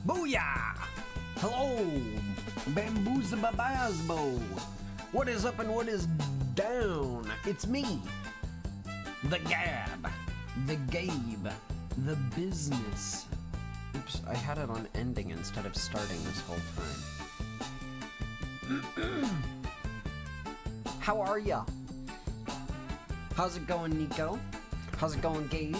Booyah! Hello, Bamboozababasbo. What is up and what is down? It's me, the Gab, the Gabe, the Business. Oops, I had it on ending instead of starting this whole time. How are ya? How's it going, Nico? How's it going, Gage?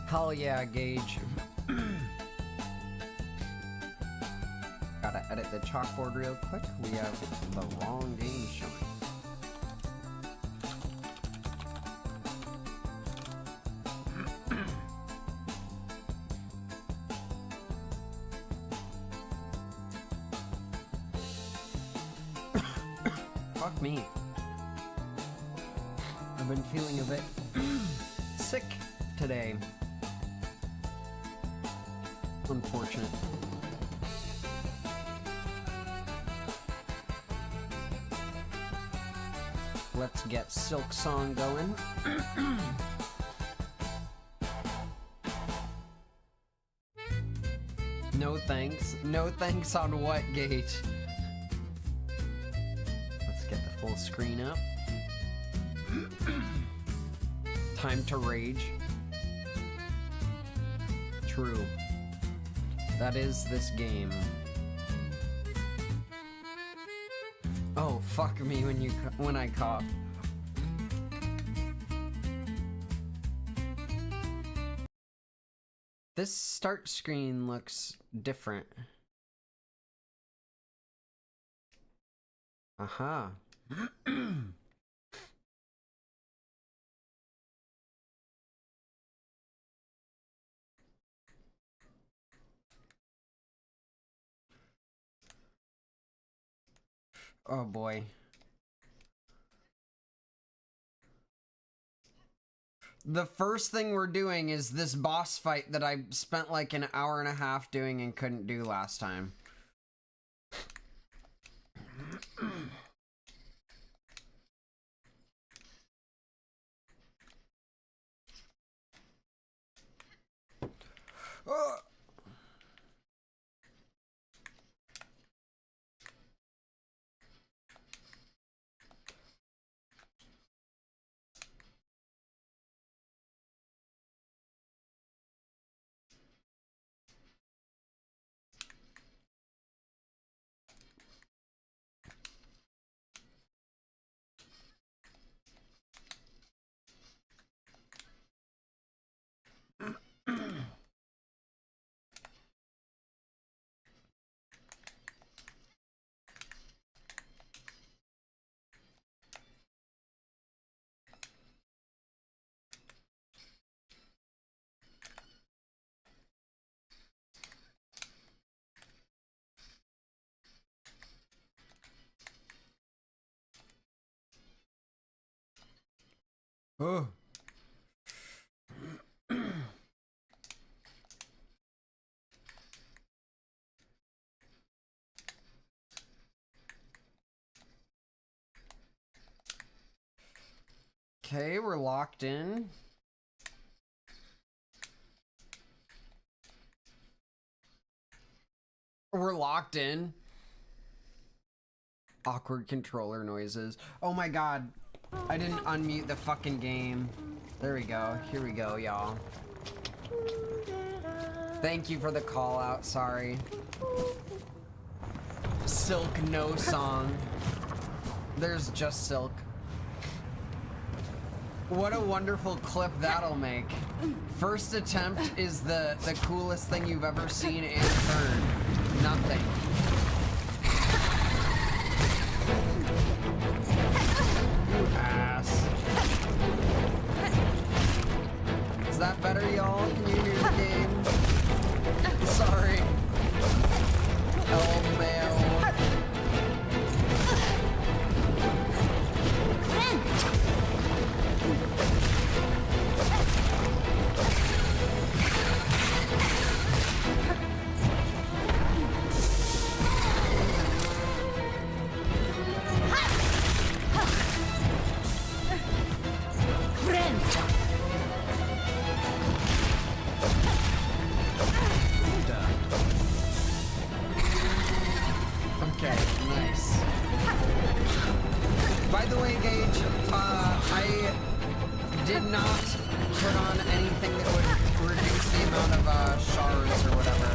Hell yeah, Gage. Gotta edit the chalkboard real quick. We have the wrong game showing. Fuck me. I've been feeling a bit sick today. Unfortunate. Let's get Silksong going. No thanks. No thanks on what, Gage? Let's get the full screen up. Time to rage. True. That is this game. Oh, fuck me when I cough. This start screen looks different. Aha. Oh boy. The first thing we're doing is this boss fight that I spent like an hour and a half doing and couldn't do last time. Oh. Okay, we're locked in. We're locked in. Awkward controller noises. Oh my god. I didn't unmute the fucking game. There we go. Here we go, y'all. Thank you for the call out. sorry. Silk no song. There's just Silk. What a wonderful clip that'll make. First attempt is the coolest thing you've ever seen and heard. Nothing. You ass. Is that better, y'all? Can you hear the game? Sorry. Oh, man. By the way, Gage, I did not put on anything that would reduce the amount of shards or whatever.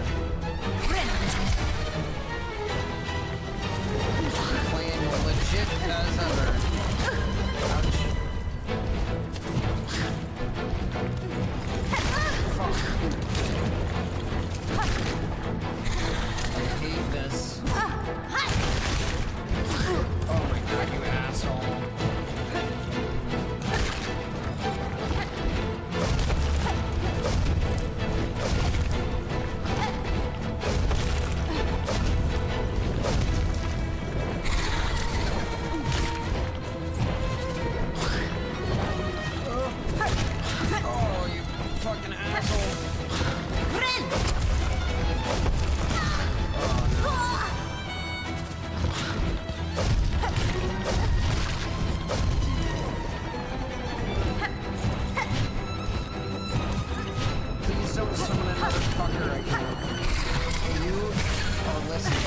Playing legit as ever. Ouch. Fuck. I hate this. Oh my god, you asshole. Oh, you fucking asshole. Please don't summon another fucker right now. You are listening.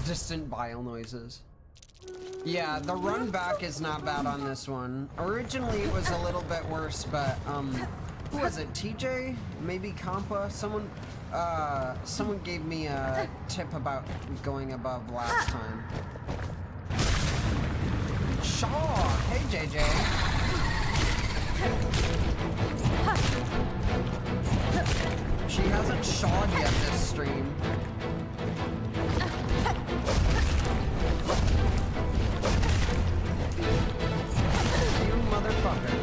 Distant bile noises. Yeah, the run back is not bad on this one. Originally it was a little bit worse, but who was it? TJ? Maybe Compa? Someone gave me a tip about going above last time. Shaw! Hey JJ! She hasn't shawed yet this stream. You motherfucker.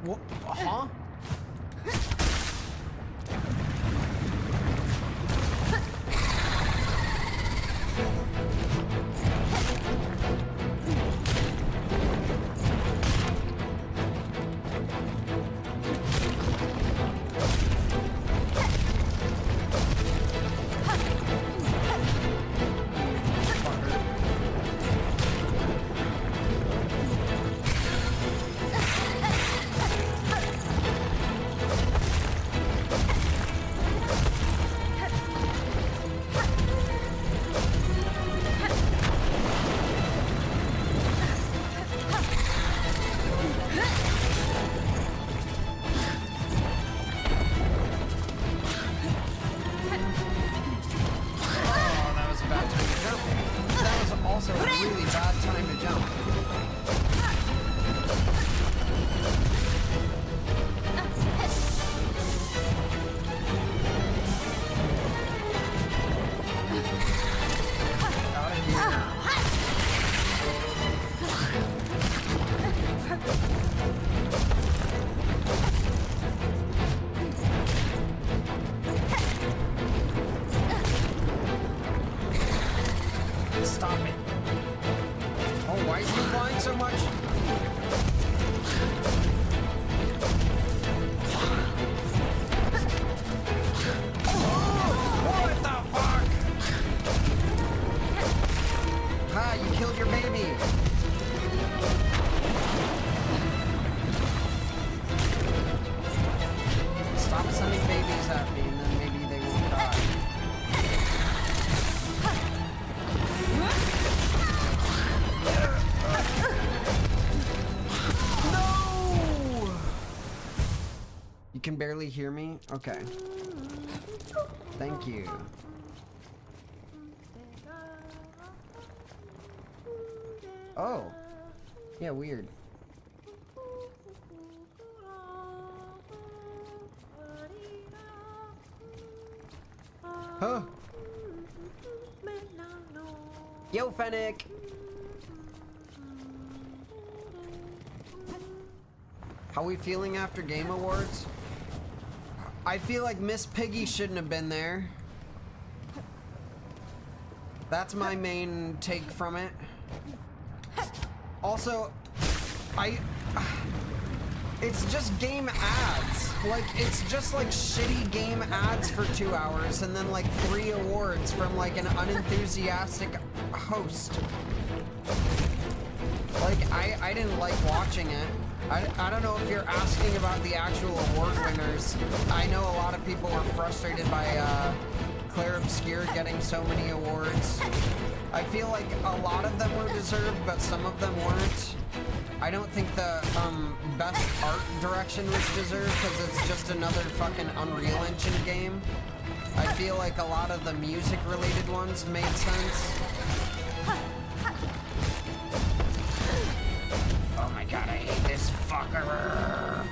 What? Huh? You can barely hear me? Okay. Thank you. Oh. Yeah, weird. Huh. Yo, Fennec! How we feeling after Game Awards? I feel like Miss Piggy shouldn't have been there. That's my main take from it. Also, it's just game ads. Like, it's just like shitty game ads for 2 hours and then like 3 awards from like an unenthusiastic host. Like, I didn't like watching it. I don't know if you're asking about the actual award winners. I know a lot of people were frustrated by Claire Obscure getting so many awards. I feel like a lot of them were deserved, but some of them weren't. I don't think the best art direction was deserved because it's just another fucking Unreal Engine game. I feel like a lot of the music related ones made sense. Oh my god, I hate this fucker.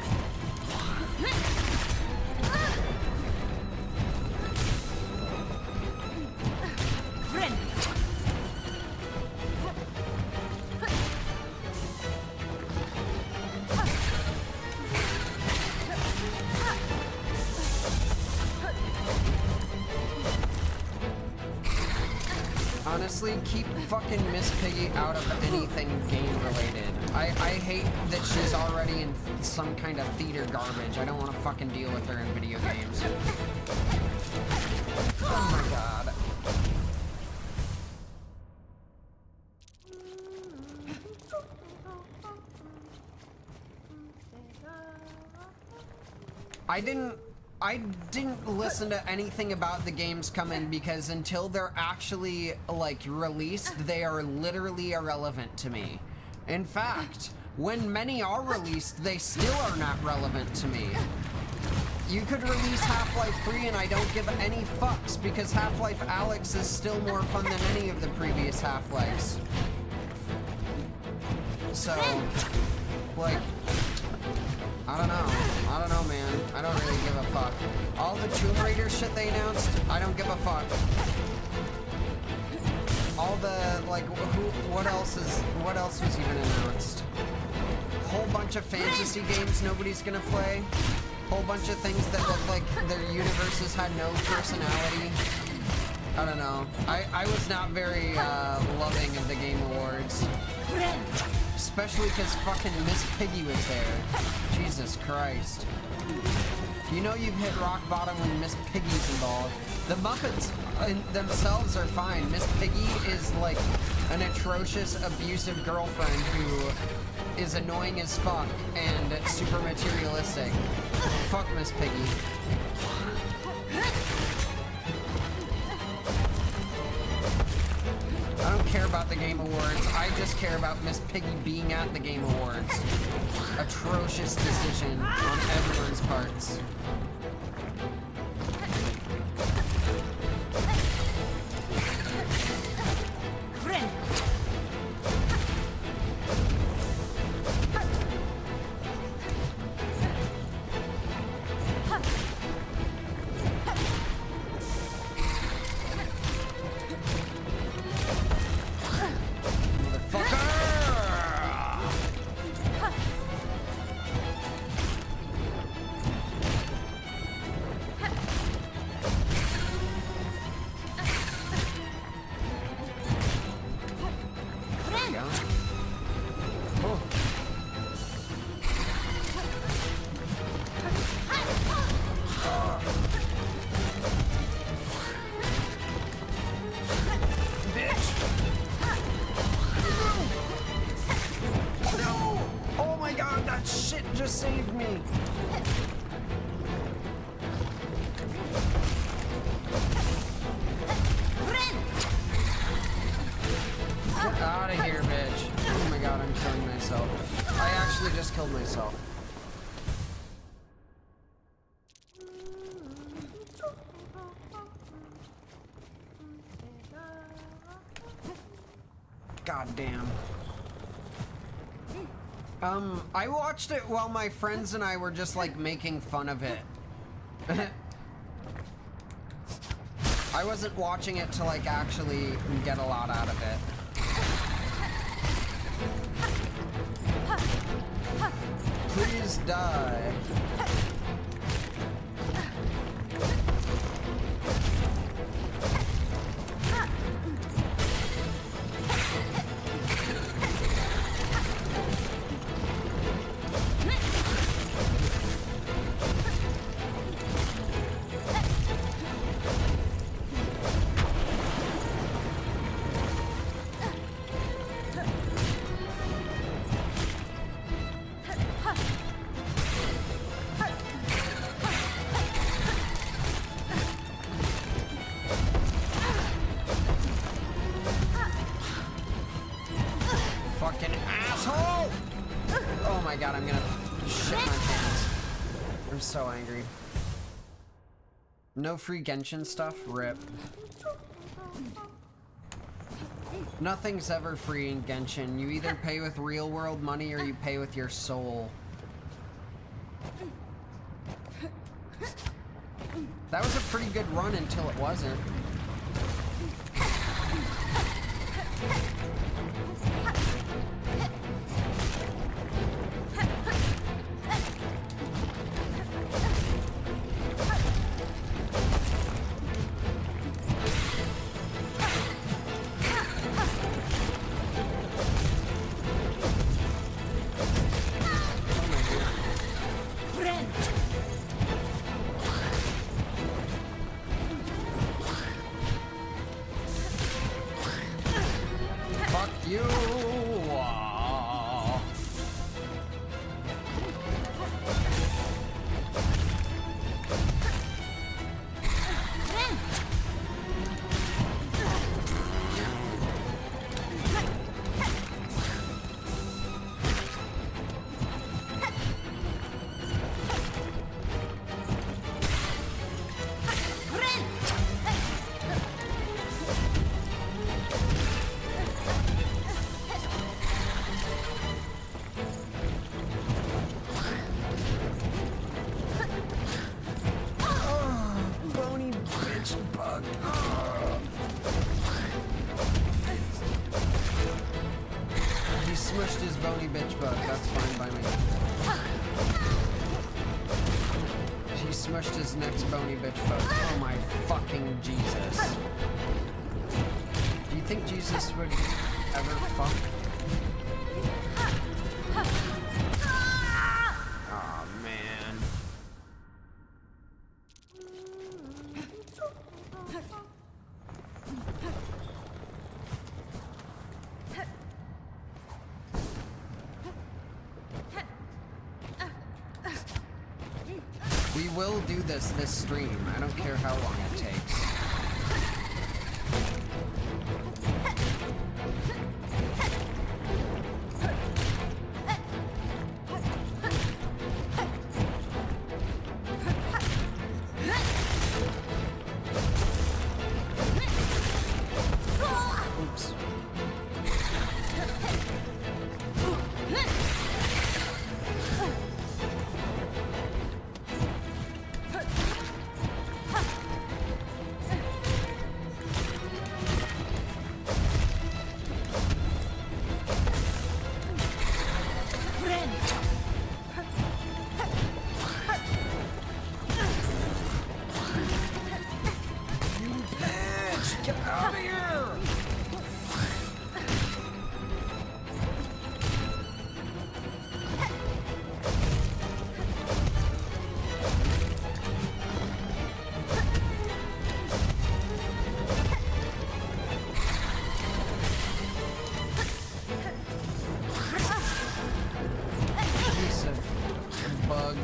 Honestly, keep fucking Miss Piggy out of anything game related. I hate that she's already in some kind of theater garbage. I don't want to fucking deal with her in video games. Oh my god. I didn't listen to anything about the games coming because until they're actually, like, released, they are literally irrelevant to me. In fact, when many are released, they still are not relevant to me. You could release Half-Life 3 and I don't give any fucks because Half-Life Alyx is still more fun than any of the previous Half-Lives. So, like, I don't know, man. I don't really give a fuck. All the Tomb Raider shit they announced, I don't give a fuck. All the, like, what else was even announced? Whole bunch of fantasy games nobody's gonna play. Whole bunch of things that look like their universes had no personality. I don't know. I was not very loving of the Game Awards. Especially because fucking Miss Piggy was there. Jesus Christ. You know you've hit rock bottom when Miss Piggy's involved. The Muppets themselves are fine. Miss Piggy is like an atrocious, abusive girlfriend who is annoying as fuck and super materialistic. Fuck Miss Piggy. I don't care about the Game Awards. I just care about Miss Piggy being at the Game Awards. Atrocious decision on everyone's parts. Saved me. Get out of here, bitch. Oh my god, I'm killing myself. I actually just killed myself. God damn. I watched it while my friends and I were just like making fun of it. I wasn't watching it to like actually get a lot out of it. Please die. Fucking asshole! Oh my god, I'm gonna shit my pants. I'm so angry. No free Genshin stuff? RIP. Nothing's ever free in Genshin. You either pay with real world money or you pay with your soul. That was a pretty good run until it wasn't. Fuck you! Bony bitch bug. He smushed his bony bitch bug. That's fine by me. He smushed his next bony bitch bug. Oh my fucking Jesus. Do you think Jesus would ever fuck? Oh man. We will do this stream. I don't care how long it takes. Oops. Get out of here! Piece of bug.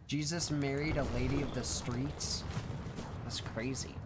Jesus married a lady of the streets? That's crazy.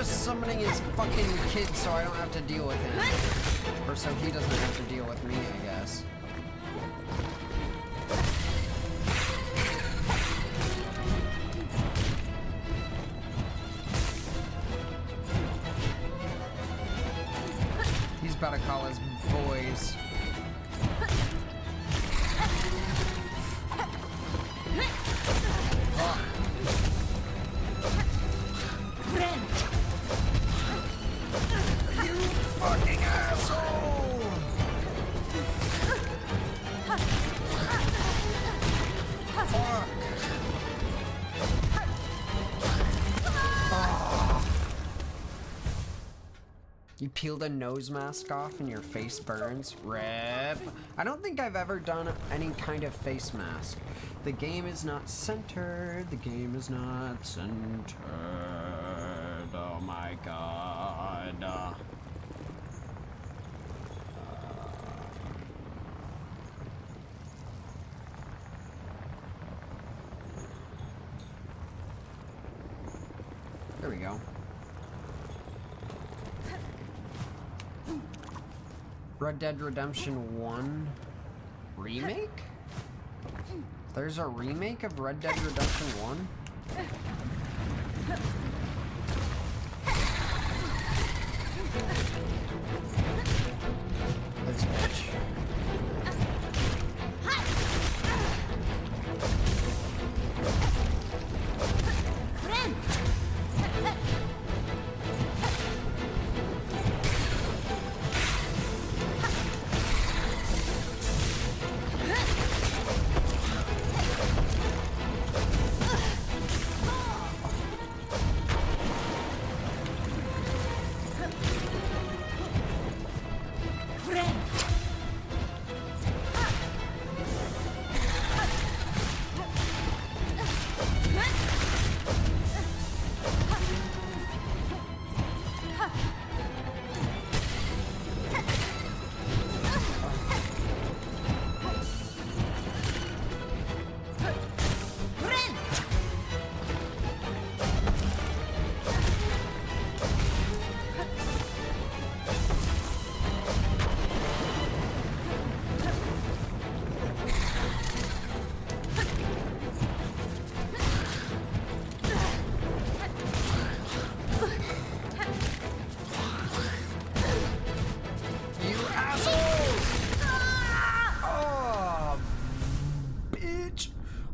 just summoning his fucking kid so I don't have to deal with him. Or so he doesn't have to deal with me, I guess. He's about to call his boys. You peeled a nose mask off and your face burns? Rip. I don't think I've ever done any kind of face mask. The game is not centered. The game is not centered. Oh my god. There we go. Red Dead Redemption 1 remake? There's a remake of Red Dead Redemption 1? This bitch.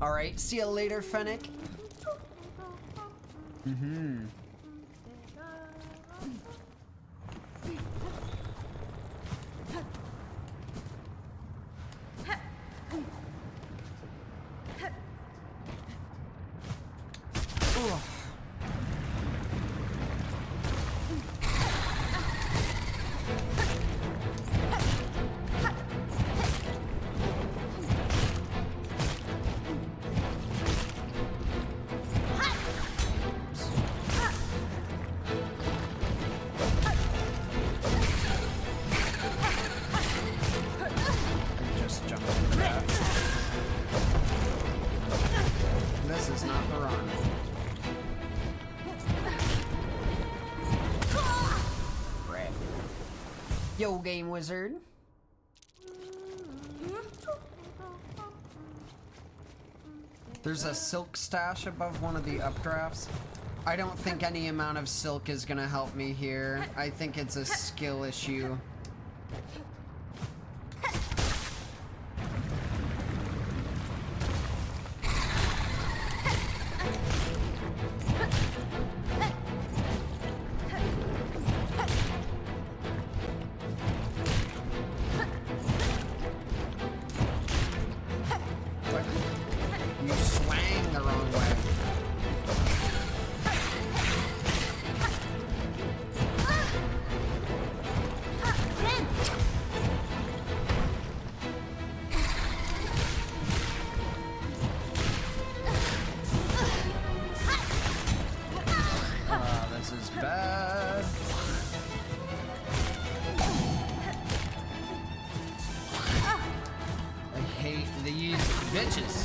Alright, see you later, Fennec. Mm-hmm. This is not the run. Crap. Yo, Game Wizard. There's a silk stash above one of the updrafts. I don't think any amount of silk is gonna help me here. I think it's a skill issue. You swang the wrong way. This is bad. I hate these bitches.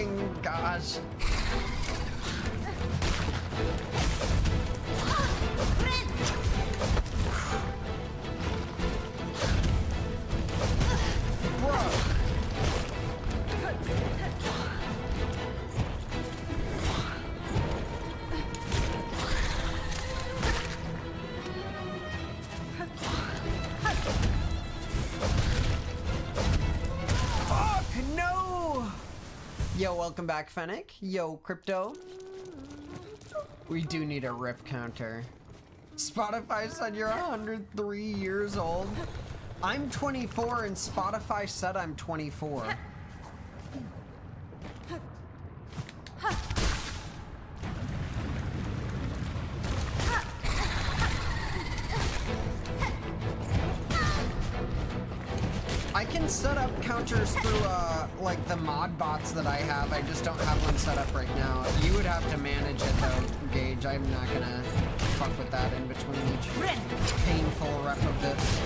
fucking gosh. Yo, welcome back, Fennec. Yo, Crypto. We do need a rip counter. Spotify said you're 103 years old. I'm 24 and Spotify said I'm 24. I can set up counters through like the mod bots that I have. I just don't have one set up right now. You would have to manage it though, Gage. I'm not gonna fuck with that in between each painful rep of this.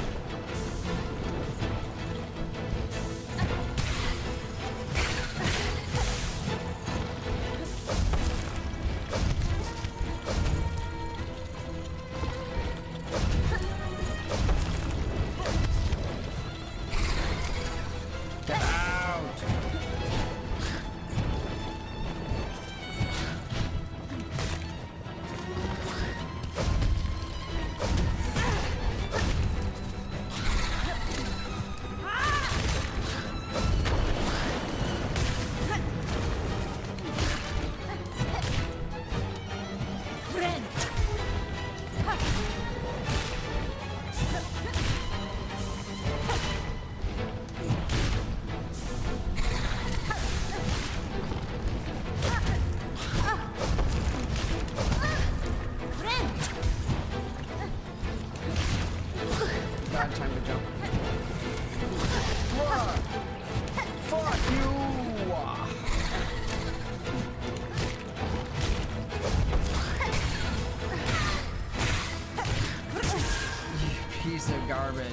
Garbage.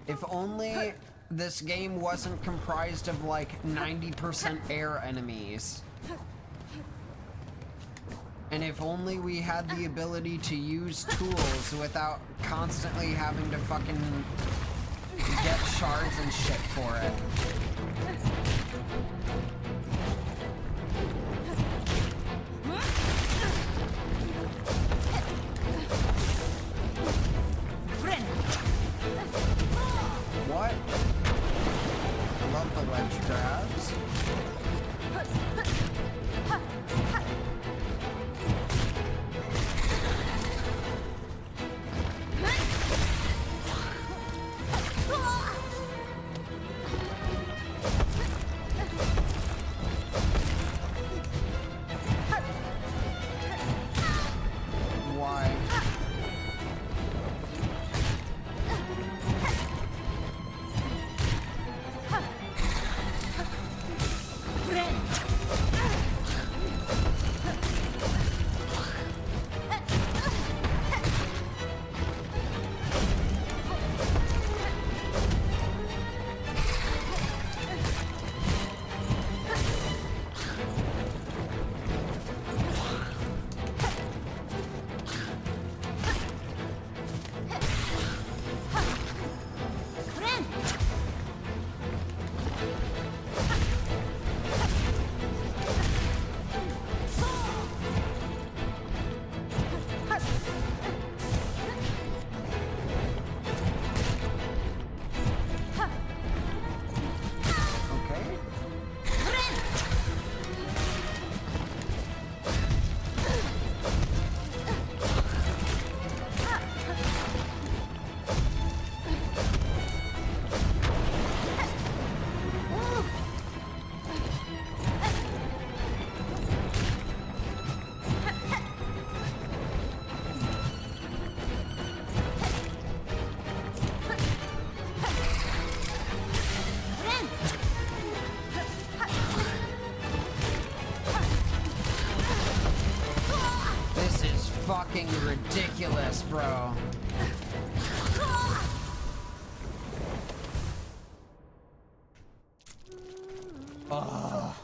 If only this game wasn't comprised of like 90% air enemies. And if only we had the ability to use tools without constantly having to fucking get shards and shit for it. What? I love the ledge grabs. fucking ridiculous, bro. Ugh.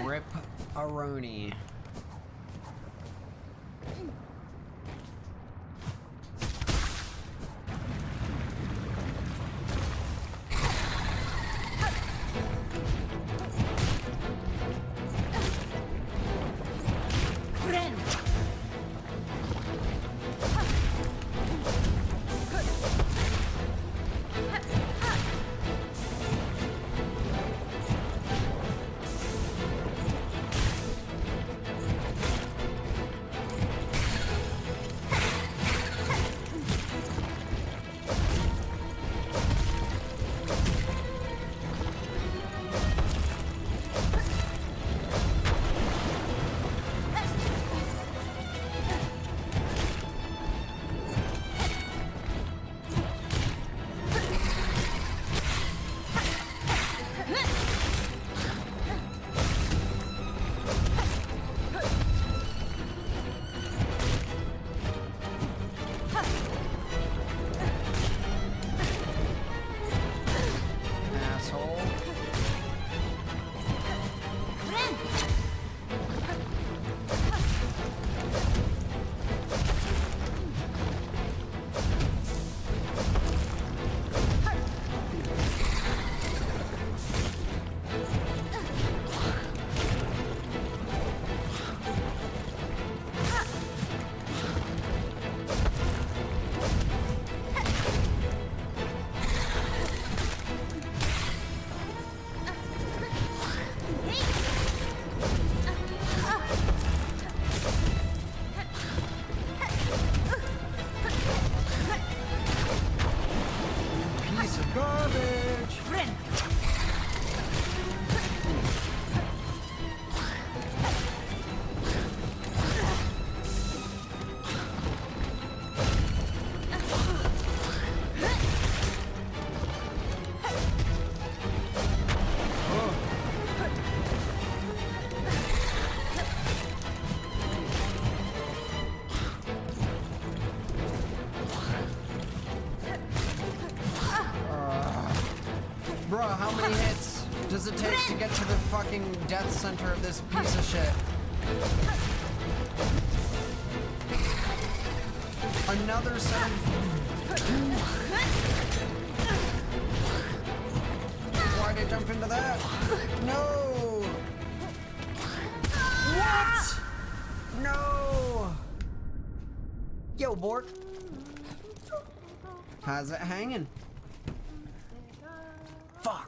Rip-a-roni. Bro, how many hits does it take to get to the fucking death center of this piece of shit? Another set. Why'd I jump into that? No! What? No! Yo, Bork. How's it hanging? Fuck.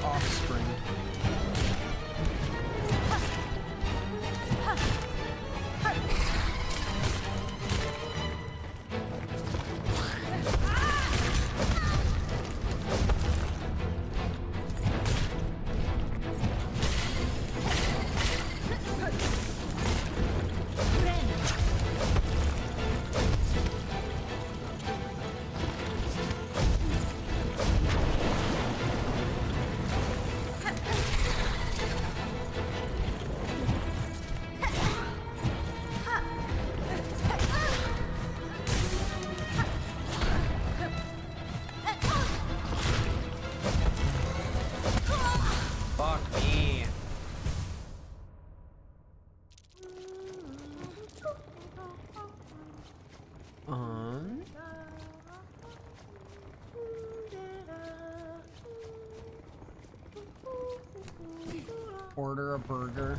Offspring. Fuck me. Order a burger.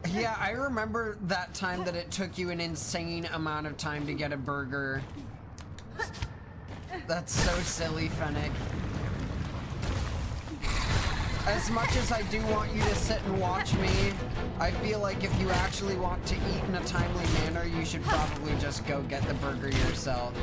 Yeah, I remember that time that it took you an insane amount of time to get a burger. That's so silly, Fennec. As much as I do want you to sit and watch me, I feel like if you actually want to eat in a timely manner, you should probably just go get the burger yourself.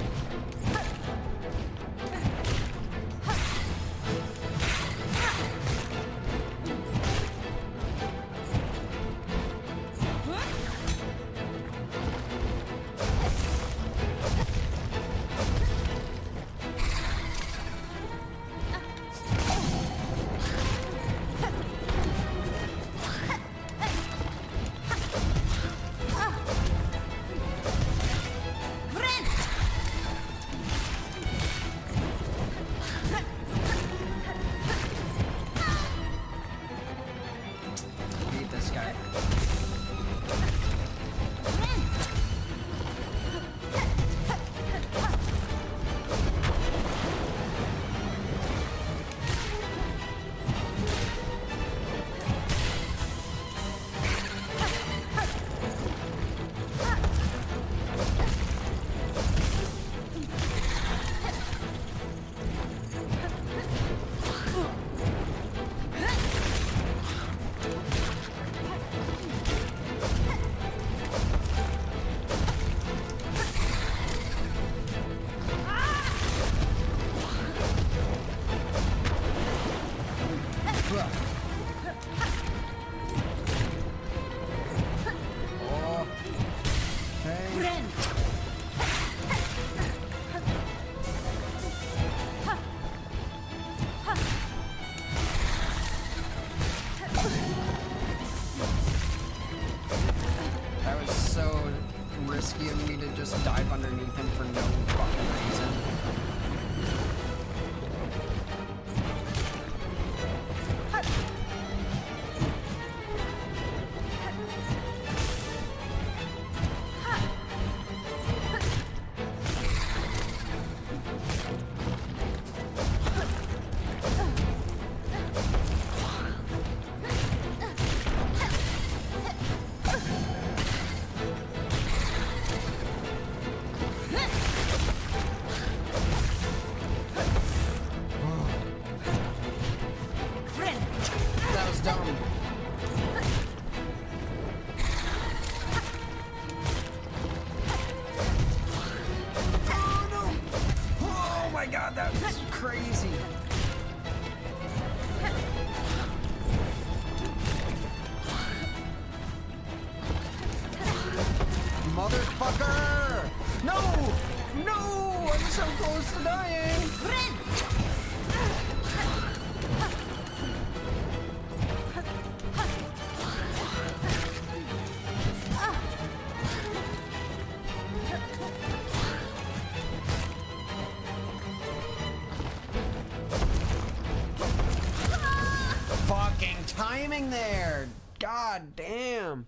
There. God damn.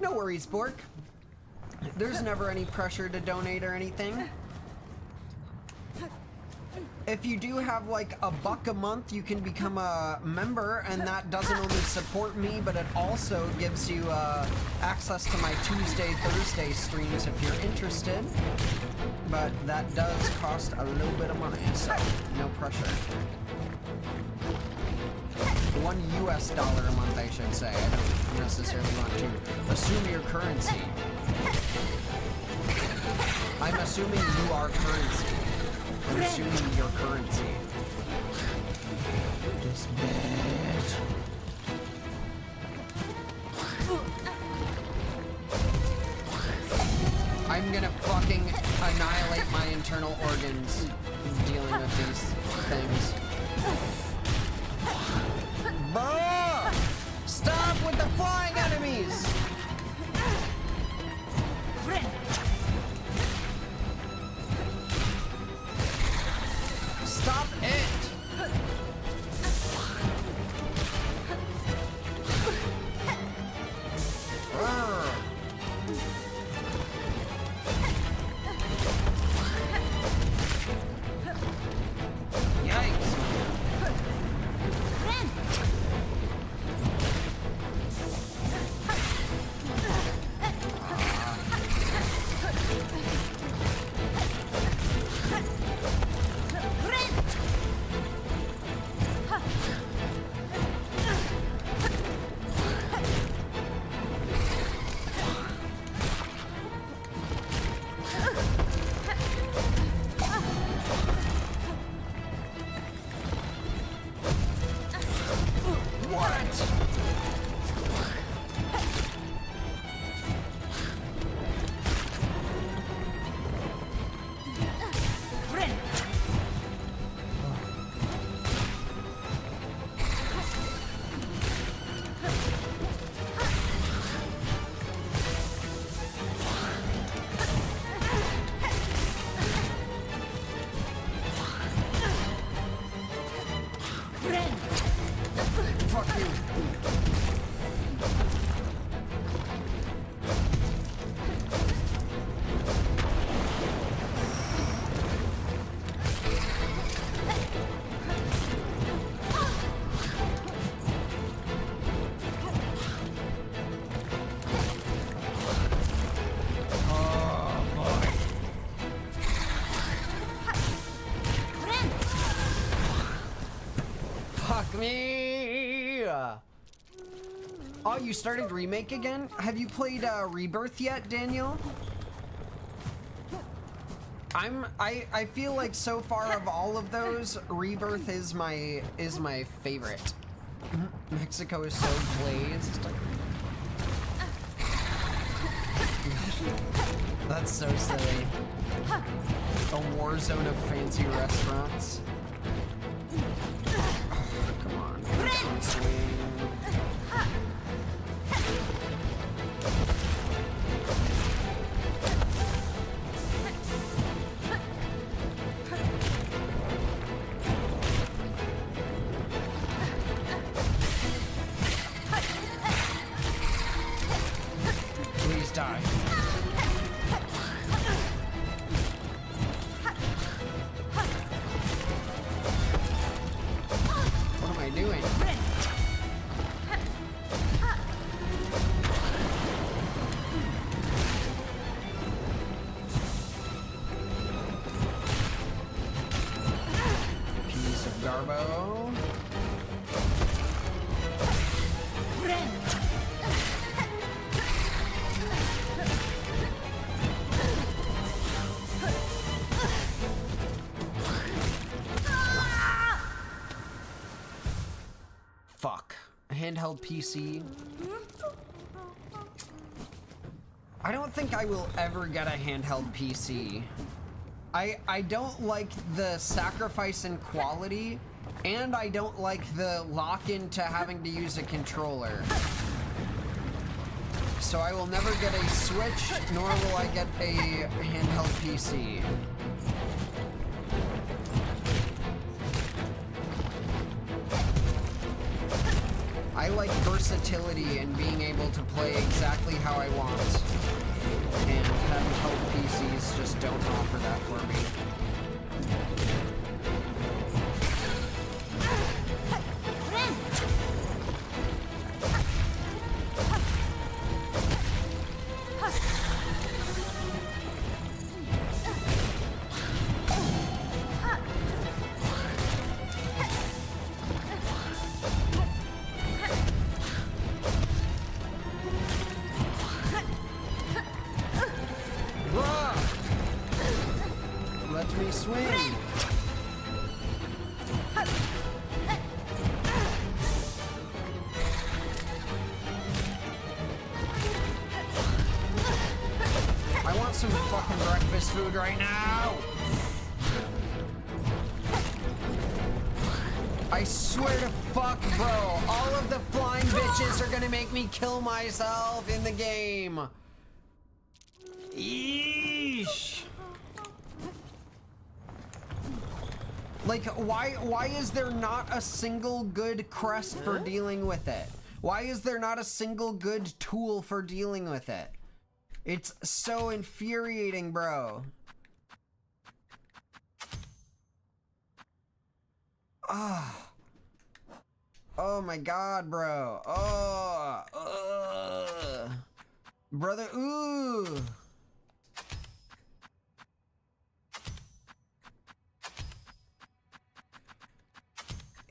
No worries, Bork. There's never any pressure to donate or anything. If you do have like $1 a month, you can become a member, and that doesn't only support me, but it also gives you access to my Tuesday, Thursday streams if you're interested. But that does cost a little bit of money, so no pressure. $1 US a month, I should say. I don't necessarily want to assume your currency. I'm assuming you are currency. I'm assuming your currency. This bitch. I'm gonna fucking annihilate my internal organs dealing with these things. Bruh! Stop with the flying enemies! Stop Fuck me! Oh, you started Remake again? Have you played Rebirth yet, Daniel? I feel like so far of all of those, Rebirth is my favorite. Mexico is so glazed. That's so silly. A war zone of fancy restaurants. Oh, come on. Swing. Please die. What am I doing? Piece of garbo. Fuck. Handheld PC. I don't think I will ever get a handheld PC. I don't like the sacrifice in quality, and I don't like the lock-in to having to use a controller. So I will never get a Switch, nor will I get a handheld PC. I like versatility and being able to play exactly how I want. And handheld PCs just don't offer that for me. Let me swing. I want some fucking breakfast food right now. I swear to fuck, bro, all of the flying bitches are gonna make me kill myself in the game. Yeesh. Like, why is there not a single good crest for dealing with it? Why is there not a single good tool for dealing with it? It's so infuriating, bro. Ah. Oh my god, bro. Oh. Brother, ooh.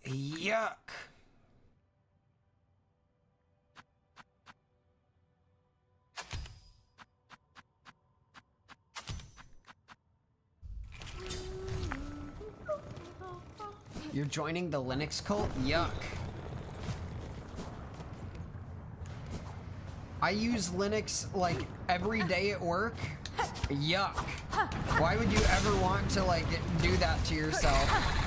Yuck. You're joining the Linux cult? Yuck. I use Linux like every day at work. Yuck. Why would you ever want to like do that to yourself?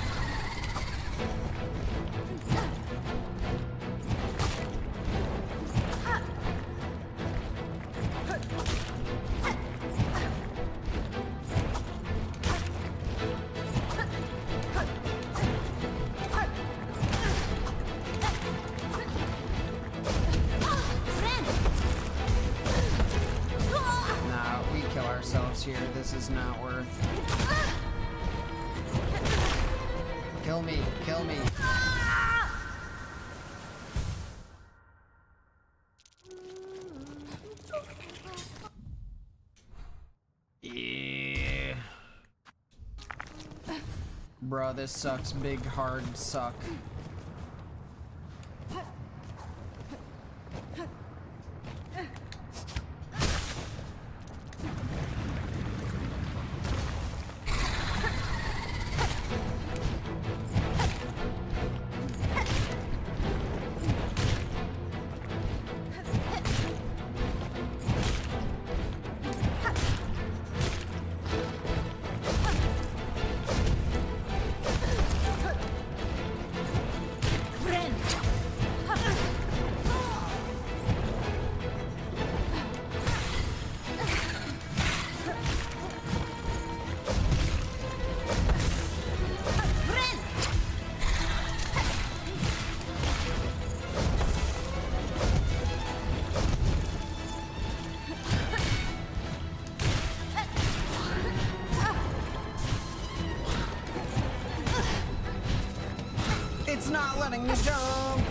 Here, this is not worth. Kill me, kill me. Yeah. Bro, this sucks. Big hard suck. It's not letting me jump.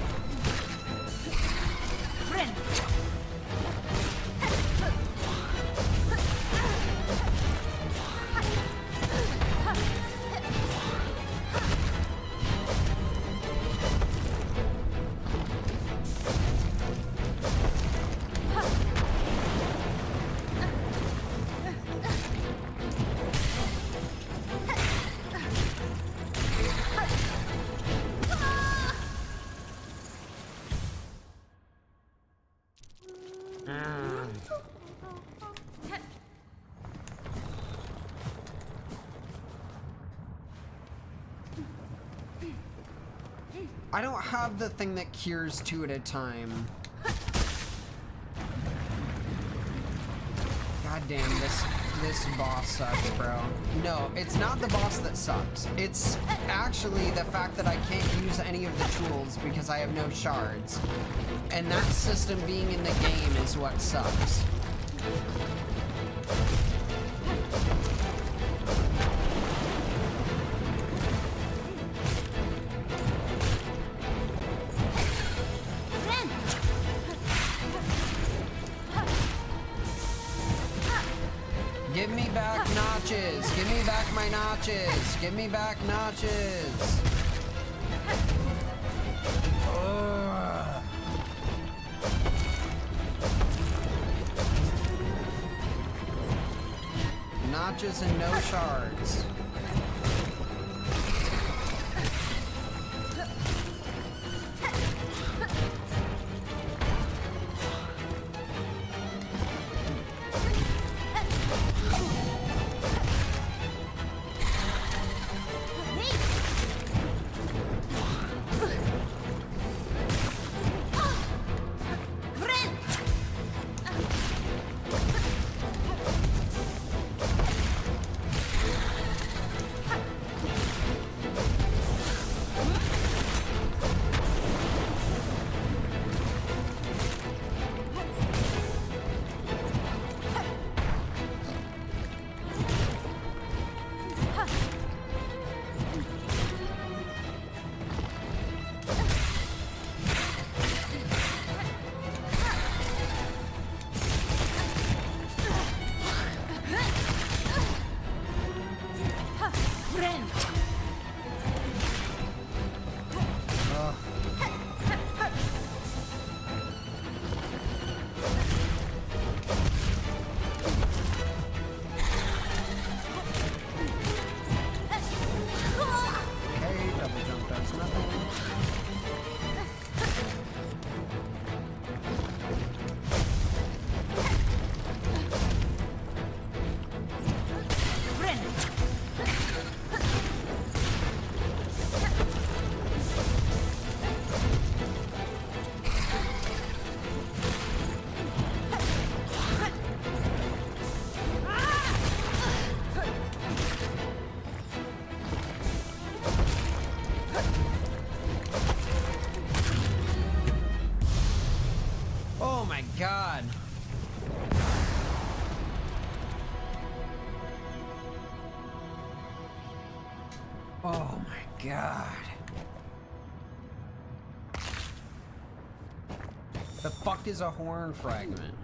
I don't have the thing that cures two at a time. God damn, this boss sucks, bro. No, it's not the boss that sucks. It's actually the fact that I can't use any of the tools because I have no shards. And that system being in the game is what sucks. Give me back notches! Give me back my notches! Give me back notches! Ugh. Notches and no shards. God. Oh my God. The fuck is a horn fragment?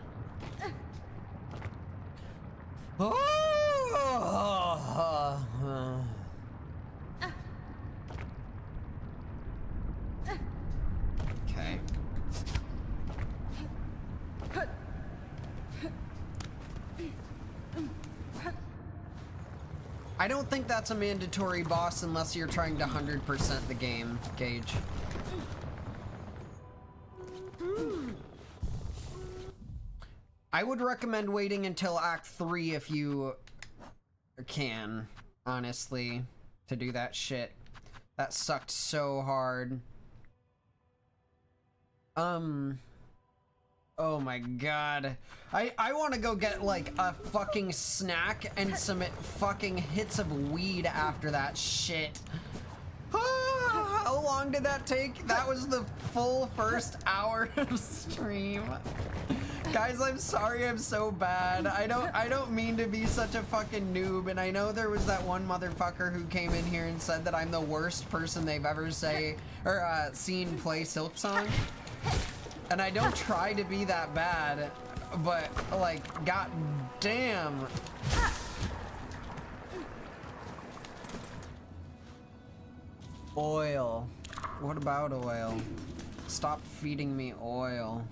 Oh! Okay. I don't think that's a mandatory boss unless you're trying to 100% the game, Gage. I would recommend waiting until Act 3 if you can, honestly, to do that shit. That sucked so hard. Oh my god. I want to go get like a fucking snack and some fucking hits of weed after that shit. How long did that take? That was the full first hour of stream. Guys, I'm sorry I'm so bad. I don't mean to be such a fucking noob, and I know there was that one motherfucker who came in here and said that I'm the worst person they've ever seen play Silksong. And I don't try to be that bad, but like, god damn. Oil. What about oil? Stop feeding me oil.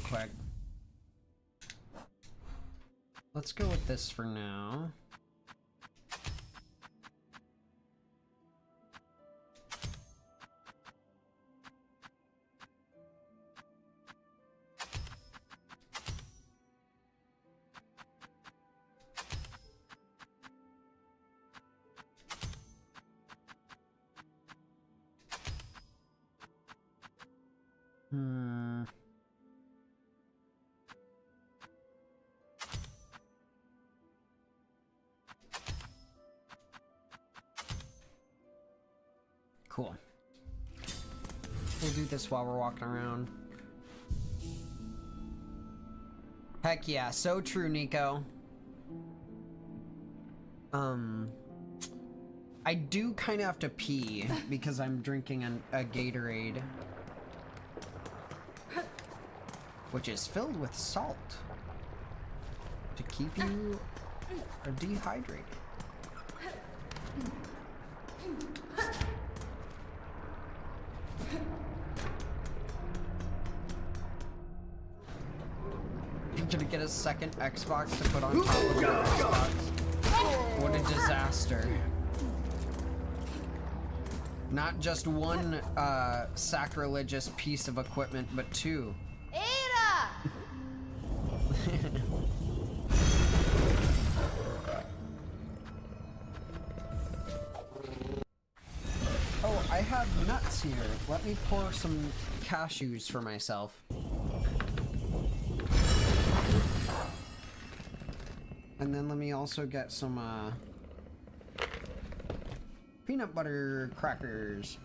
Quick. Let's go with this for now. Cool. We'll do this while we're walking around. Heck yeah, so true, Nico. I do kind of have to pee because I'm drinking a Gatorade, which is filled with salt to keep you dehydrated. To get a second Xbox to put on top of your Xbox. What a disaster. Not just one sacrilegious piece of equipment, but two. Ada! Oh, I have nuts here. Let me pour some cashews for myself. And then let me also get some peanut butter crackers.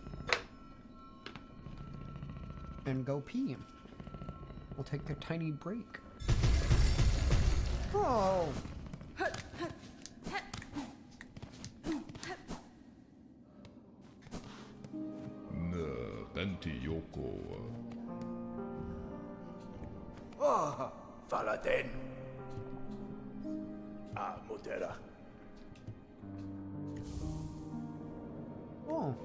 And go pee. We'll take a tiny break. Oh! Oh, Faladin. Ah, Mutera. Oh.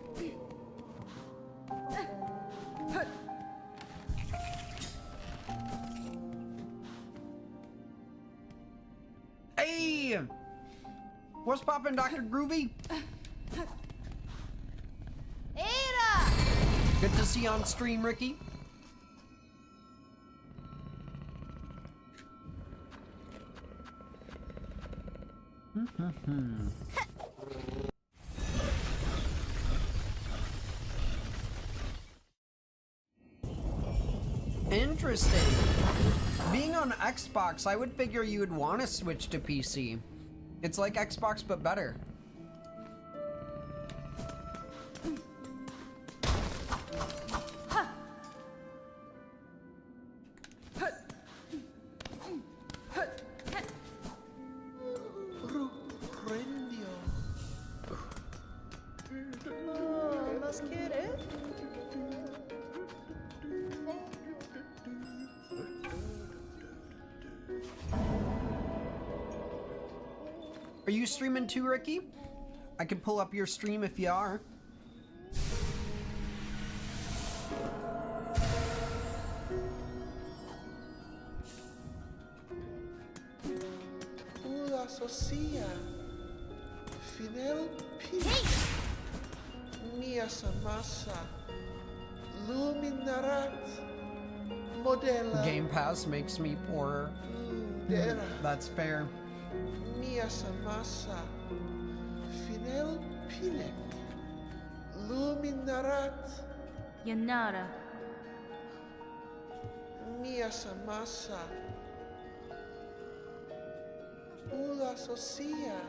Hey! What's poppin', Dr. Groovy? Good to see you on stream, Ricky. Interesting. Being on Xbox, I would figure you would want to switch to PC. It's like Xbox, but better. Are you streaming too, Ricky? I can pull up your stream if you are. Socia, Fidel P. Mia Samasa, Luminarat, Modella. Game Pass makes me poorer. That's fair. Mia Samasa, Fidel Pinek, Luminarat. Yanara. Mia Samasa. Ula Socia.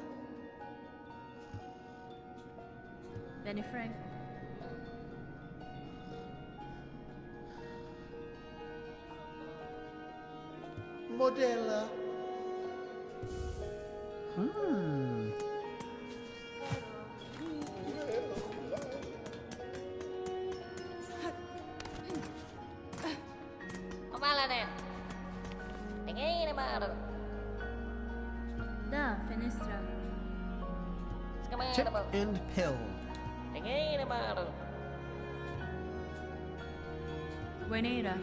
Benny Frank. Modella. Da, Fenestra. Chip and pill. Buenera.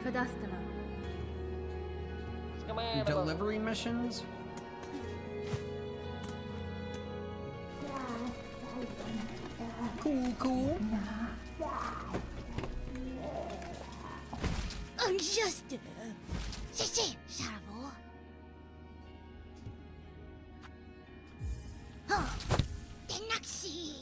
Fadastana. Delivery missions? Cool. Unjust. C'est Chavo. Tenaxi.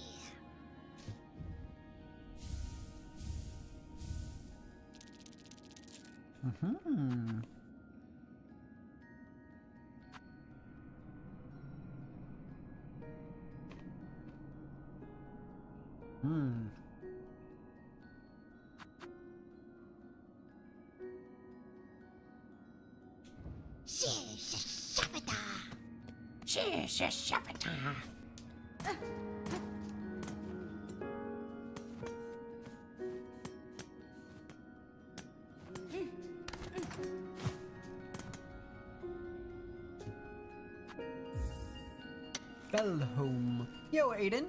Bellhome. Yo, Aiden.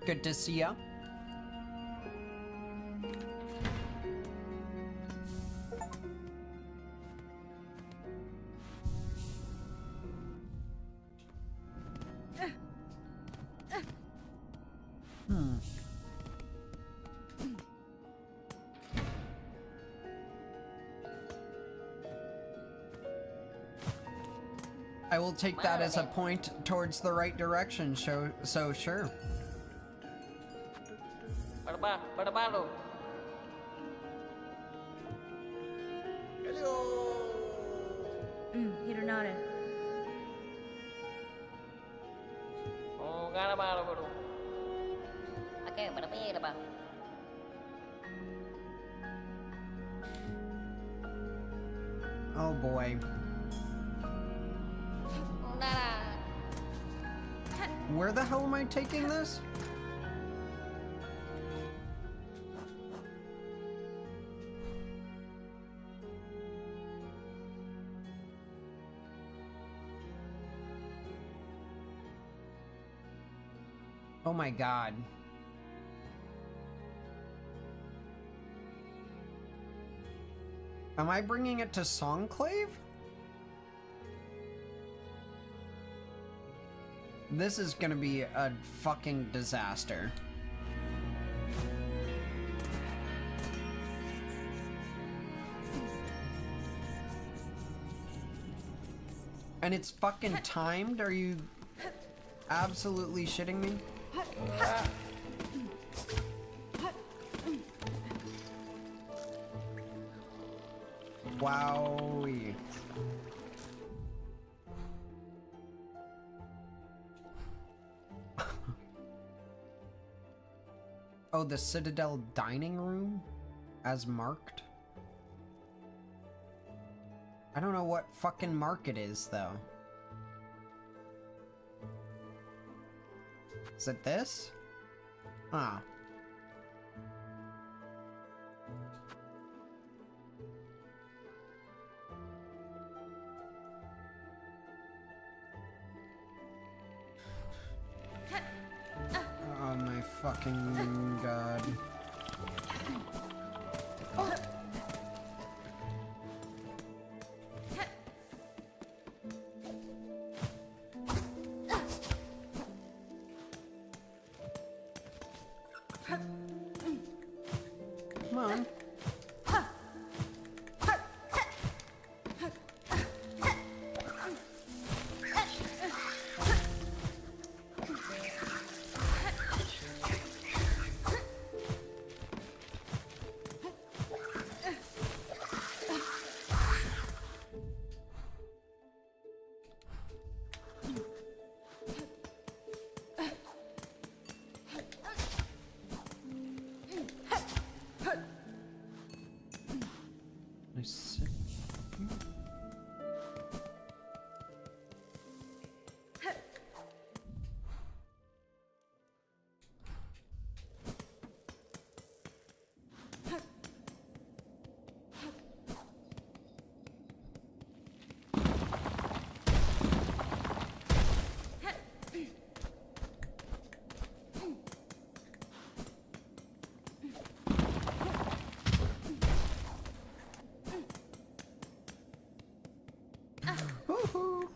Good to see ya. I will take that as a point towards the right direction, so sure. Hironare. Oh boy. Where the hell am I taking this? Oh my god. Am I bringing it to Songclave? This is gonna be a fucking disaster. And it's fucking timed? Are you absolutely shitting me? Wowie. Oh, the Citadel dining room? As marked? I don't know what fucking mark it is, though. Is it this? Huh. Oh my fucking god. Come on. I sit here? Woohoo!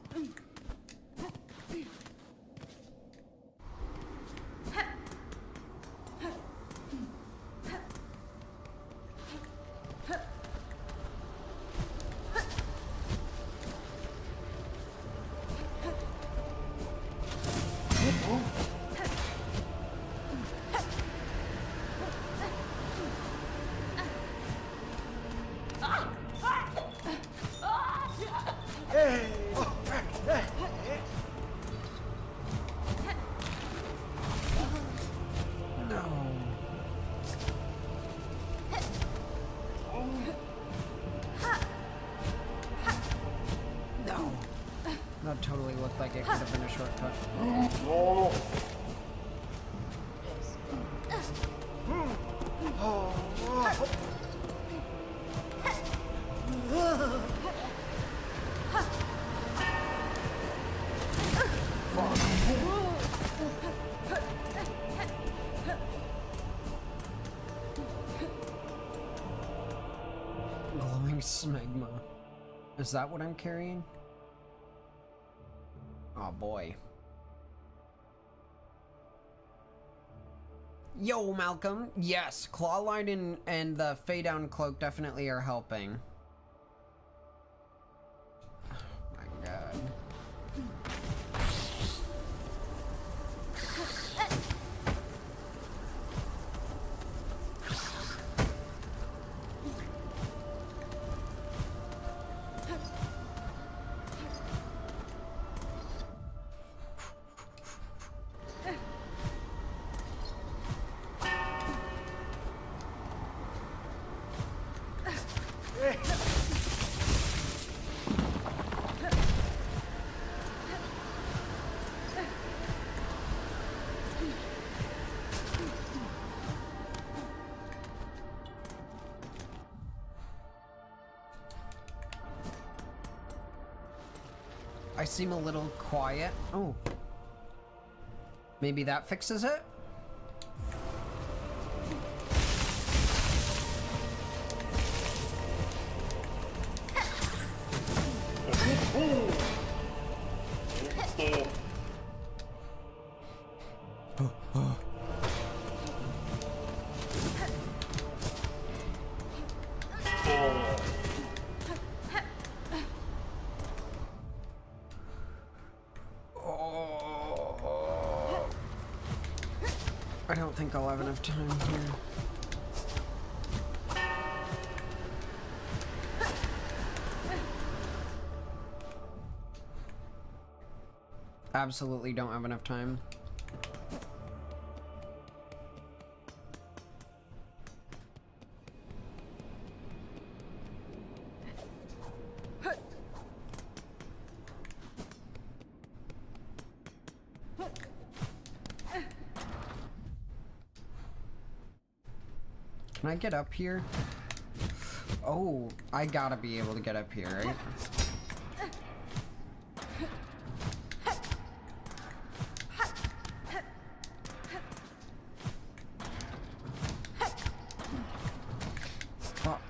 No. No. That totally looked like it could have been a shortcut. Glowing smegma. Is that what I'm carrying? Oh boy. Yo, Malcolm. Yes, Clawlight and the Fey Down Cloak definitely are helping. Oh my god. I seem a little quiet. Oh. Maybe that fixes it? Oh. I don't think I'll have enough time here. Absolutely don't have enough time. Can I get up here? Oh, I gotta be able to get up here, right? Fuck.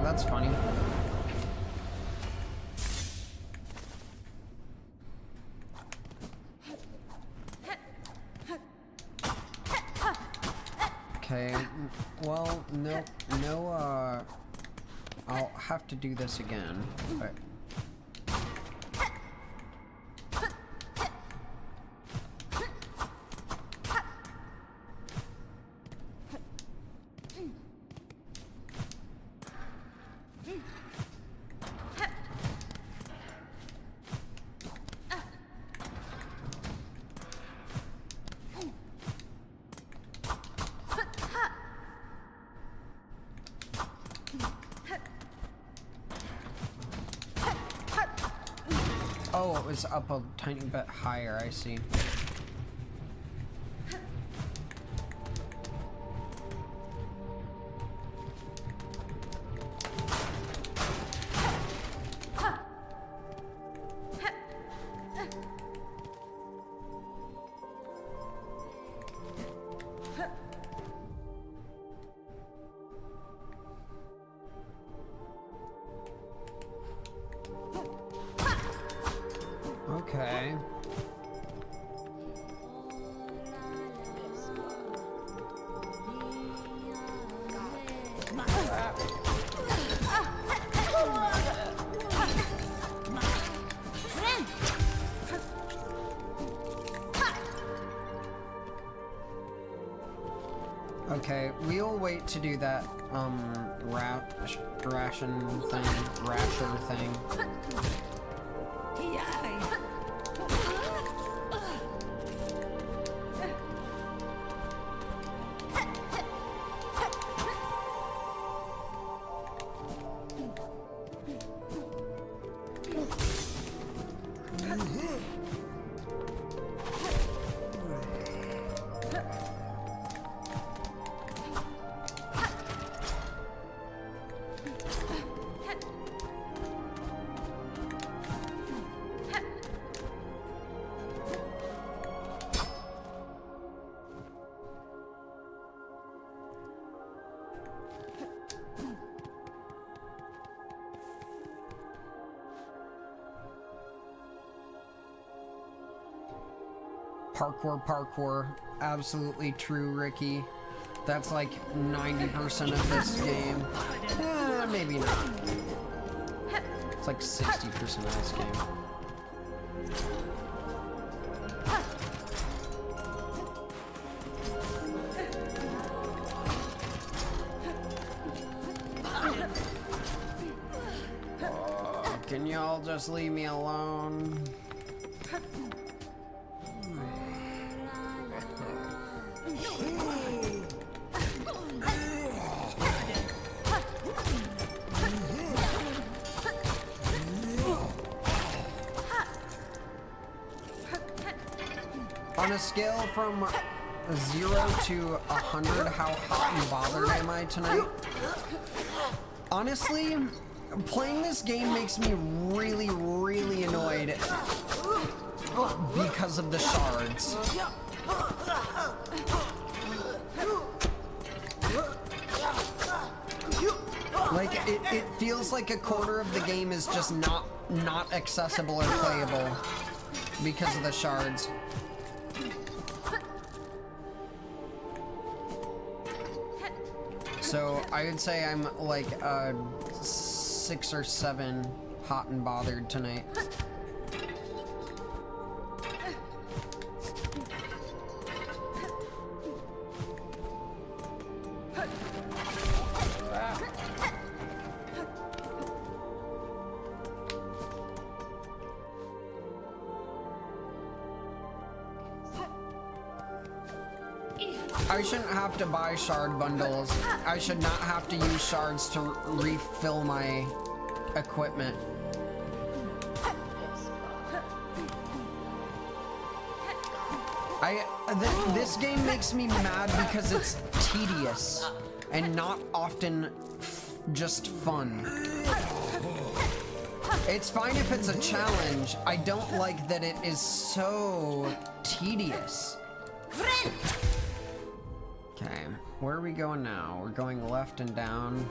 That's funny. Okay, well, no, I'll have to do this again, but... Oh, it was up a tiny bit higher, I see. Okay. Okay, we'll wait to do that, rasher thing. Parkour, absolutely true, Ricky. That's like 90% of this game. Maybe not. It's like 60% of this game. Oh, can y'all just leave me alone? On a scale from 0 to 100, how hot and bothered am I tonight? Honestly, playing this game makes me really, really annoyed. Because because of the shards. Like, it feels like a corner of the game is just not accessible or playable because of the shards. So I would say I'm like 6 or 7 hot and bothered tonight. I shouldn't have to buy shard bundles. I should not have to use shards to refill my equipment. This game makes me mad because it's tedious and not often just fun. It's fine if it's a challenge. I don't like that it is so tedious. Okay, where are we going now? We're going left and down.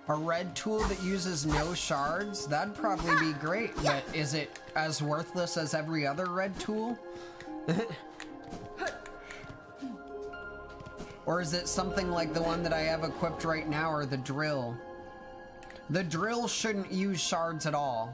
A red tool that uses no shards? That'd probably be great, but is it as worthless as every other red tool? Or is it something like the one that I have equipped right now, or the drill? The drill shouldn't use shards at all.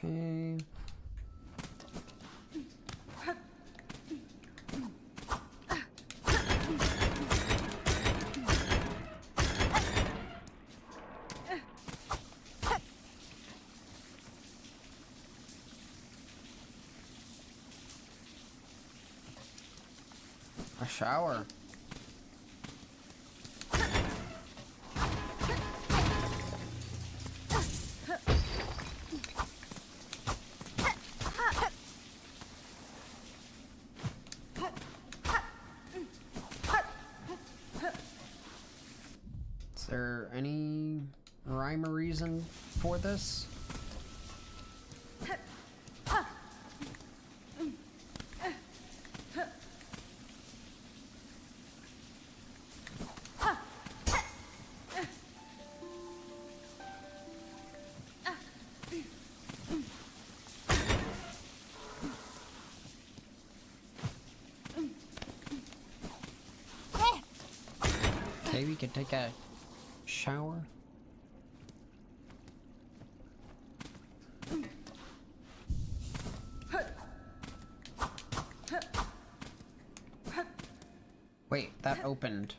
Okay. A shower. Is there any rhyme or reason for this? Okay, we could take a shower. Wait, that opened.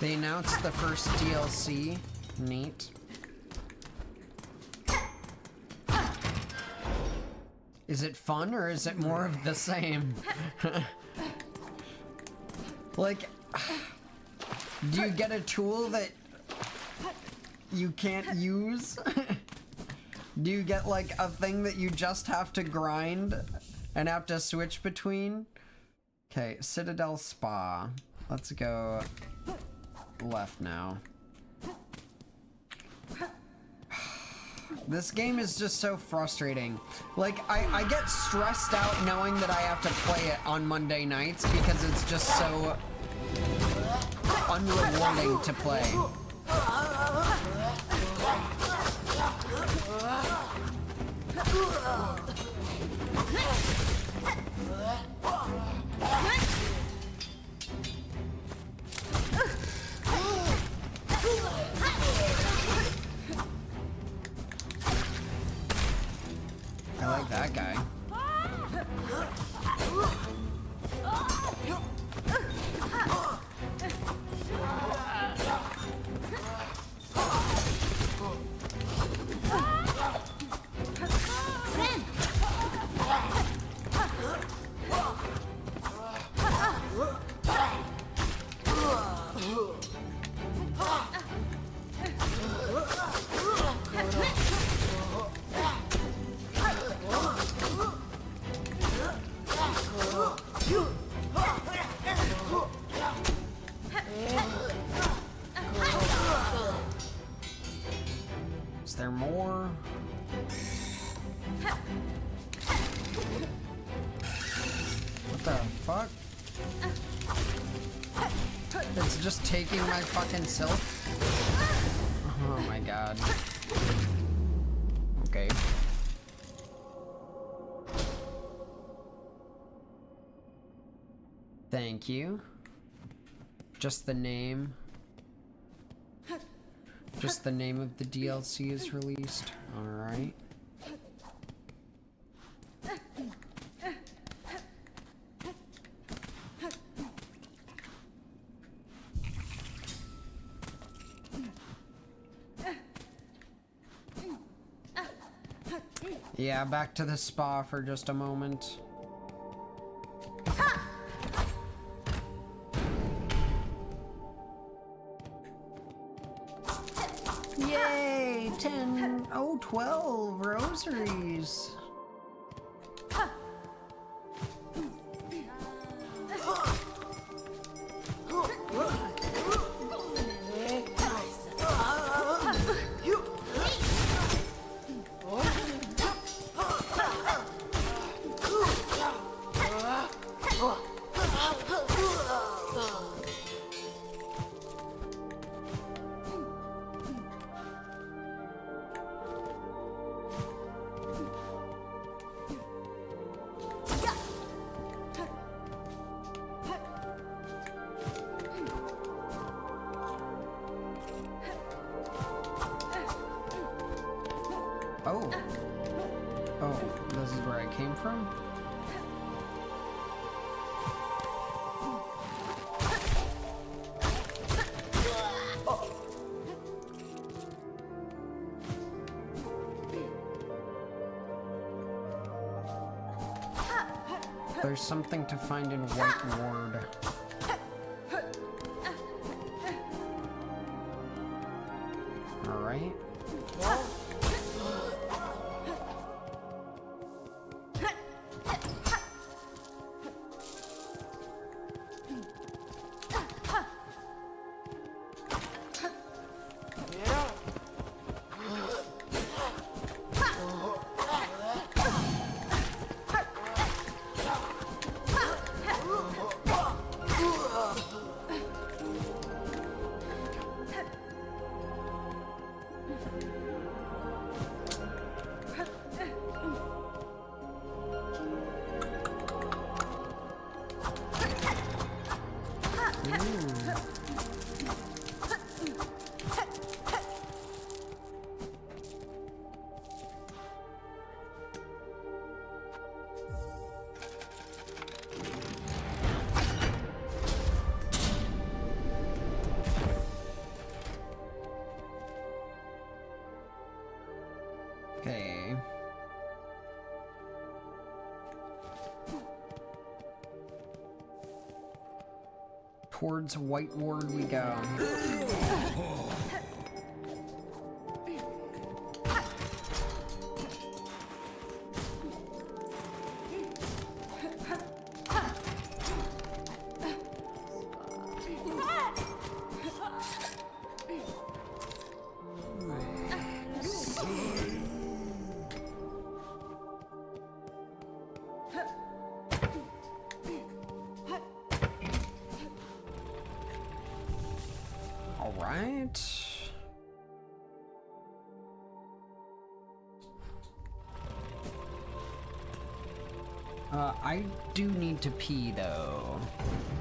They announced the first DLC. Neat. Is it fun or is it more of the same? Like, do you get a tool that you can't use? Do you get like a thing that you just have to grind and have to switch between? Okay, Citadel Spa. Let's go left now. This game is just so frustrating. Like, I get stressed out knowing that I have to play it on Monday nights because it's just so unrewarding to play. I like that guy. Is there more? What the fuck? It's just taking my fucking silk? Oh my god. Okay. Thank you. Just the name. Just the name of the DLC is released. Alright. Yeah, back to the spa for just a moment. Yay! 10, oh, 12 rosaries. Oh. Oh, this is where I came from? There's something to find in White Ward. Alright. Towards White Ward we go. All right. I do need to pee though.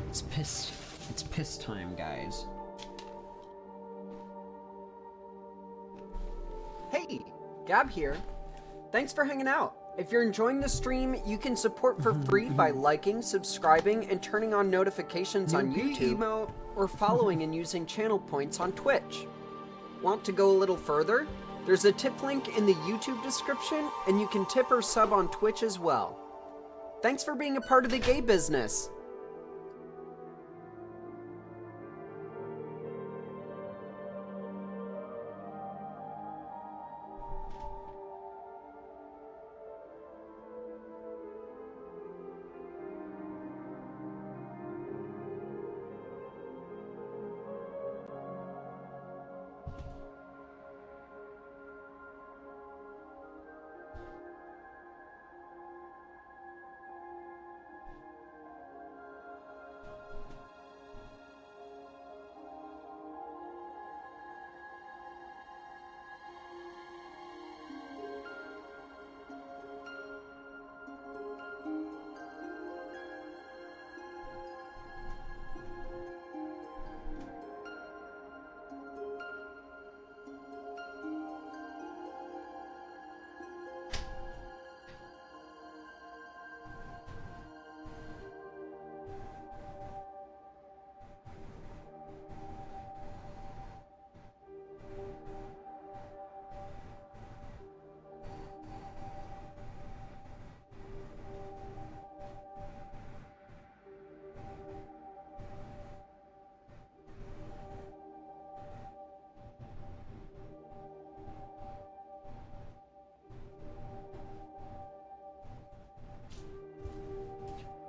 It's piss time, guys. Hey, Gab here. Thanks for hanging out. If you're enjoying the stream, you can support for free by liking, subscribing, and turning on notifications on YouTube, or following and using channel points on Twitch. Want to go a little further? There's a tip link in the YouTube description, and you can tip or sub on Twitch as well. Thanks for being a part of the gay business.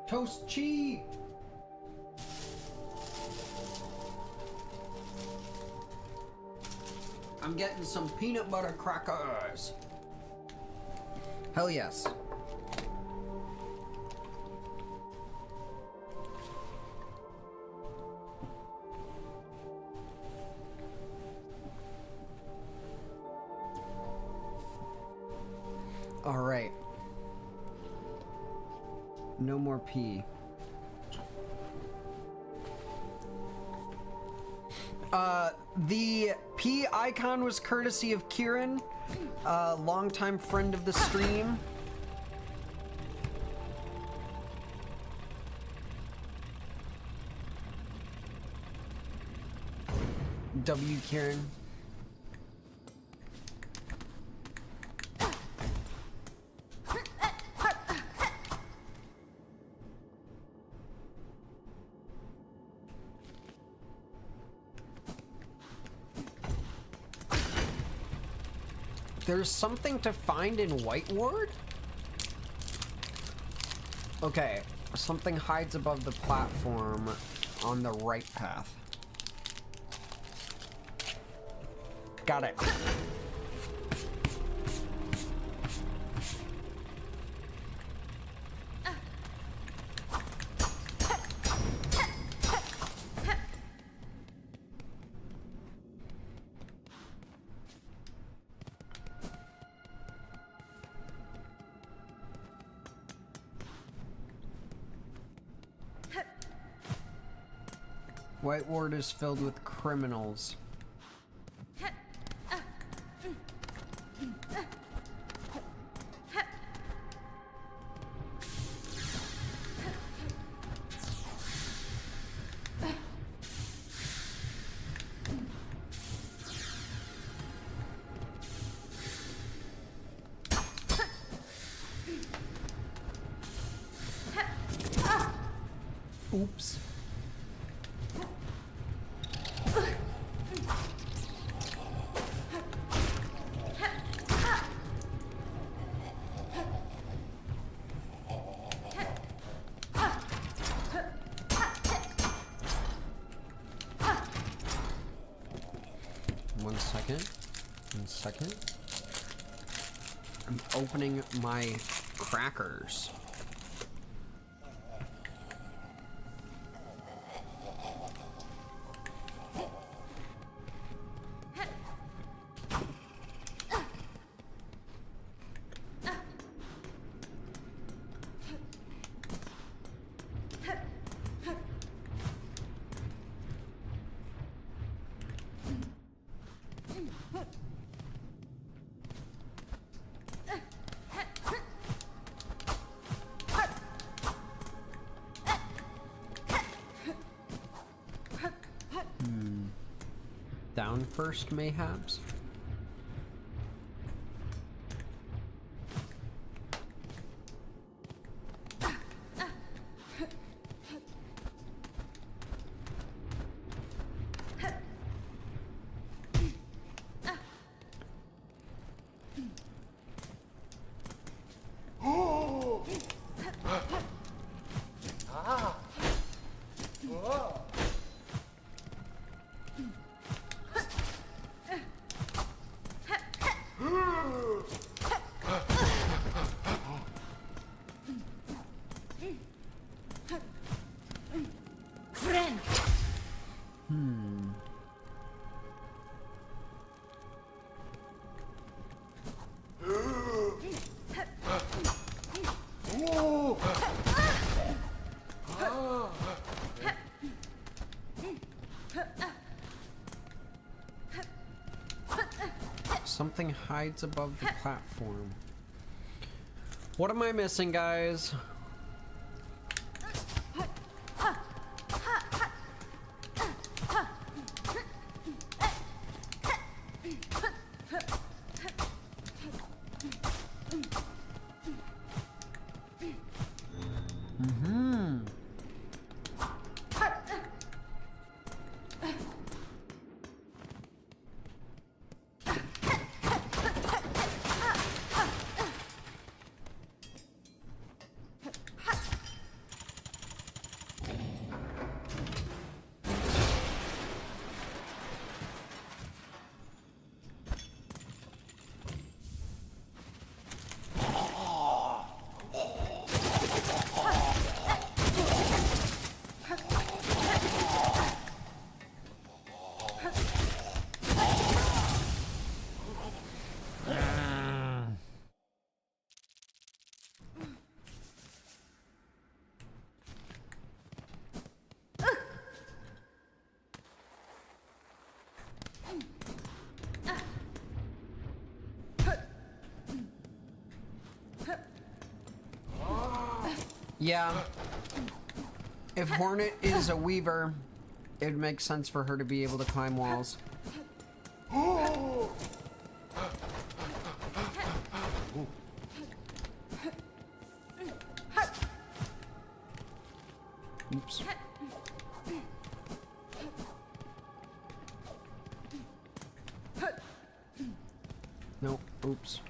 Toast cheese! I'm getting some peanut butter crackers. Hell yes. All right. No more pee. The P icon was courtesy of Kieran, a longtime friend of the stream. W Kieran. There's something to find in White Ward? Okay, something hides above the platform on the right path. Got it. White Ward is filled with criminals. Oops. One second. One second. I'm opening my crackers. Down first, mayhaps? Something hides above the platform. What am I missing, guys? Yeah. If Hornet is a weaver, it makes sense for her to be able to climb walls. Oops. No, oops.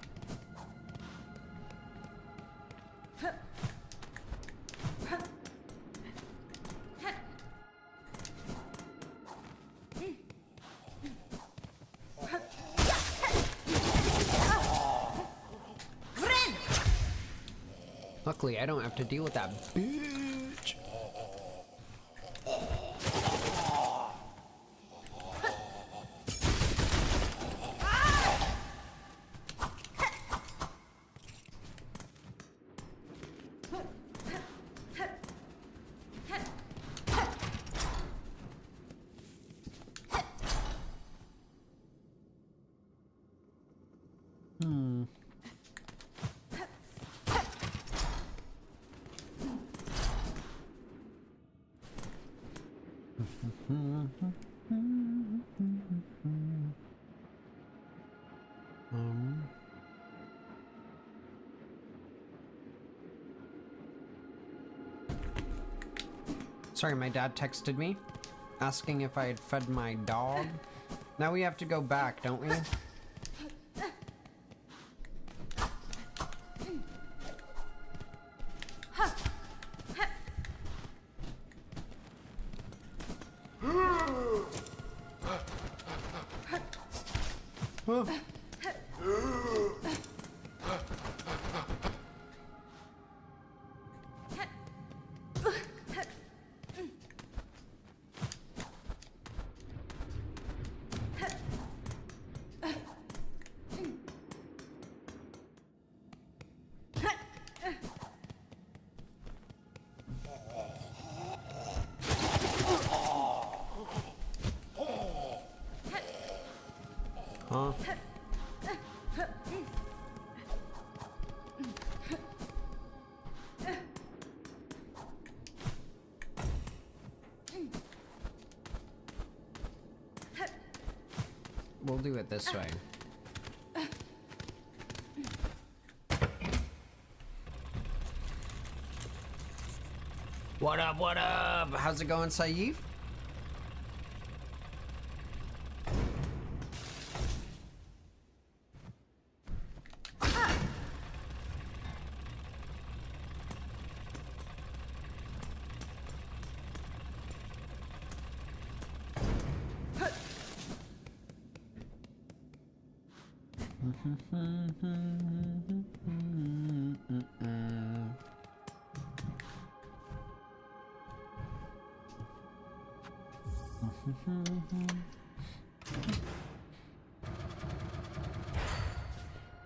Luckily, I don't have to deal with that bitch. Sorry, my dad texted me asking if I had fed my dog. Now we have to go back, don't we? Huh. Huh? We'll do it this way. What up, what up? How's it going, Saif?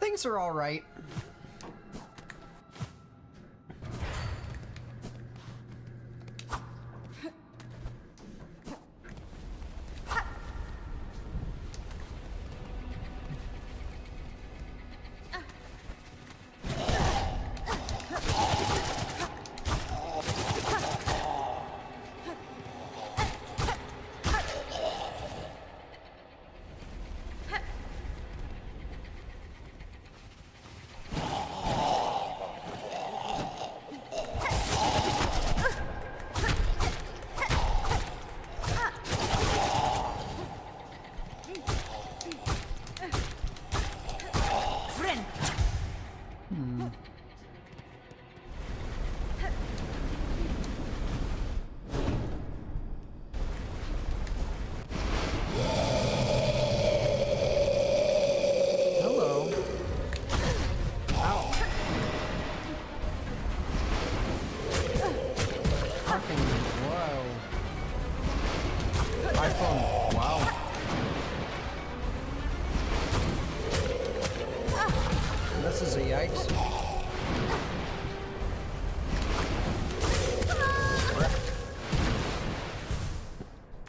Things are all right.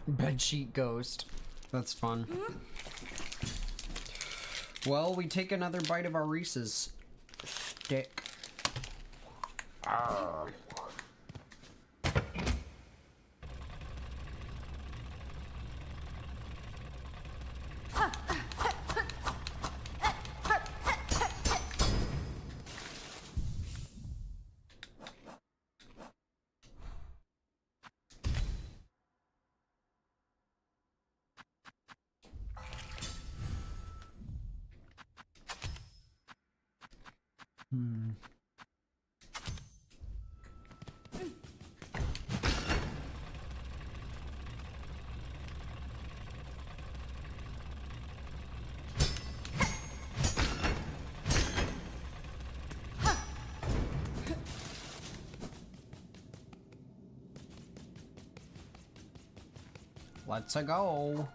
Bedsheet ghost. That's fun. Well, we take another bite of our Reese's stick. Arrgh. Let's-a go.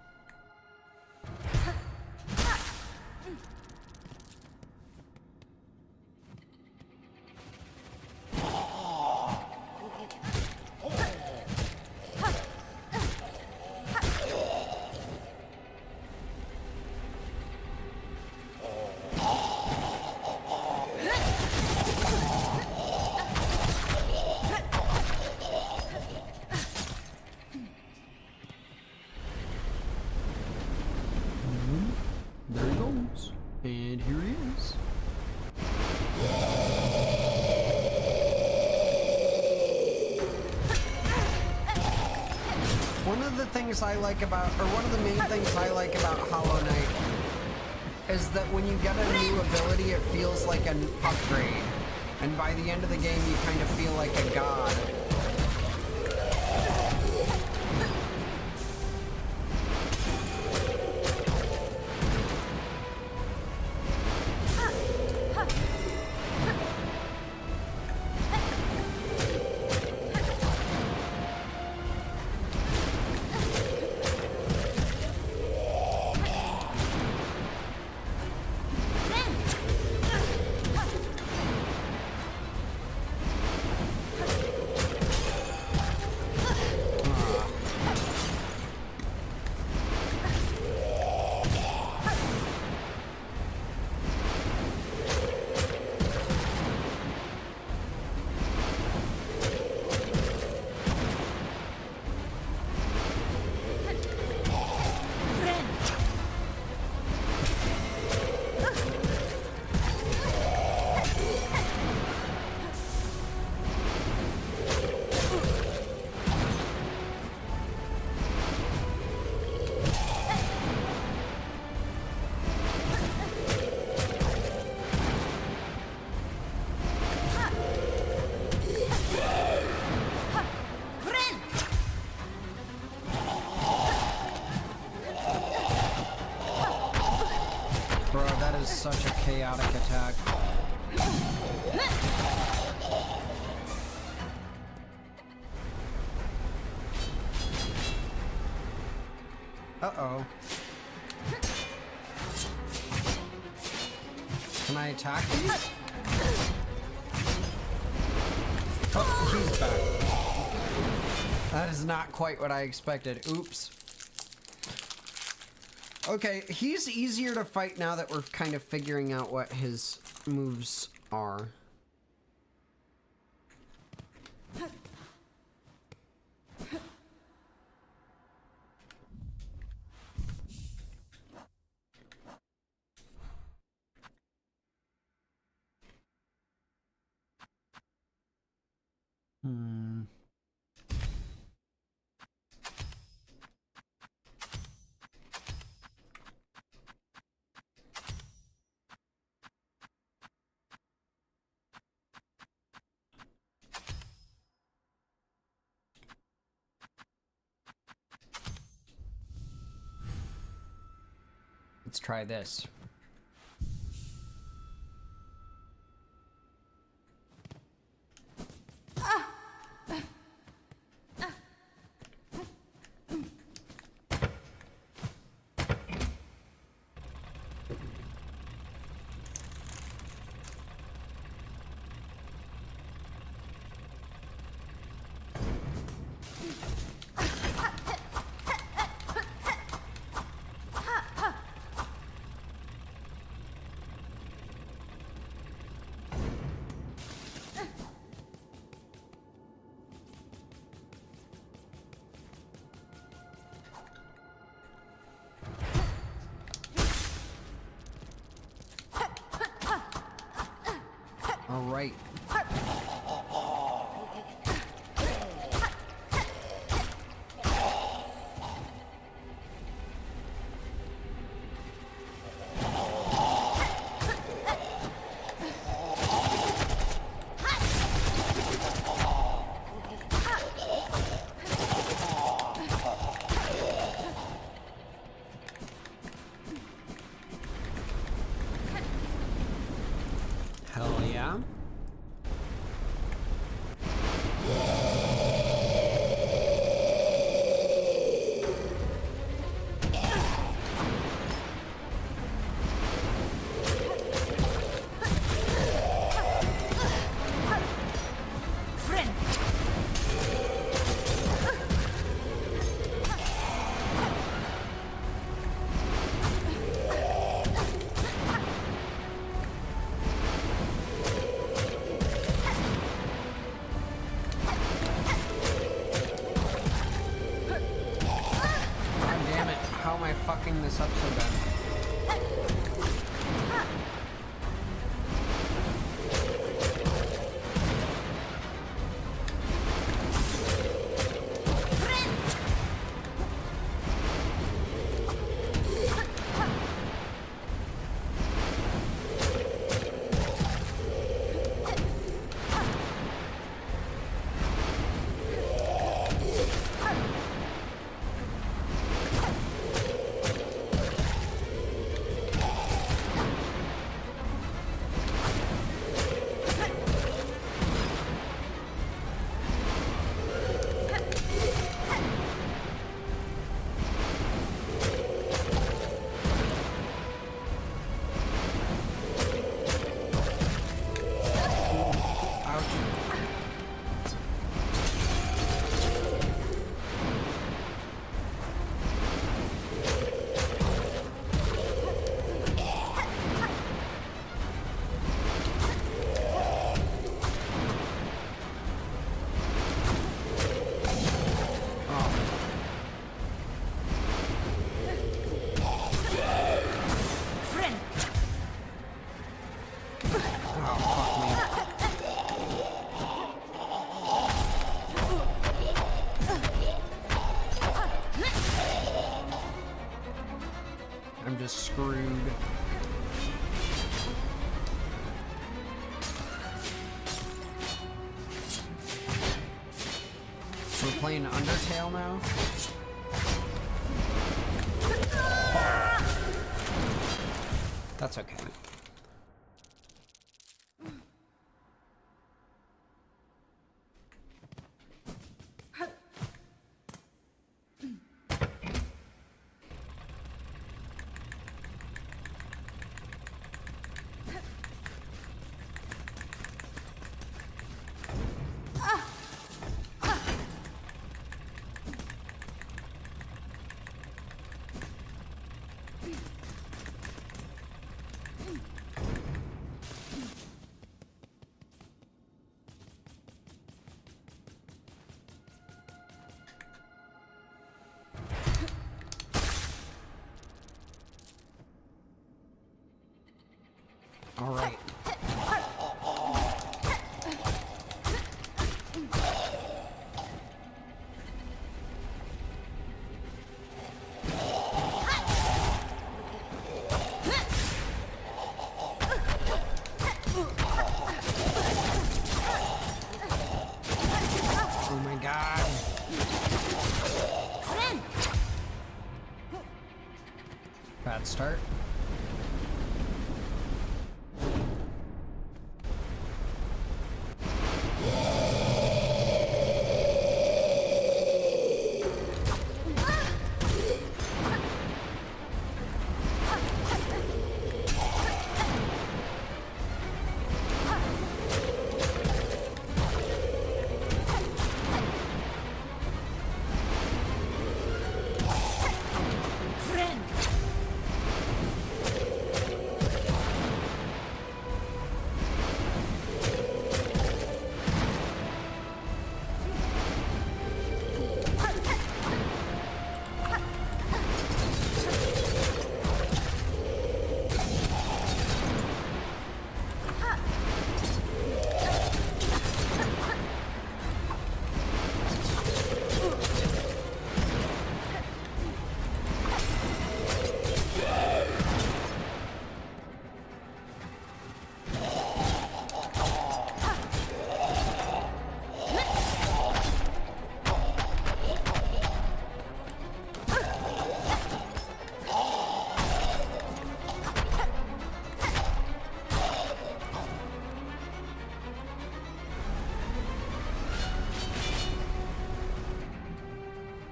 There he goes. And here he is. One of the things I like about, or one of the main things I like about Hollow Knight is that when you get a new ability, it feels like an upgrade. And by the end of the game, you kind of feel like a god. was such a chaotic attack. Uh-oh. Can I attack these? Oh, he's back. That is not quite what I expected. Oops. Okay, he's easier to fight now that we're kind of figuring out what his moves are. Let's try this. All right. Hell yeah. Fucking this up so bad. I'm just screwed. We're playing Undertale now? That's That's okay. All right. Oh my god. Bad start.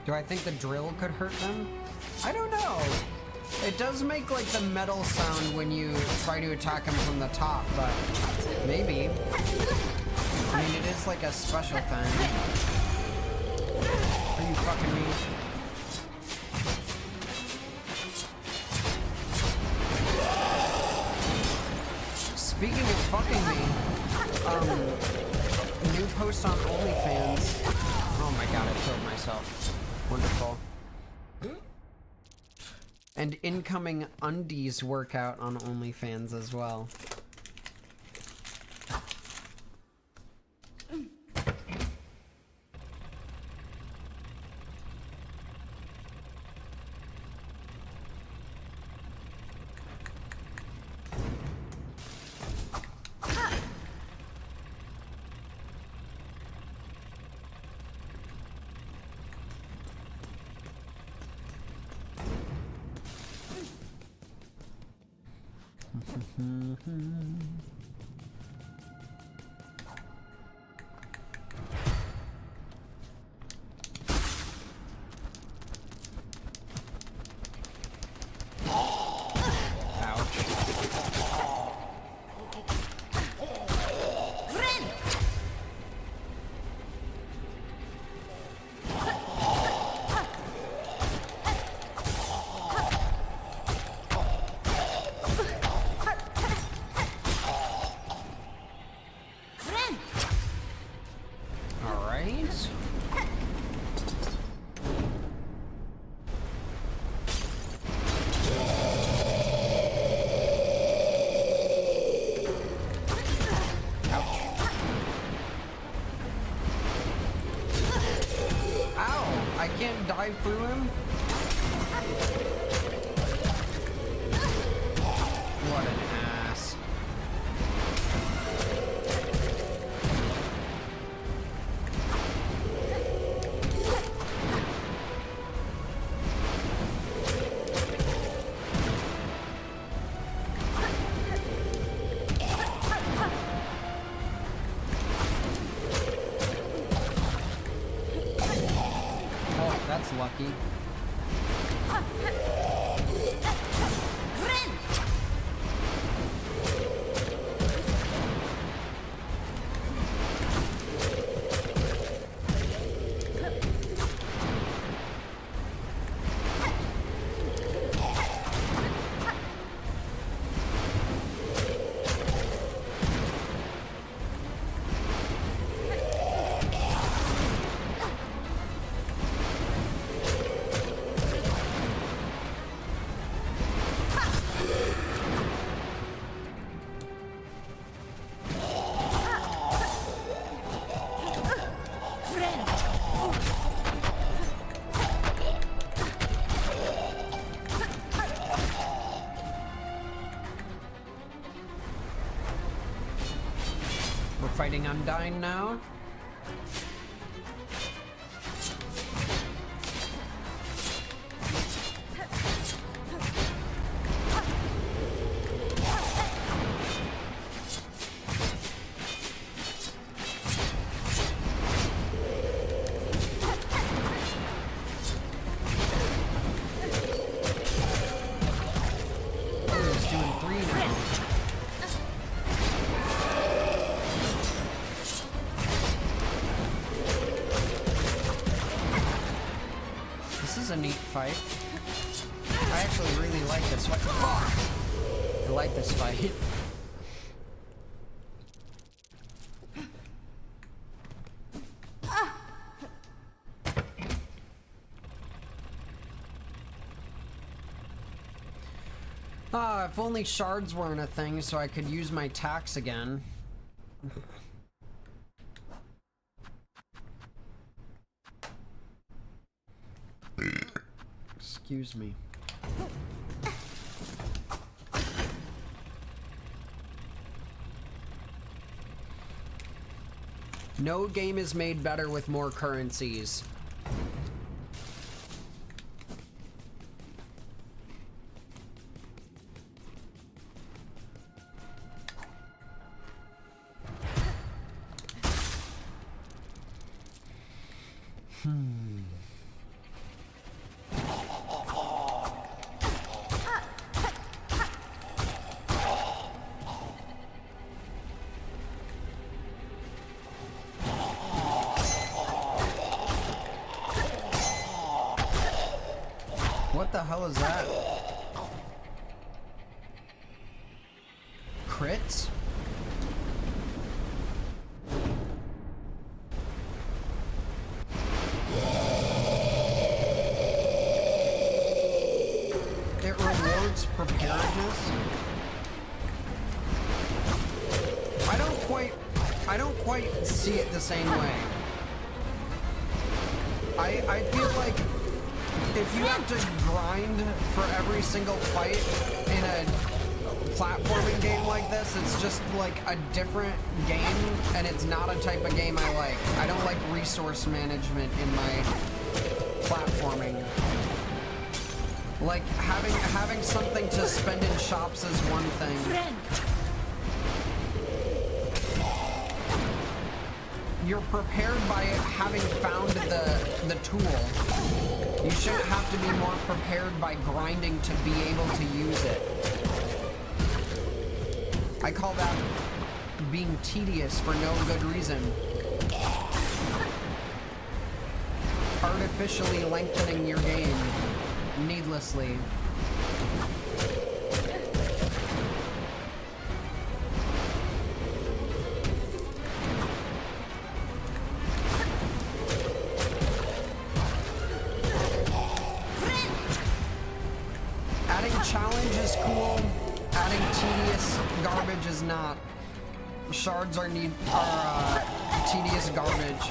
Do I think the drill could hurt them? I don't know. It does make like the metal sound when you try to attack them from the top, but maybe. I mean, it is like a special thing. Are you fucking me? Speaking of fucking me, new post on OnlyFans. Oh my god, I killed myself. Wonderful. And incoming undies workout on OnlyFans as well. Lucky. We're fighting Undyne now. Oh, he's doing 3 now. This is a neat fight. I actually really like this fight. Fuck! I like this fight. Ah, if only shards weren't a thing so I could use my tax again. Excuse me. No game is made better with more currencies. What the hell is that? Crits? It rewards preparedness? I don't quite see it the same way. I feel like if you have to grind for every single fight in a platforming game like this, it's just like a different game, and it's not a type of game I like. I don't like resource management in my platforming. Like, having something to spend in shops is one thing. You're prepared by having found the tool. You shouldn't have to be more prepared by grinding to be able to use it. I call that being tedious for no good reason. Artificially lengthening your game needlessly. Challenge is cool. Adding tedious garbage is not. Shards are tedious garbage.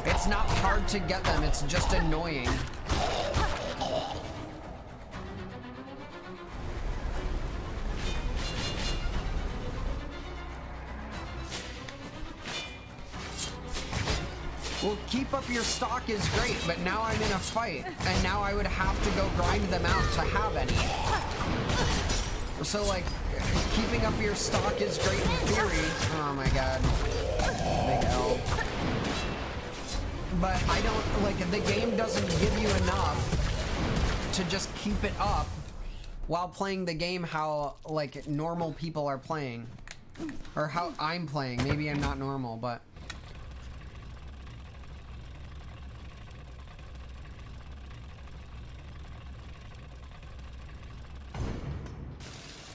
It's not hard to get them, it's just annoying. Well, keep up your stock is great, but now I'm in a fight, and now I would have to go grind them out to have any. So, like, keeping up your stock is great in theory. Oh my god. Big L. but I don't, like, the game doesn't give you enough to just keep it up while playing the game how, like, normal people are playing. Or how I'm playing. Maybe I'm not normal, but...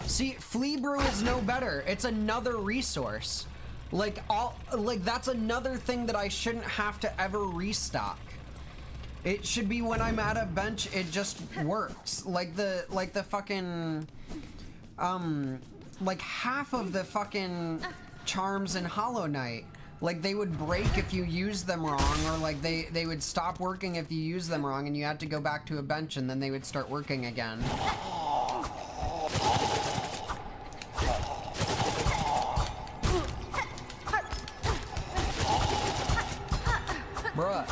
See, Flea Brew is no better. It's another resource. Like, that's another thing that I shouldn't have to ever restock. It should be when I'm at a bench, it just works. Like the fucking, like half of the fucking charms in Hollow Knight, like they would break if you use them wrong, or like they would stop working if you use them wrong and you had to go back to a bench and then they would start working again. Bruh.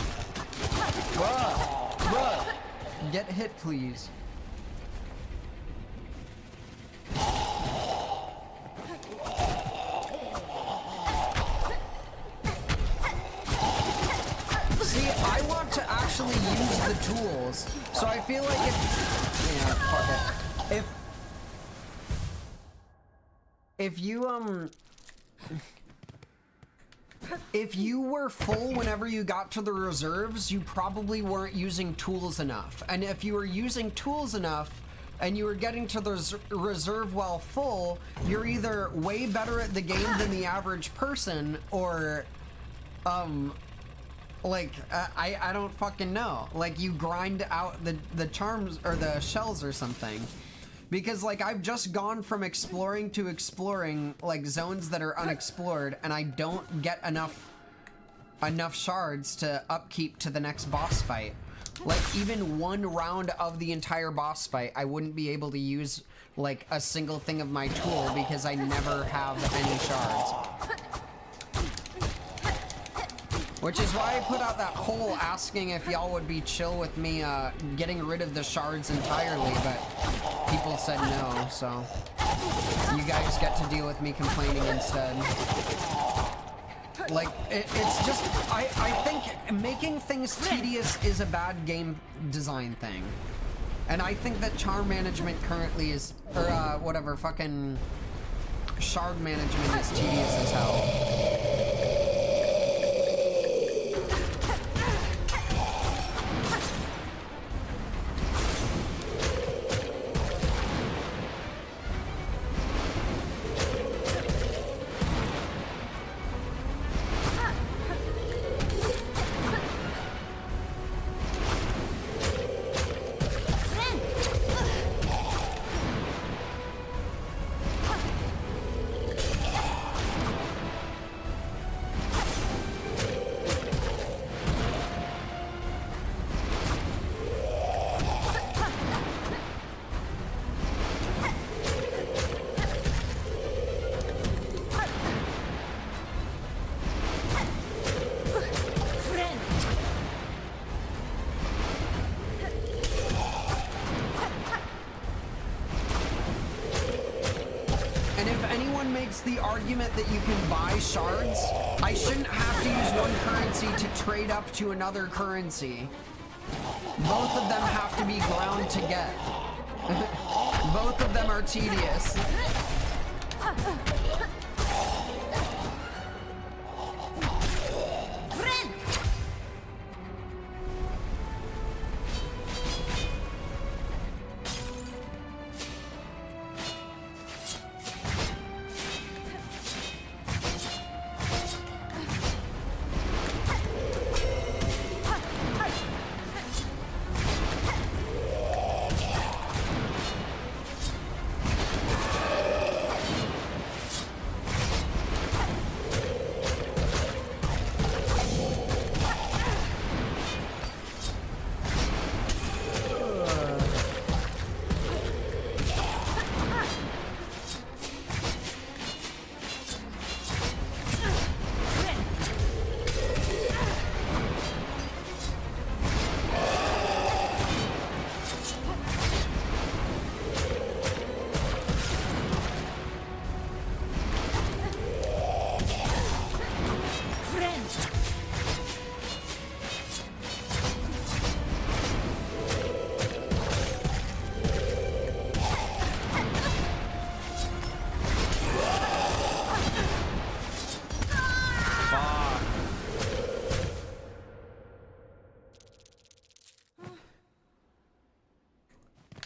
Bruh. Bruh. Get hit, please. See, I want to actually use the tools, so I feel like yeah, fuck it. If you were full whenever you got to the reserves, you probably weren't using tools enough. And if you were using tools enough and you were getting to the reserve while full, you're either way better at the game than the average person, or like I don't fucking know. Like you grind out the charms or the shells or something. Because, like, I've just gone from exploring to exploring, like, zones that are unexplored, and I don't get enough shards to upkeep to the next boss fight. Like, even one round of the entire boss fight, I wouldn't be able to use, like, a single thing of my tool because I never have any shards. Which is why I put out that poll asking if y'all would be chill with me getting rid of the shards entirely, but people said no, so you guys get to deal with me complaining instead. Like, it's just, I think making things tedious is a bad game design thing. And I think that charm management currently is, or whatever, fucking shard management is tedious as hell. The argument that you can buy shards, I shouldn't have to use one currency to trade up to another currency. Both of them have to be ground to get. Both of them are tedious.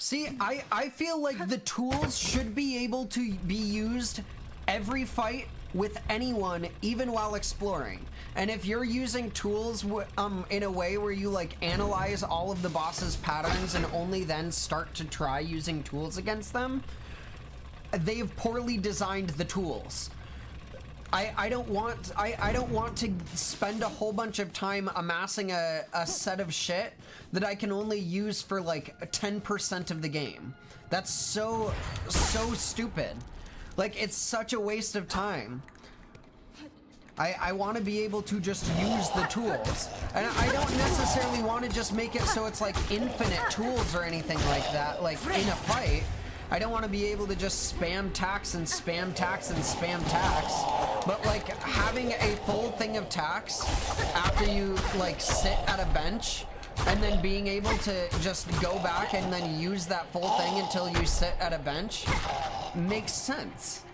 See, I feel like the tools should be able to be used every fight with anyone, even while exploring. And if you're using tools in a way where you like analyze all of the boss's patterns and only then start to try using tools against them, they've poorly designed the tools. I don't want to spend a whole bunch of time amassing a set of shit that I can only use for like 10% of the game. That's so stupid. Like, it's such a waste of time. I want to be able to just use the tools. And I don't necessarily want to just make it so it's like infinite tools or anything like that, like in a fight. I don't want to be able to just spam tax and spam tax and spam tax, but like having a full thing of tax after you like sit at a bench and then being able to just go back and then use that full thing until you sit at a bench makes sense.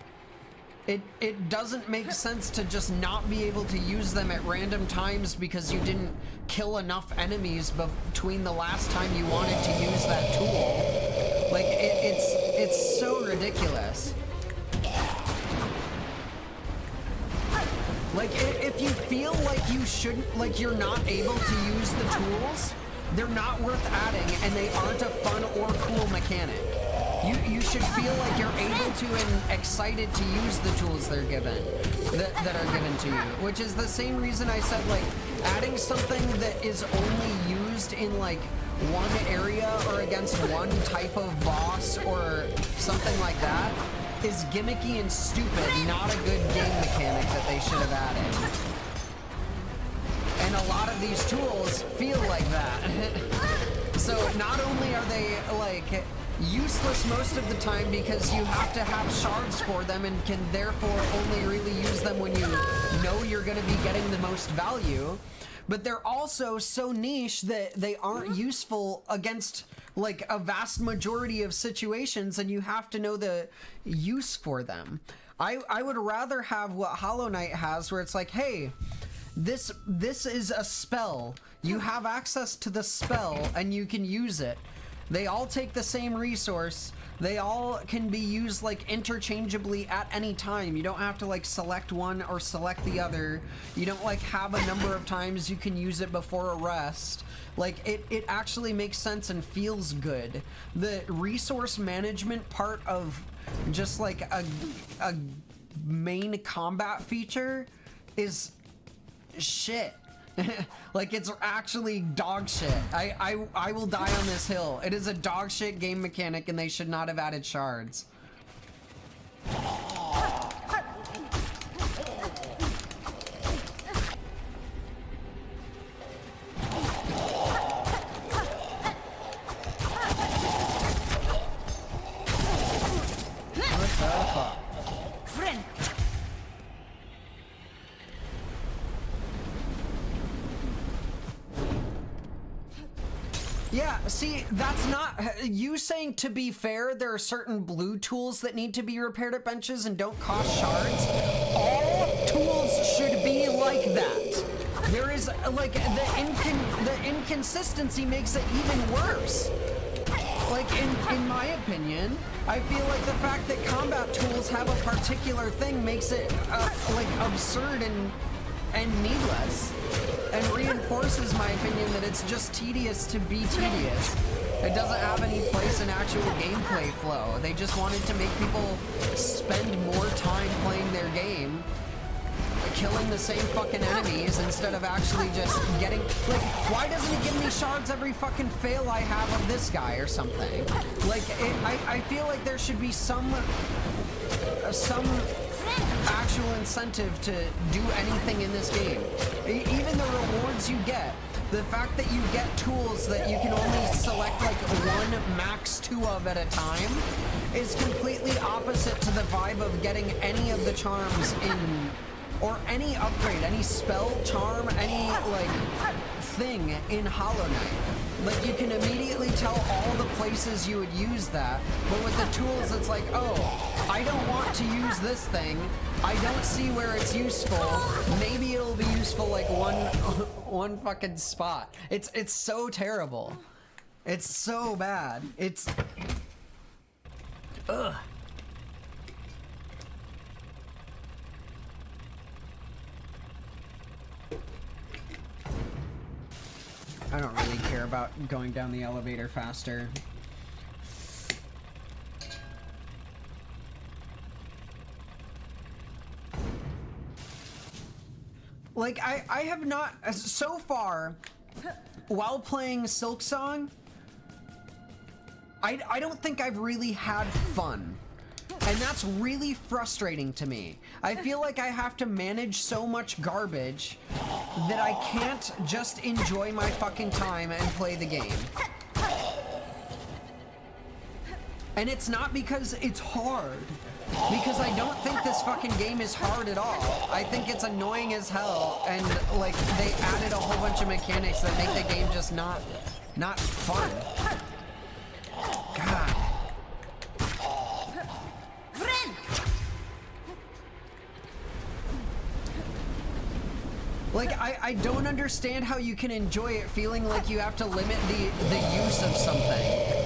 It doesn't make sense to just not be able to use them at random times because you didn't kill enough enemies between the last time you wanted to use that tool. Like, it's so ridiculous. Like, if you feel like you shouldn't, like you're not able to use the tools, they're not worth adding and they aren't a fun or cool mechanic. You should feel like you're able to and excited to use the tools they're given, that are given to you. Which is the same reason I said, like, adding something that is only used in, like, one area or against one type of boss or something like that is gimmicky and stupid, not a good game mechanic that they should have added. And a lot of these tools feel like that. So not only are they, like, useless most of the time because you have to have shards for them and can therefore only really use them when you know you're going to be getting the most value, but they're also so niche that they aren't useful against like a vast majority of situations, and you have to know the use for them. I would rather have what Hollow Knight has, where it's like, hey, this is a spell. You have access to the spell and you can use it. They all take the same resource. They all can be used like interchangeably at any time. You don't have to like select one or select the other. You don't like have a number of times you can use it before a rest. Like it actually makes sense and feels good. The resource management part of just like a main combat feature is shit. Like, it's actually dog shit. I will die on this hill. It is a dog shit game mechanic and they should not have added shards. What the fuck? Yeah, see, that's not... You saying, to be fair, there are certain blue tools that need to be repaired at benches and don't cost shards. All tools should be like that. There is, like, the inconsistency makes it even worse. Like, in my opinion, I feel like the fact that combat tools have a particular thing makes it, like, absurd and needless. And reinforces my opinion that it's just tedious to be tedious. It doesn't have any place in actual gameplay flow. They just wanted to make people spend more time playing their game, killing the same fucking enemies instead of actually just getting... Like, why doesn't it give me shards every fucking fail I have of this guy or something? Like, I feel like there should be some actual incentive to do anything in this game. Even the rewards you get, the fact that you get tools that you can only select like one, max two of at a time, is completely opposite to the vibe of getting any of the charms in, or any upgrade, any spell, charm, any like thing in Hollow Knight. Like, you can immediately tell all the places you would use that, but with the tools it's like, oh, I don't want to use this thing, I don't see where it's useful, maybe it'll be useful like one fucking spot. It's so terrible. It's so bad. It's... Ugh. I don't really care about going down the elevator faster. Like, I have not, so far, while playing Silksong, I don't think I've really had fun. And that's really frustrating to me. I feel like I have to manage so much garbage that I can't just enjoy my fucking time and play the game. And it's not because it's hard. Because I don't think this fucking game is hard at all. I think it's annoying as hell, and like they added a whole bunch of mechanics that make the game just not fun. God. Like, I don't understand how you can enjoy it feeling like you have to limit the use of something.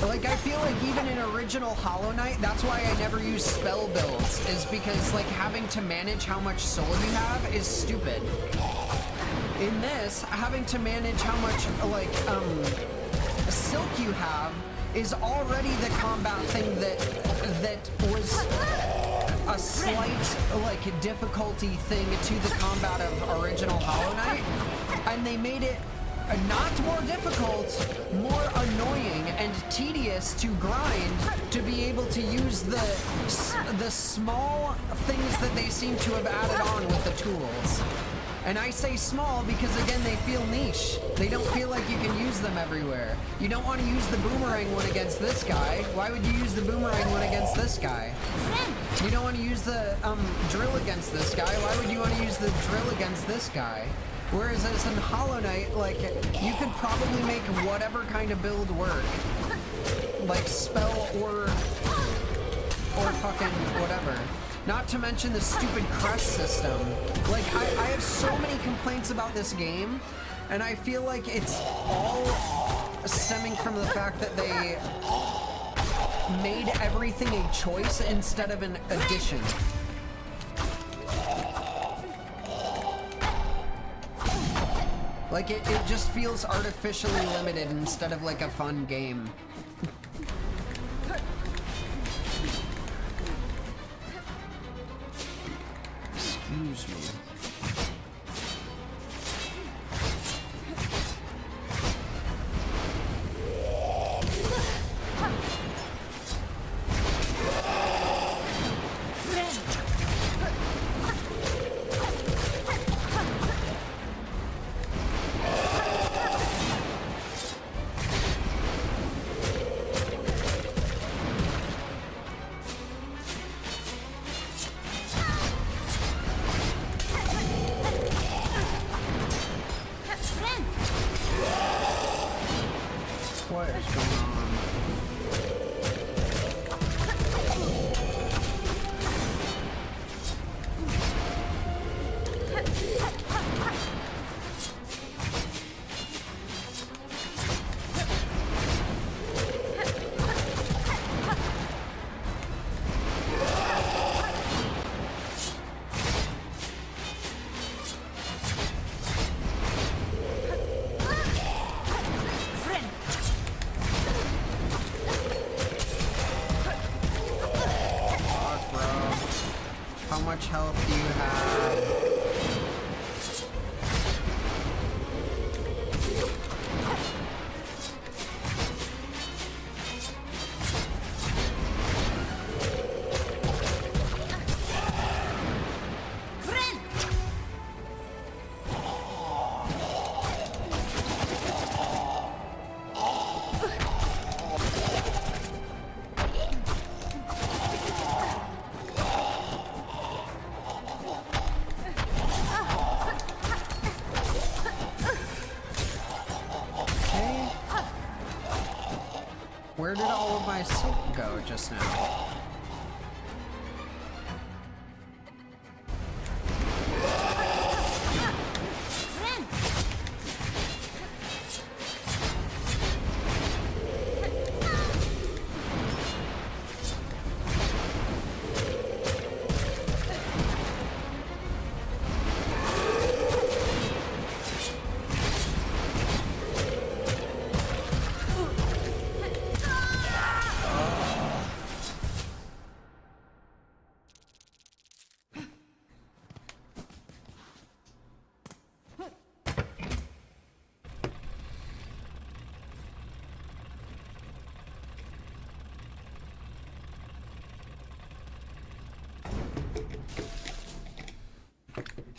Like, I feel like even in original Hollow Knight, that's why I never use spell builds, is because, like, having to manage how much soul you have is stupid. In this, having to manage how much, like, silk you have is already the combat thing that was a slight, like, difficulty thing to the combat of original Hollow Knight, and they made it not more difficult, more annoying and tedious to grind to be able to use the small things that they seem to have added on with the tools. And I say small because, again, they feel niche. They don't feel like you can use them everywhere. You don't want to use the boomerang one against this guy. Why would you use the boomerang one against this guy? You don't want to use the drill against this guy. Why would you want to use the drill against this guy? Whereas as in Hollow Knight, like, you could probably make whatever kind of build work. Like, spell or fucking whatever. Not to mention the stupid crest system. Like, I have so many complaints about this game, and I feel like it's all stemming from the fact that they made everything a choice instead of an addition. Like, it just feels artificially limited instead of like a fun game. Excuse me. What is going on? How much health do you have? Where did all of my silk go just now?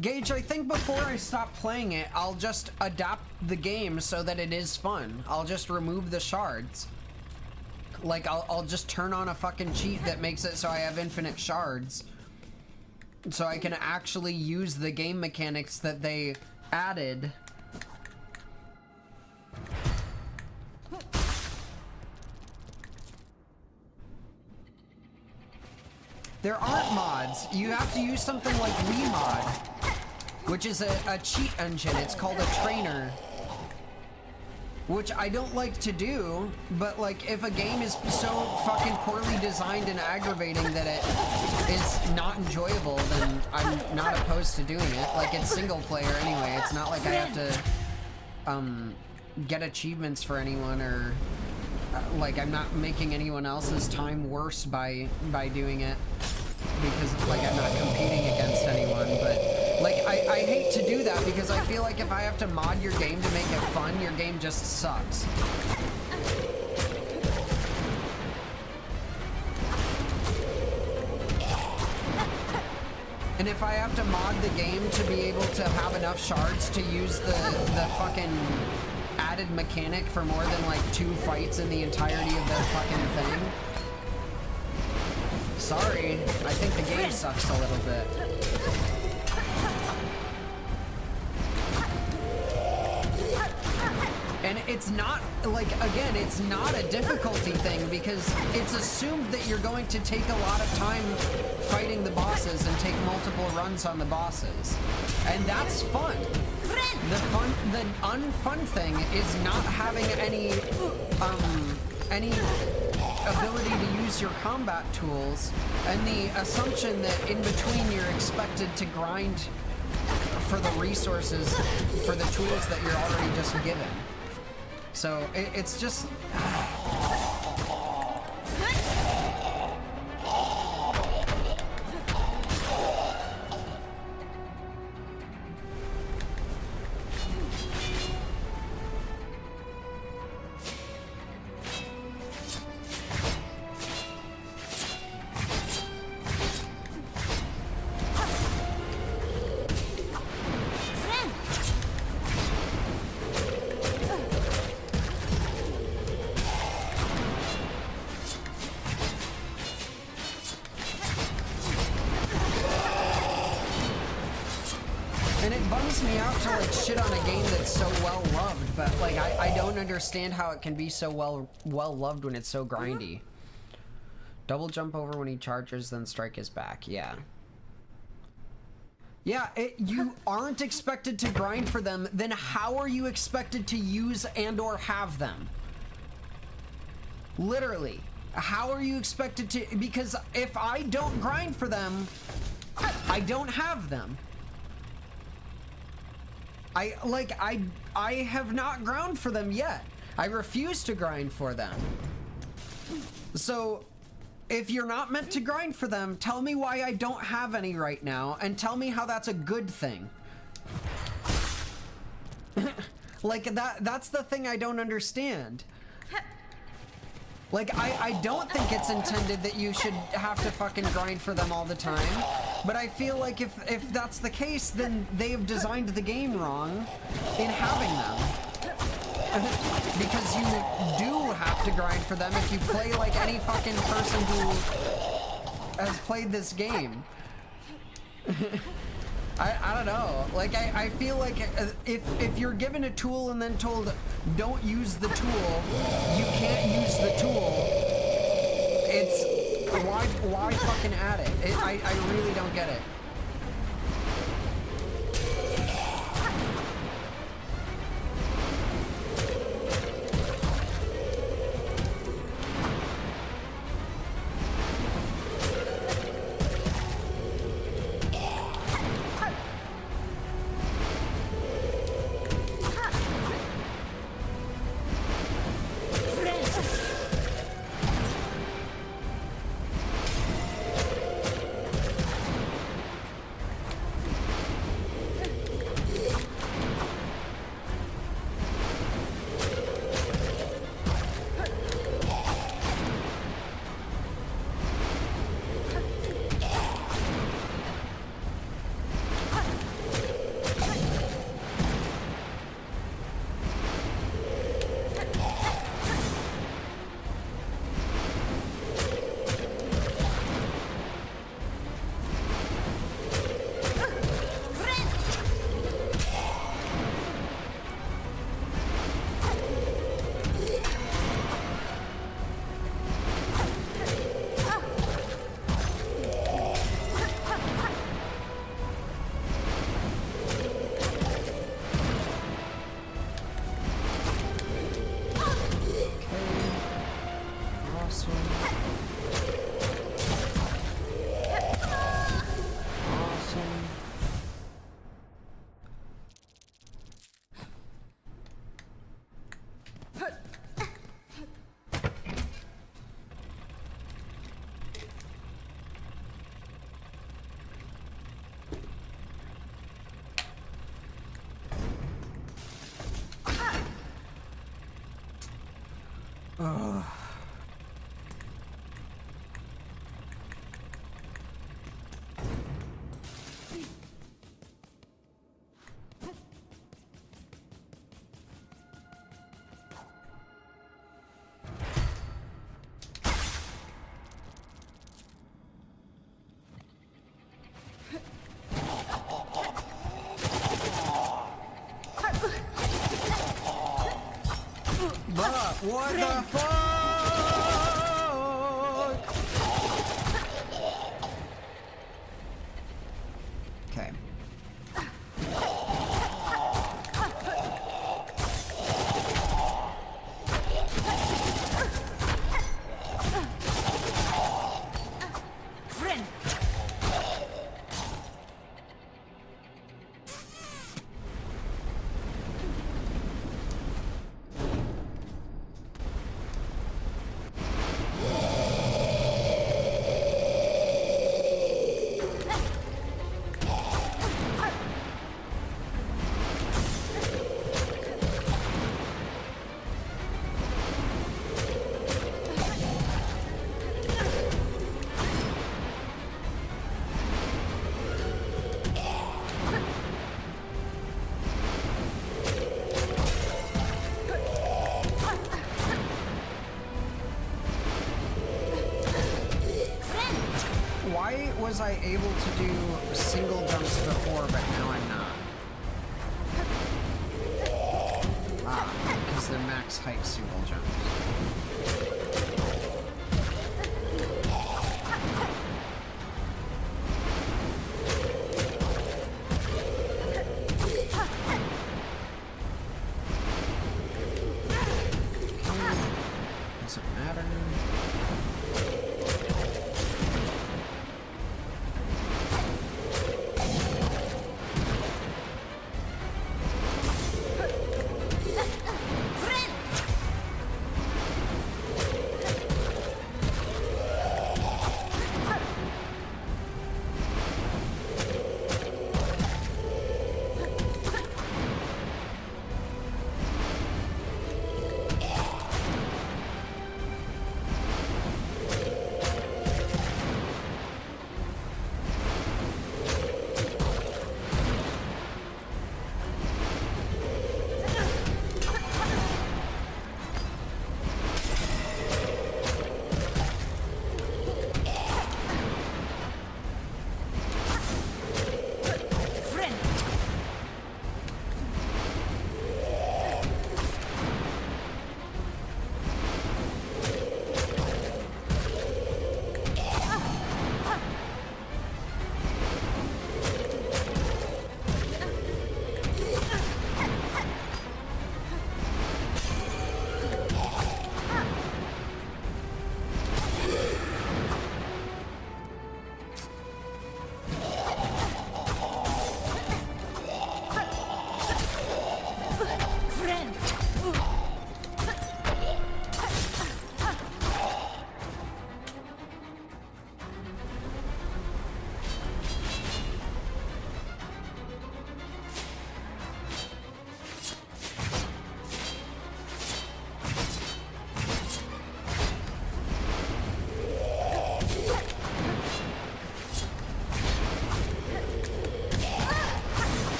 Gage, I think before I stop playing it, I'll just adapt the game so that it is fun. I'll just remove the shards. Like, I'll just turn on a fucking cheat that makes it so I have infinite shards. So I can actually use the game mechanics that they added. There aren't mods. You have to use something like WeMod, which is a cheat engine. It's called a trainer, which I don't like to do, but like if a game is so fucking poorly designed and aggravating that it is not enjoyable, then I'm not opposed to doing it. Like, it's single player anyway. It's not like I have to get achievements for anyone, or like I'm not making anyone else's time worse by doing it, because like I'm not competing against anyone. But like I hate to do that, because I feel like if I have to mod your game to make it fun, your game just sucks. And if I have to mod the game to be able to have enough shards to use the fucking added mechanic for more than like 2 fights in the entirety of the fucking thing, sorry, I think the game sucks a little bit. And it's not, like, again, it's not a difficulty thing, because it's assumed that you're going to take a lot of time fighting the bosses and take multiple runs on the bosses. And that's fun. The unfun thing is not having any ability to use your combat tools, and the assumption that in between you're expected to grind for the resources for the tools that you're already just given. So it's just... understand how it can be so well loved when it's so grindy. Double jump over when he charges, then strike his back. Yeah, you aren't expected to grind for them, then how are you expected to use and or have them? Literally, how are you expected to? Because if I don't grind for them, I don't have them. I have not ground for them yet. I refuse to grind for them. So, if you're not meant to grind for them, tell me why I don't have any right now, and tell me how that's a good thing. Like, that's the thing I don't understand. Like, I don't think it's intended that you should have to fucking grind for them all the time, but I feel like if that's the case, then they've designed the game wrong in having them. Because you do have to grind for them if you play like any fucking person who has played this game. I don't know. Like, I feel like if you're given a tool and then told, don't use the tool, you can't use the tool, it's, why fucking add it? I really don't get it. Ugh. Bruh, what the fuck? Okay. Friend. Why was I able to do single jumps before, but now I'm not? Ah, because they're max height single jumps. Doesn't matter.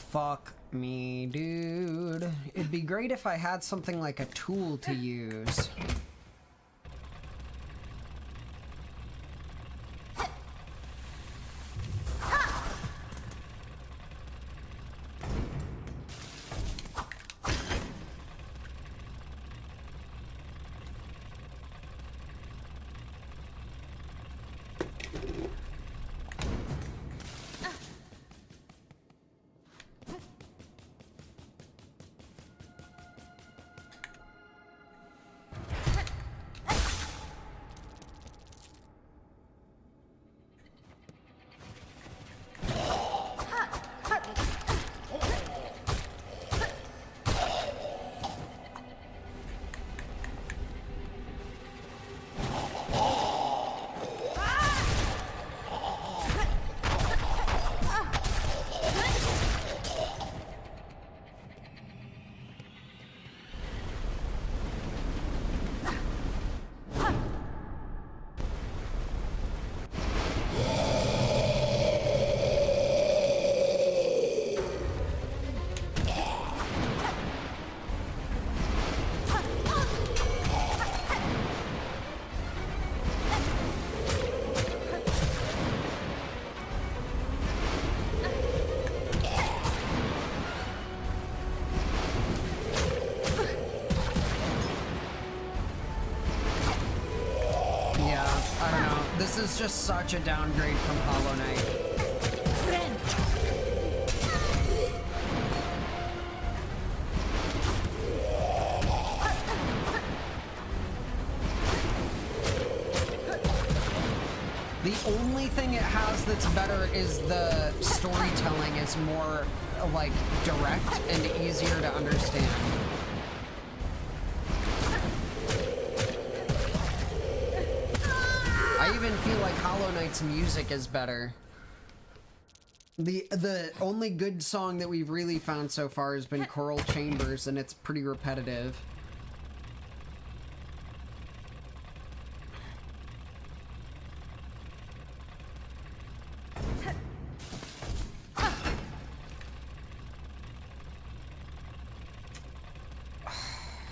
Fuck me, dude. It'd be great if I had something like a tool to use. is just such a downgrade from Hollow Knight. The only thing it has that's better is the storytelling is more, like, direct and easier to understand. I even feel like Hollow Knight's music is better. The only good song that we've really found so far has been Choral Chambers, and it's pretty repetitive.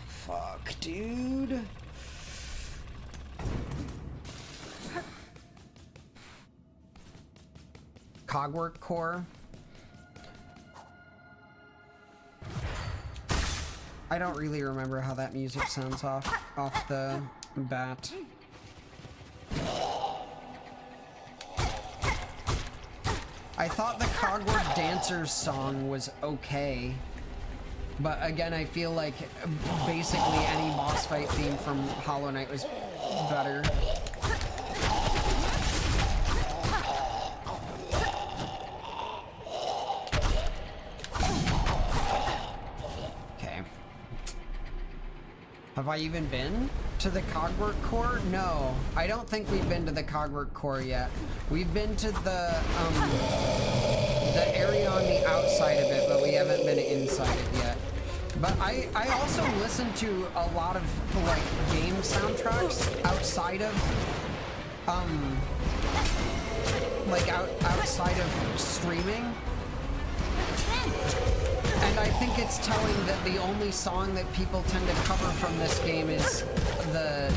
Fuck, dude. Cogwork Core. I don't really remember how that music sounds off the bat. I thought the Cogwork Dancers song was okay. But again, I feel like basically any boss fight theme from Hollow Knight was better. Okay. Have I even been to the Cogwork Core? No, I don't think we've been to the Cogwork Core yet. We've been to the area on the outside of it, but we haven't been inside it yet. But I also listen to a lot of, like, game soundtracks outside of, outside of streaming. And I think it's telling that the only song that people tend to cover from this game is the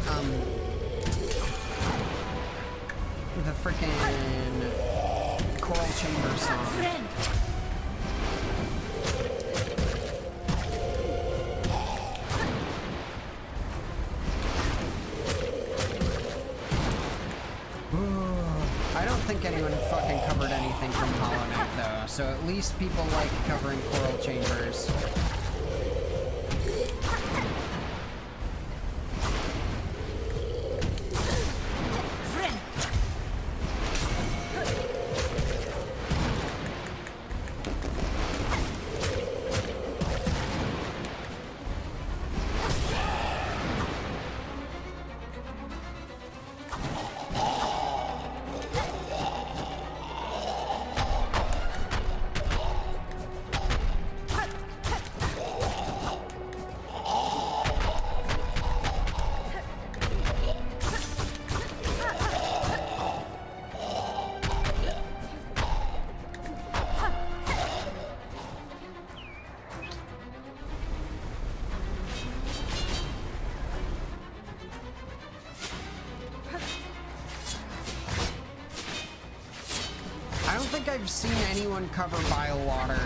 frickin' Choral Chamber song. I don't think anyone fucking covered anything from Hollow Knight though, so at least people like covering Choral Chambers. I've seen anyone cover Biowater.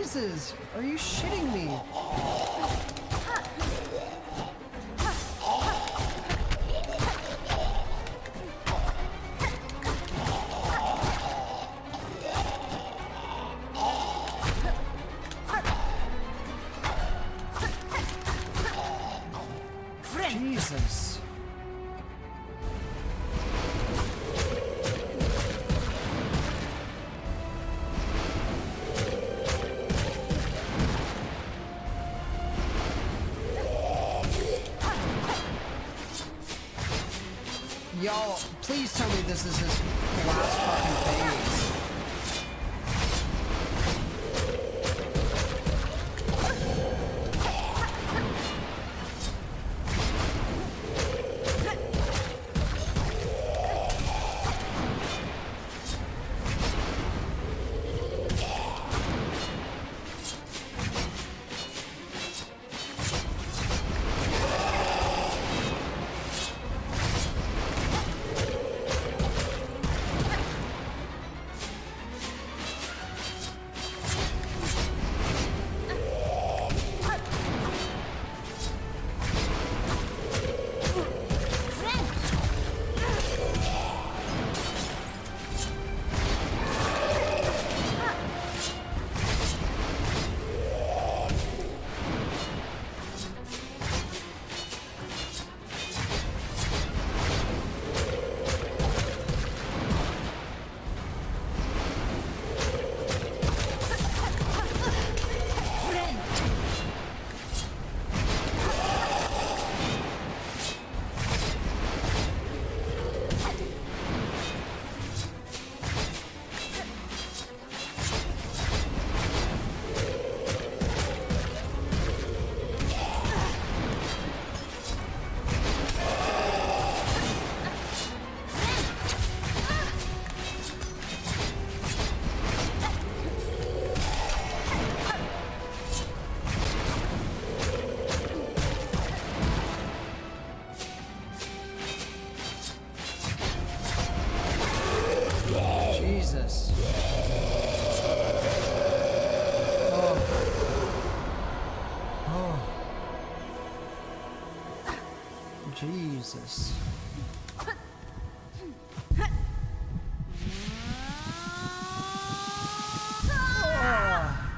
Jesus! Are you shitting me? Jesus. Y'all, please tell me this is his last fucking phase. Jesus. Oh. Jesus.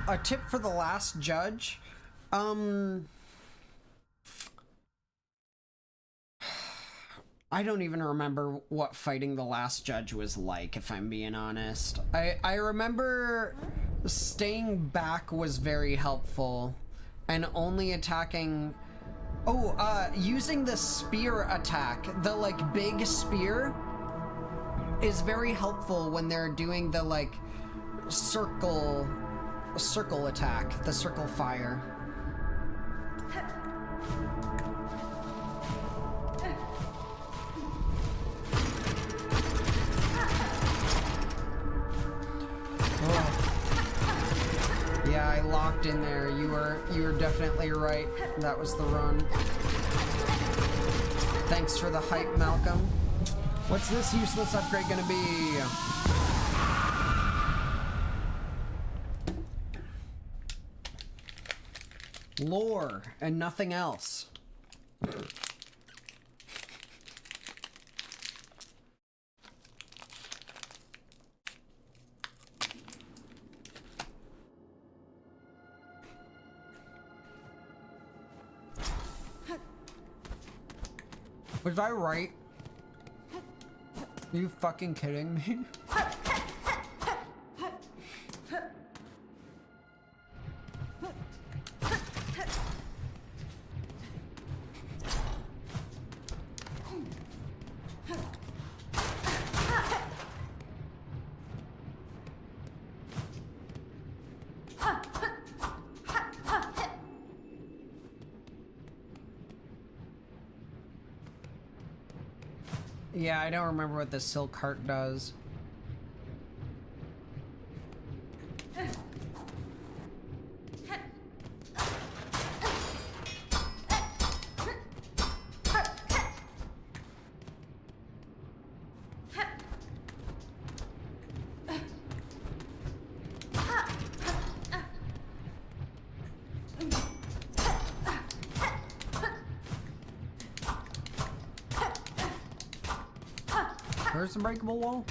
A tip for the last judge. I don't even remember what fighting the last judge was like, if I'm being honest. I remember staying back was very helpful and only attacking... Oh, using the spear attack, the, like, big spear is very helpful when they're doing the, like, circle attack, the circle fire. Yeah, I locked in there. You were definitely right. That was the run. Thanks for the hype, Malcolm. What's this useless upgrade gonna be? Lore and nothing else. Was I right? Are you fucking kidding me? Yeah, I don't remember what the silk heart does. Where's the breakable wall?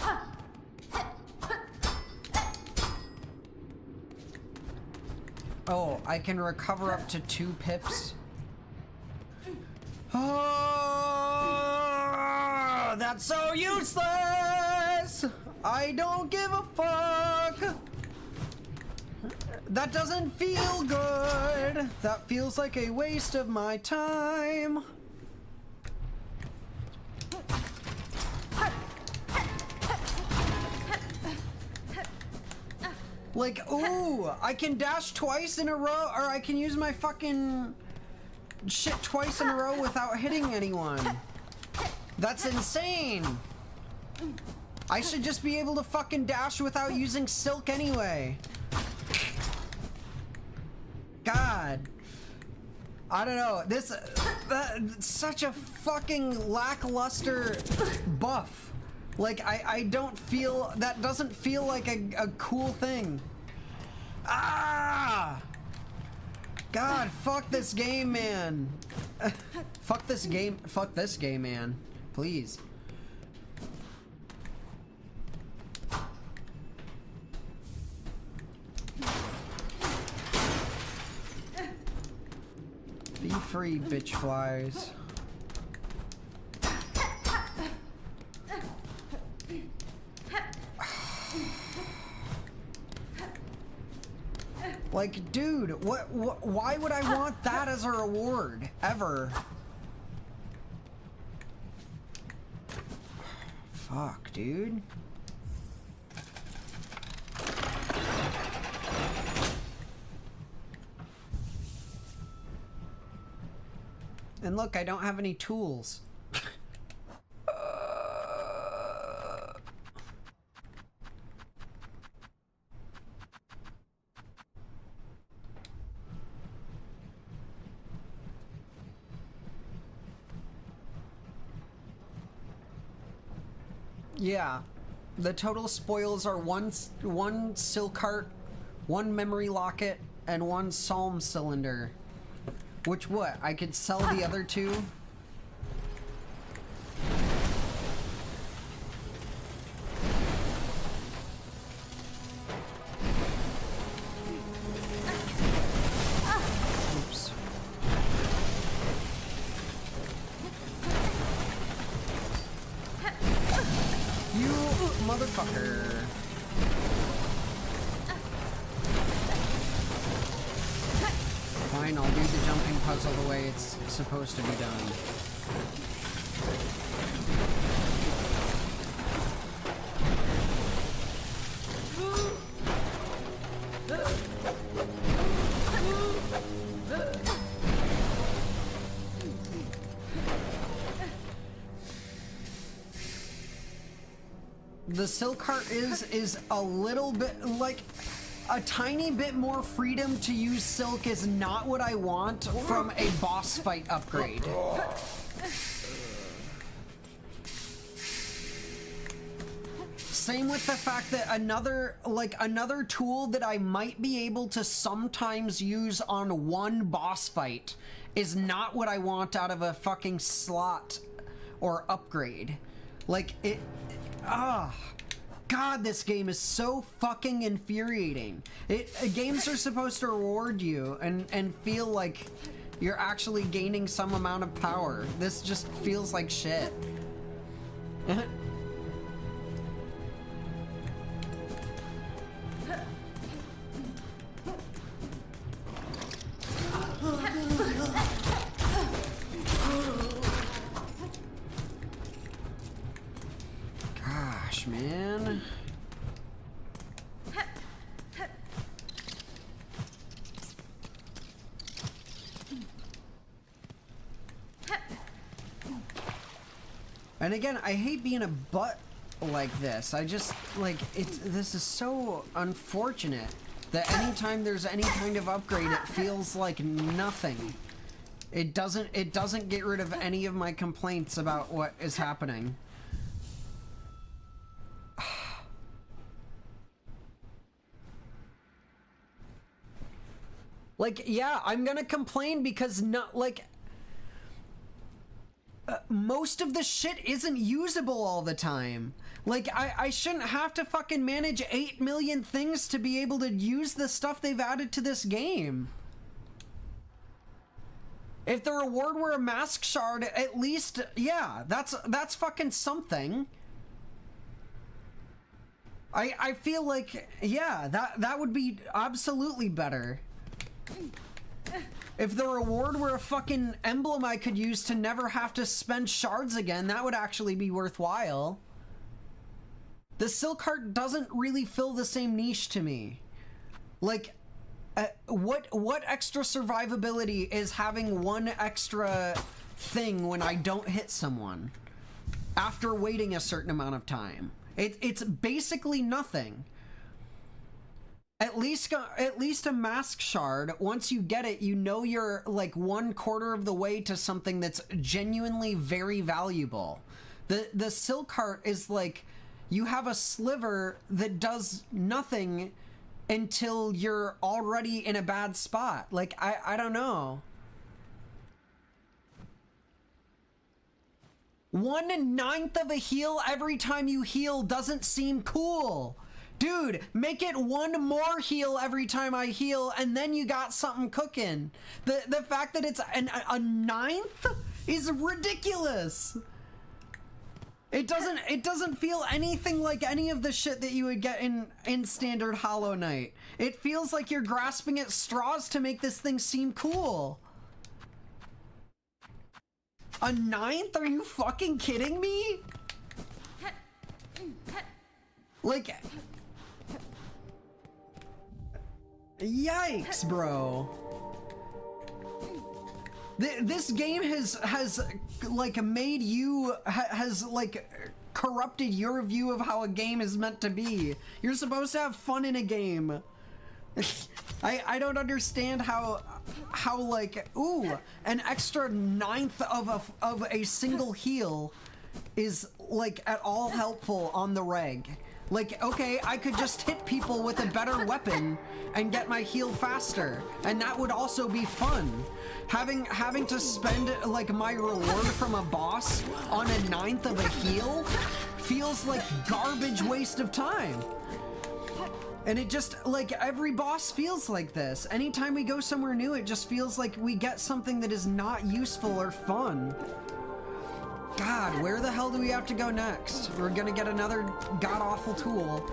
Oh, I can recover up to 2 pips. Oh, that's so useless! I don't give a fuck! That doesn't feel good! That feels like a waste of my time. Like, ooh, I can dash twice in a row, or I can use my fucking shit twice in a row without hitting anyone. That's insane. I should just be able to fucking dash without using silk anyway. God. I don't know. That's such a fucking lackluster buff. Like, I don't feel, that doesn't feel like a cool thing. Ah! God, fuck this game, man. Fuck this game, man. Please. Be free, bitch flies. Like, dude, why would I want that as a reward, ever? Fuck, dude. And look, I don't have any tools. Yeah, the total spoils are one silk heart, 1 memory locket, and 1 psalm cylinder. Which what? I could sell the other 2? Oops. You motherfucker. Fine, I'll do the jumping puzzle the way it's supposed to be done. The silk heart is a little bit like a tiny bit more freedom to use silk is not what I want from a boss fight upgrade. Same with the fact that another tool that I might be able to sometimes use on 1 boss fight is not what I want out of a fucking slot or upgrade. Like it. God, this game is so fucking infuriating. Games are supposed to reward you and feel like you're actually gaining some amount of power. This just feels like shit. Gosh, man. And again, I hate being a butt like this. I just, like, this is so unfortunate that anytime there's any kind of upgrade, it feels like nothing. It doesn't get rid of any of my complaints about what is happening. Like, yeah, I'm gonna complain because not, like... most of the shit isn't usable all the time. Like, I shouldn't have to fucking manage 8 million things to be able to use the stuff they've added to this game. If the reward were a mask shard, at least, yeah, that's fucking something. I feel like, yeah, that would be absolutely better. If the reward were a fucking emblem I could use to never have to spend shards again, that would actually be worthwhile. The Silk Heart doesn't really fill the same niche to me. Like, what extra survivability is having one extra thing when I don't hit someone after waiting a certain amount of time? It's basically nothing. At least a mask shard, once you get it, you know you're like 1/4 of the way to something that's genuinely very valuable. The Silk Heart is like, you have a sliver that does nothing until you're already in a bad spot. Like, I don't know. 1/9 of a heal every time you heal doesn't seem cool. Dude, make it 1 more heal every time I heal, and then you got something cooking. The fact that it's a 9th is ridiculous. It doesn't feel anything like any of the shit that you would get in standard Hollow Knight. It feels like you're grasping at straws to make this thing seem cool. A 9th? Are you fucking kidding me? Like, yikes, bro. This game has like made you, has like corrupted your view of how a game is meant to be. You're supposed to have fun in a game. I don't understand how like, ooh, an extra 9th of a single heal is like at all helpful on the reg. Like, okay, I could just hit people with a better weapon and get my heal faster, and that would also be fun. Having to spend like my reward from a boss on a 9th of a heal feels like garbage waste of time. And it just, like, every boss feels like this. Anytime we go somewhere new, it just feels like we get something that is not useful or fun. God, where the hell do we have to go next? We're gonna get another god-awful tool.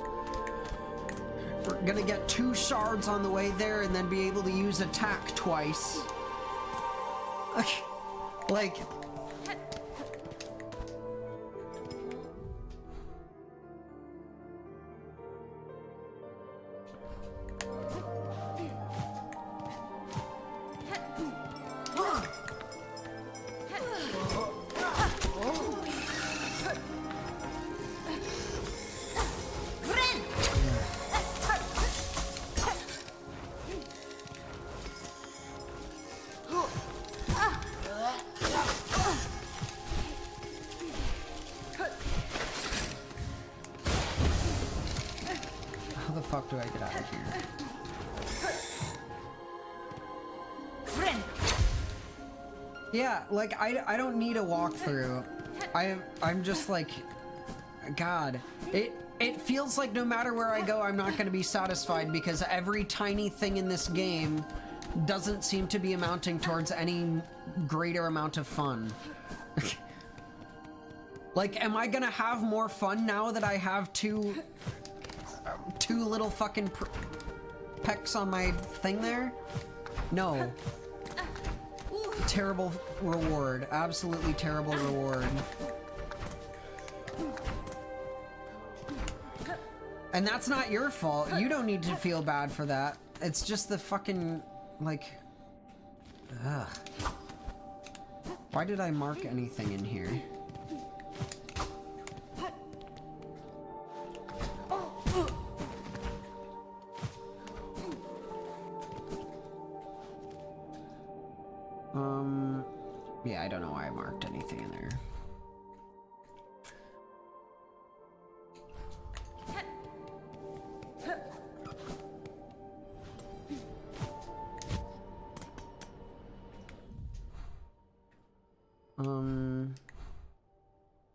We're gonna get 2 shards on the way there and then be able to use attack twice. Like... How the fuck do I get out of here? Yeah, like, I don't need a walkthrough. I'm just like, God, it feels like no matter where I go, I'm not going to be satisfied because every tiny thing in this game doesn't seem to be amounting towards any greater amount of fun. Like, am I gonna have more fun now that I have two little fucking pecks on my thing there? No. Terrible reward. Absolutely terrible reward. And that's not your fault. You don't need to feel bad for that. It's just the fucking, like... Ugh. Why did I mark anything in here? Yeah, I don't know why I marked anything in there.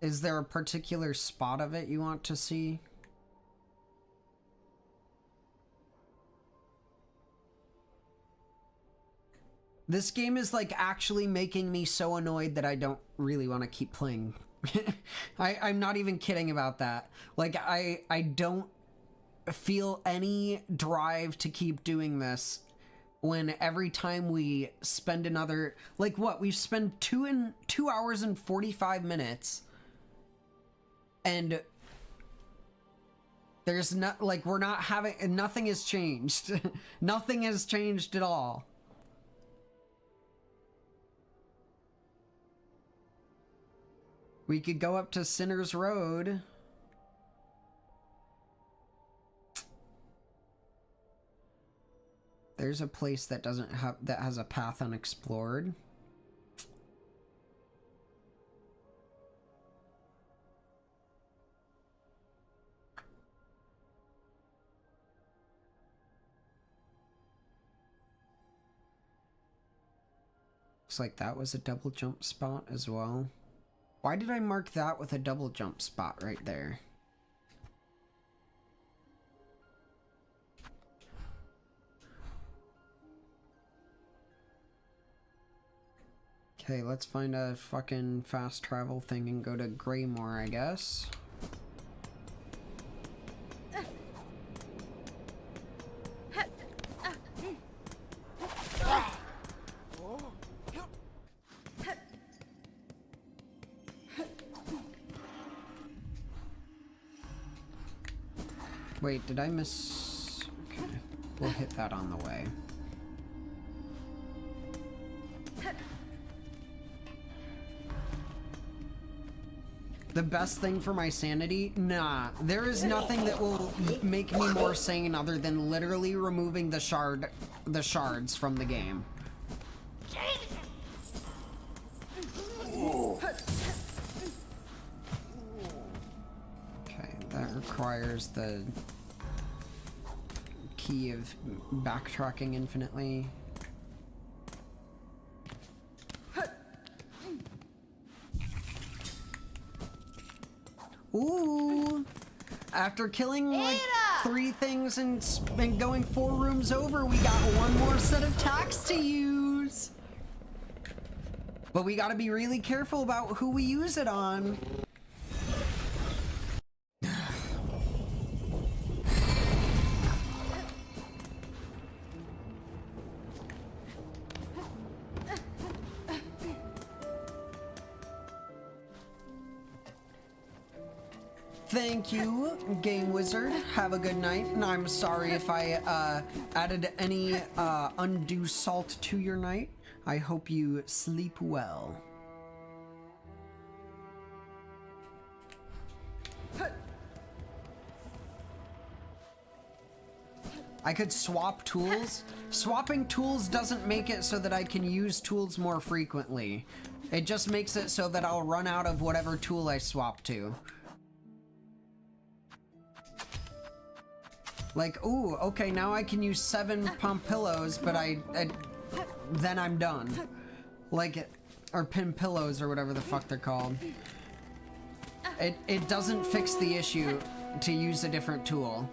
Is there a particular spot of it you want to see? This game is like actually making me so annoyed that I don't really want to keep playing. I'm not even kidding about that. Like I don't feel any drive to keep doing this when every time we spend another, like what, we've spent 2 hours and 45 minutes and there's not, like, we're not having, nothing has changed. Nothing has changed at all. We could go up to Sinner's Road. There's a place that doesn't have, that has a path unexplored. Looks like that was a double jump spot as well. Why did I mark that with a double jump spot right there? Okay, let's find a fucking fast travel thing and go to Greymore, I guess. Wait, did I miss? Okay, we'll hit that on the way. The best thing for my sanity? Nah, there is nothing that will make me more sane other than literally removing the shards from the game. Okay, that requires the key of backtracking infinitely. Ooh! After killing like 3 things and going 4 rooms over, we got 1 more set of tacks to use. But we gotta be really careful about who we use it on. Thank you, Game Wizard. Have a good night, and I'm sorry if I added any undue salt to your night. I hope you sleep well. I could swap tools. Swapping tools doesn't make it so that I can use tools more frequently. It just makes it so that I'll run out of whatever tool I swap to. Like, ooh, okay, now I can use 7 pump pillows, but then I'm done. Like, or pin pillows or whatever the fuck they're called. It doesn't fix the issue to use a different tool.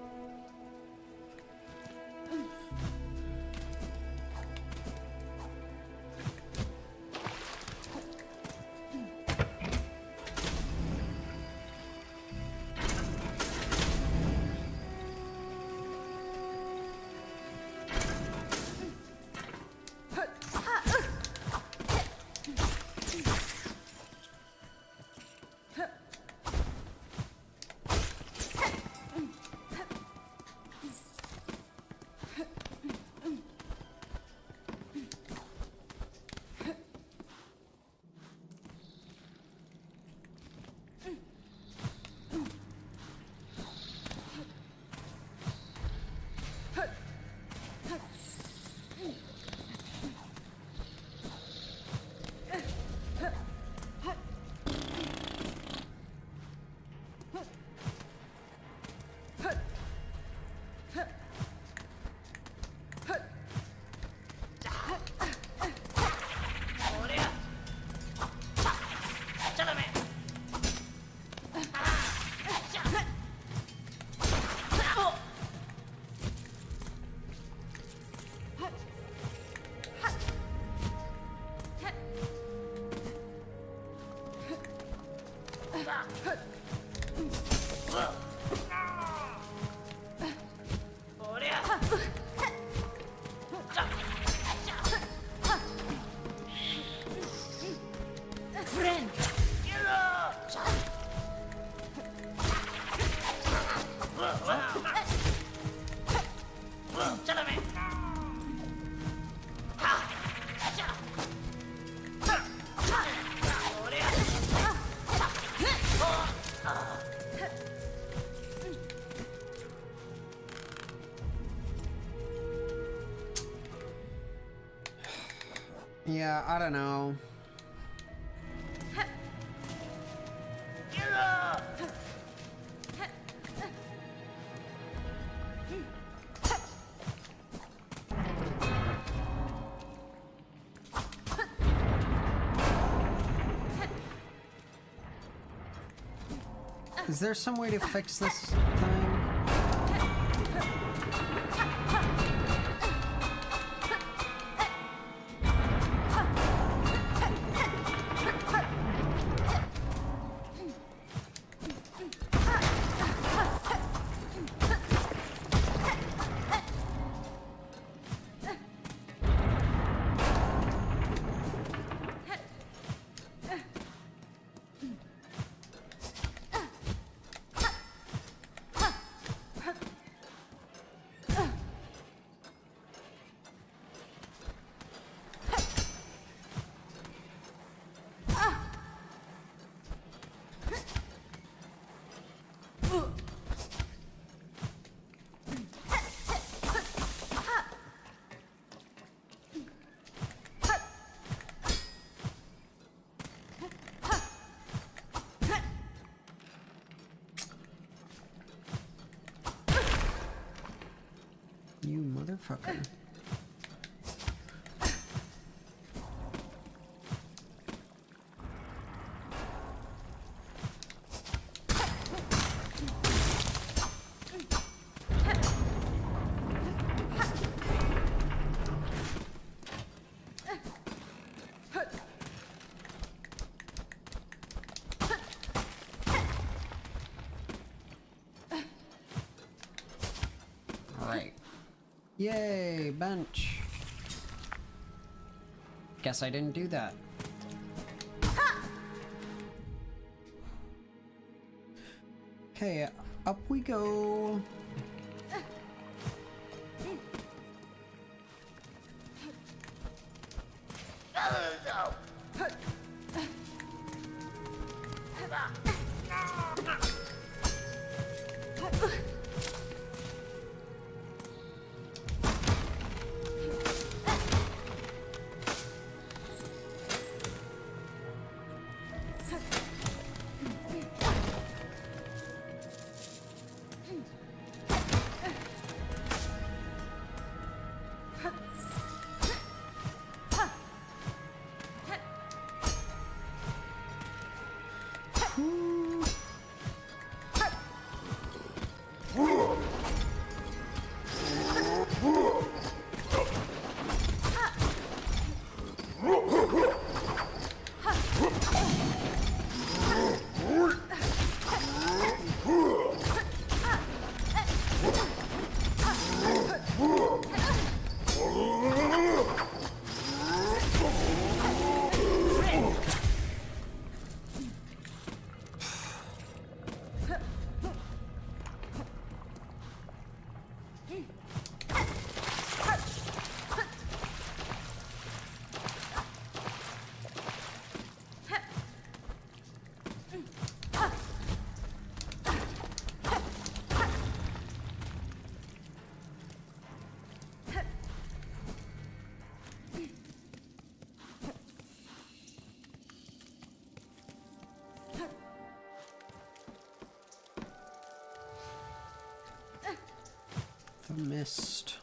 Yeah, I don't know. Is there some way to fix this thing? You motherfucker. Alright. Yay, bench. Guess I didn't do that. Okay, up we go. The mist.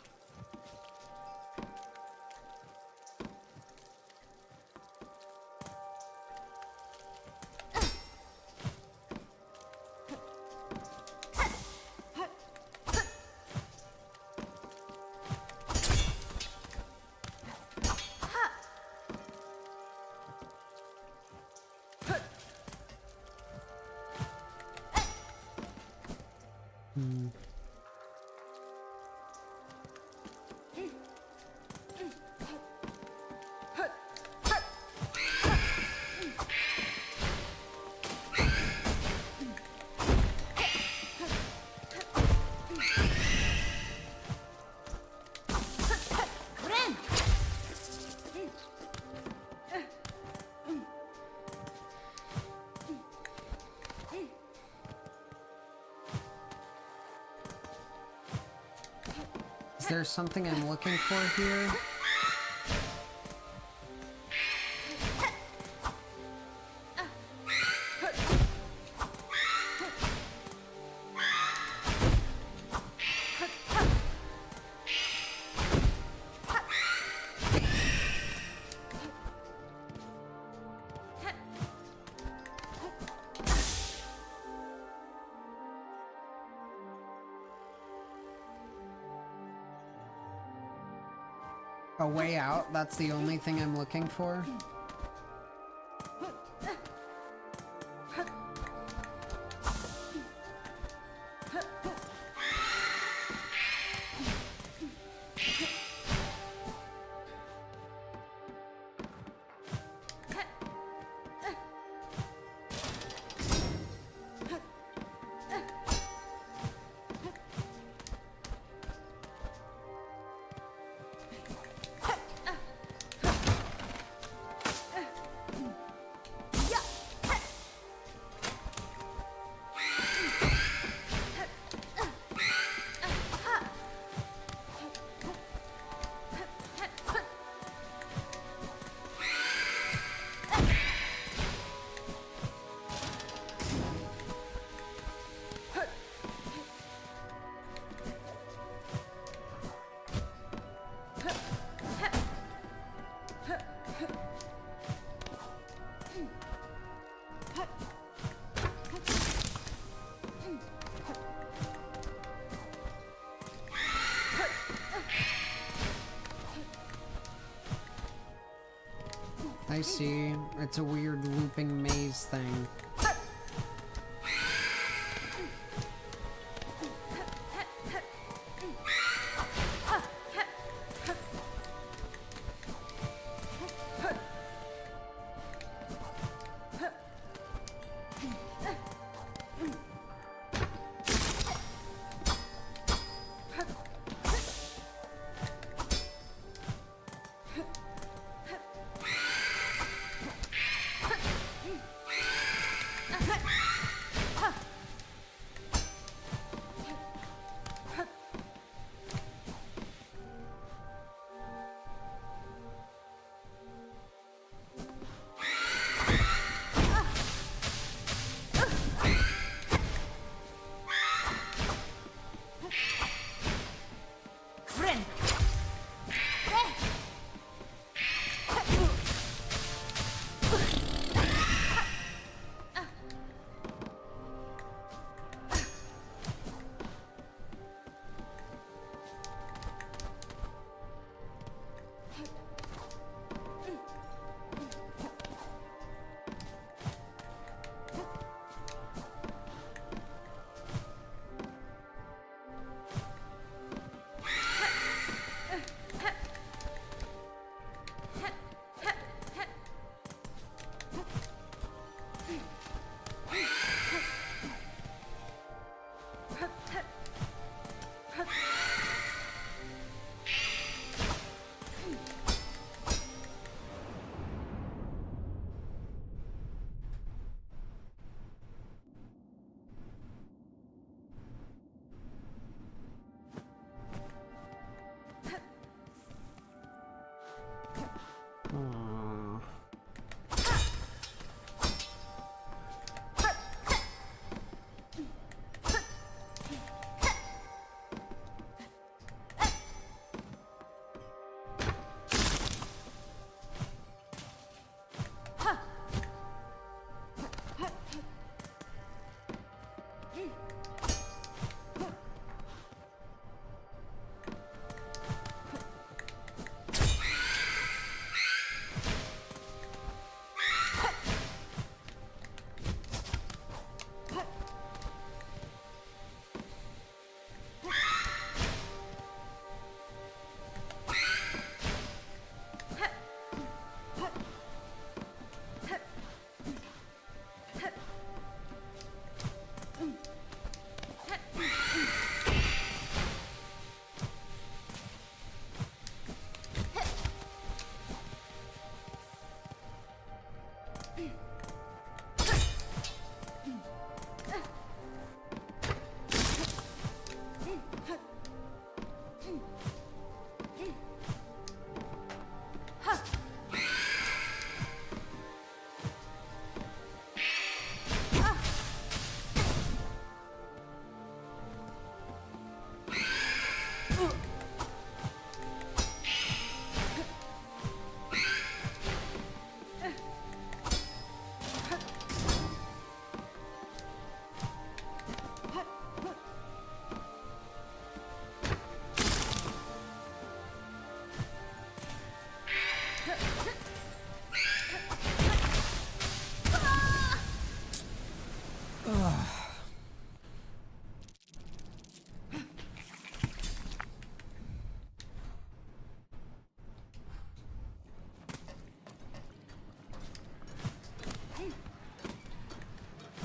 Is there something I'm looking for here? A way out? That's the only thing I'm looking for? I see. It's a weird looping maze thing.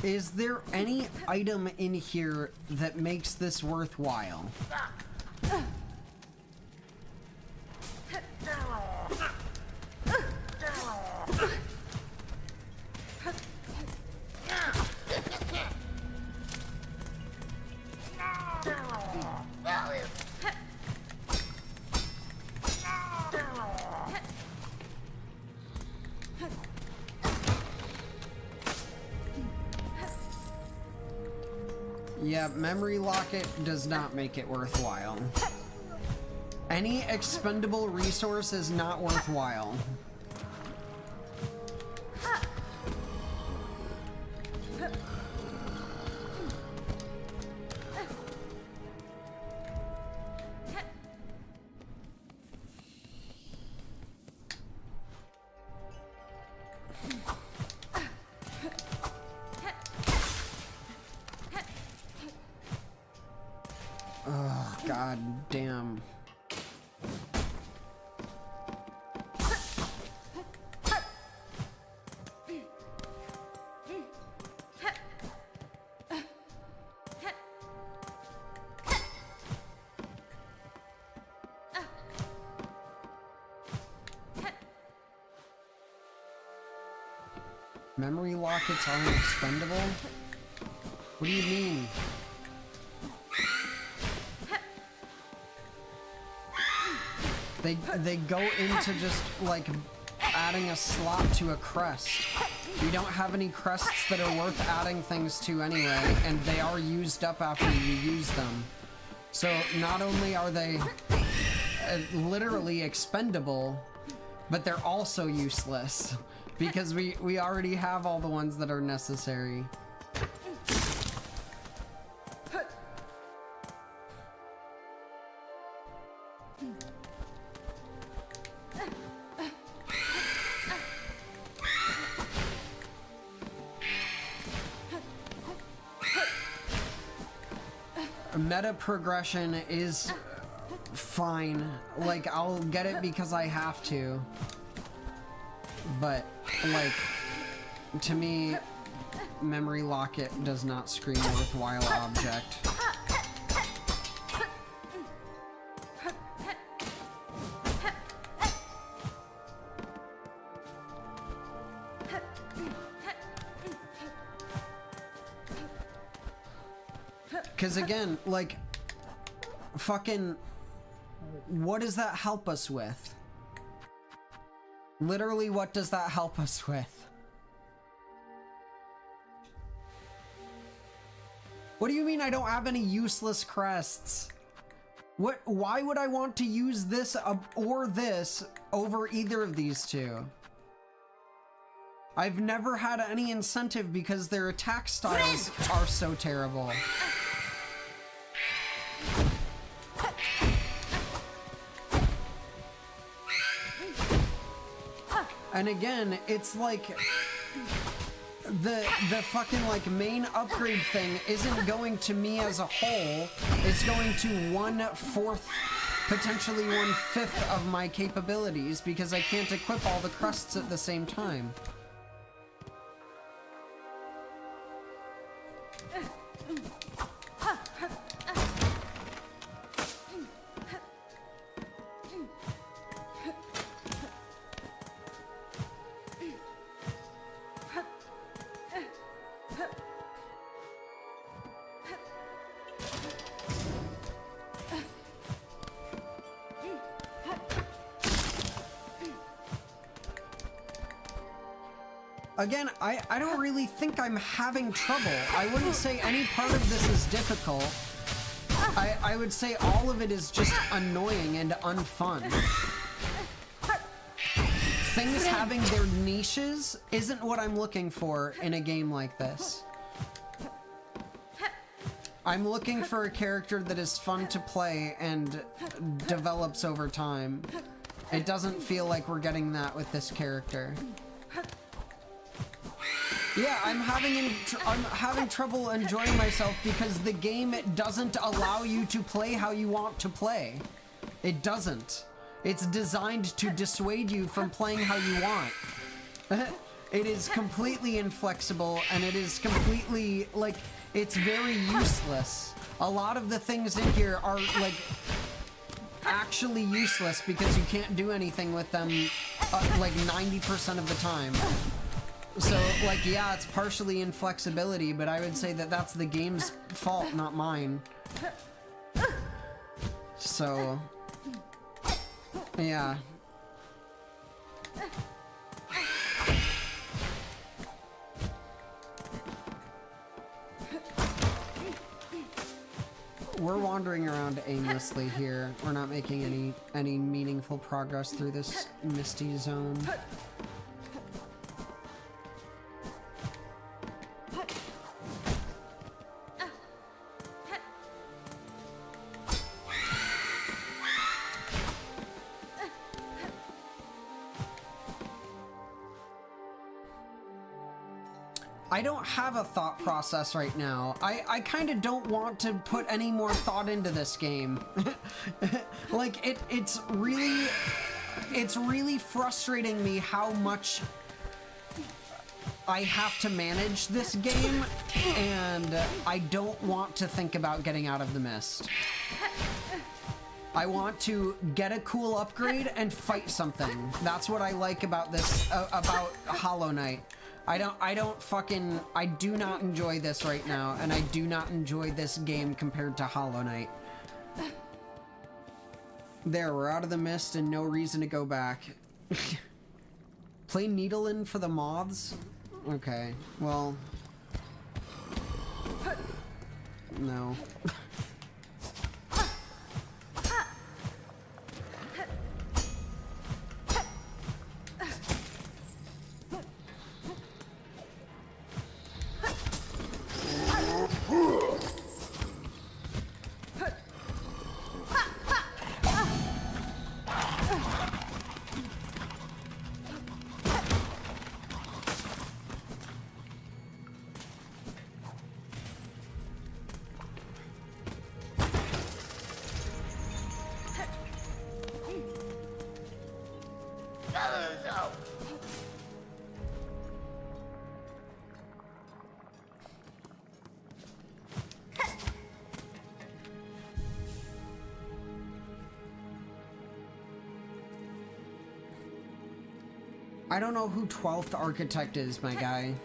Is there any item in here that makes this worthwhile? Yeah, memory locket does not make it worthwhile. Any expendable resource is not worthwhile. Oh, god damn. Memory lockets aren't expendable? What do you mean? They go into just like adding a slot to a crest. You don't have any crests that are worth adding things to anyway, and they are used up after you use them. So not only are they literally expendable, but they're also useless because we already have all the ones that are necessary. Meta progression is fine. Like, I'll get it because I have to. But, like, to me, memory locket does not scream a worthwhile object. Because again, like, fucking, what does that help us with? Literally, what does that help us with? What do you mean I don't have any useless crests? What? Why would I want to use this or this over either of these two? I've never had any incentive because their attack styles are so terrible. And again, it's like the fucking like main upgrade thing isn't going to me as a whole. It's going to 1/4, potentially 1/5 of my capabilities because I can't equip all the crests at the same time. Again, I don't really think I'm having trouble. I wouldn't say any part of this is difficult. I would say all of it is just annoying and unfun. Things having their niches isn't what I'm looking for in a game like this. I'm looking for a character that is fun to play and develops over time. It doesn't feel like we're getting that with this character. Yeah, I'm having trouble enjoying myself because the game doesn't allow you to play how you want to play. It doesn't. It's designed to dissuade you from playing how you want. It is completely inflexible, and it is completely, like, it's very useless. A lot of the things in here are, like, actually useless because you can't do anything with them, like, 90% of the time. So, like, yeah, it's partially inflexibility, but I would say that that's the game's fault, not mine. So, yeah. We're wandering around aimlessly here. We're not making any meaningful progress through this misty zone. I don't have a thought process right now. I kind of don't want to put any more thought into this game. Like, it's really frustrating me how much I have to manage this game, and I don't want to think about getting out of the mist. I want to get a cool upgrade and fight something. That's what I like about this, about Hollow Knight. I do not enjoy this right now, and I do not enjoy this game compared to Hollow Knight. There, we're out of the mist and no reason to go back. Play Needle-In for the moths? Okay, well... No. I don't know who 12th Architect is, my guy.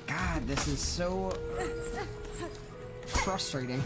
God, this is so frustrating.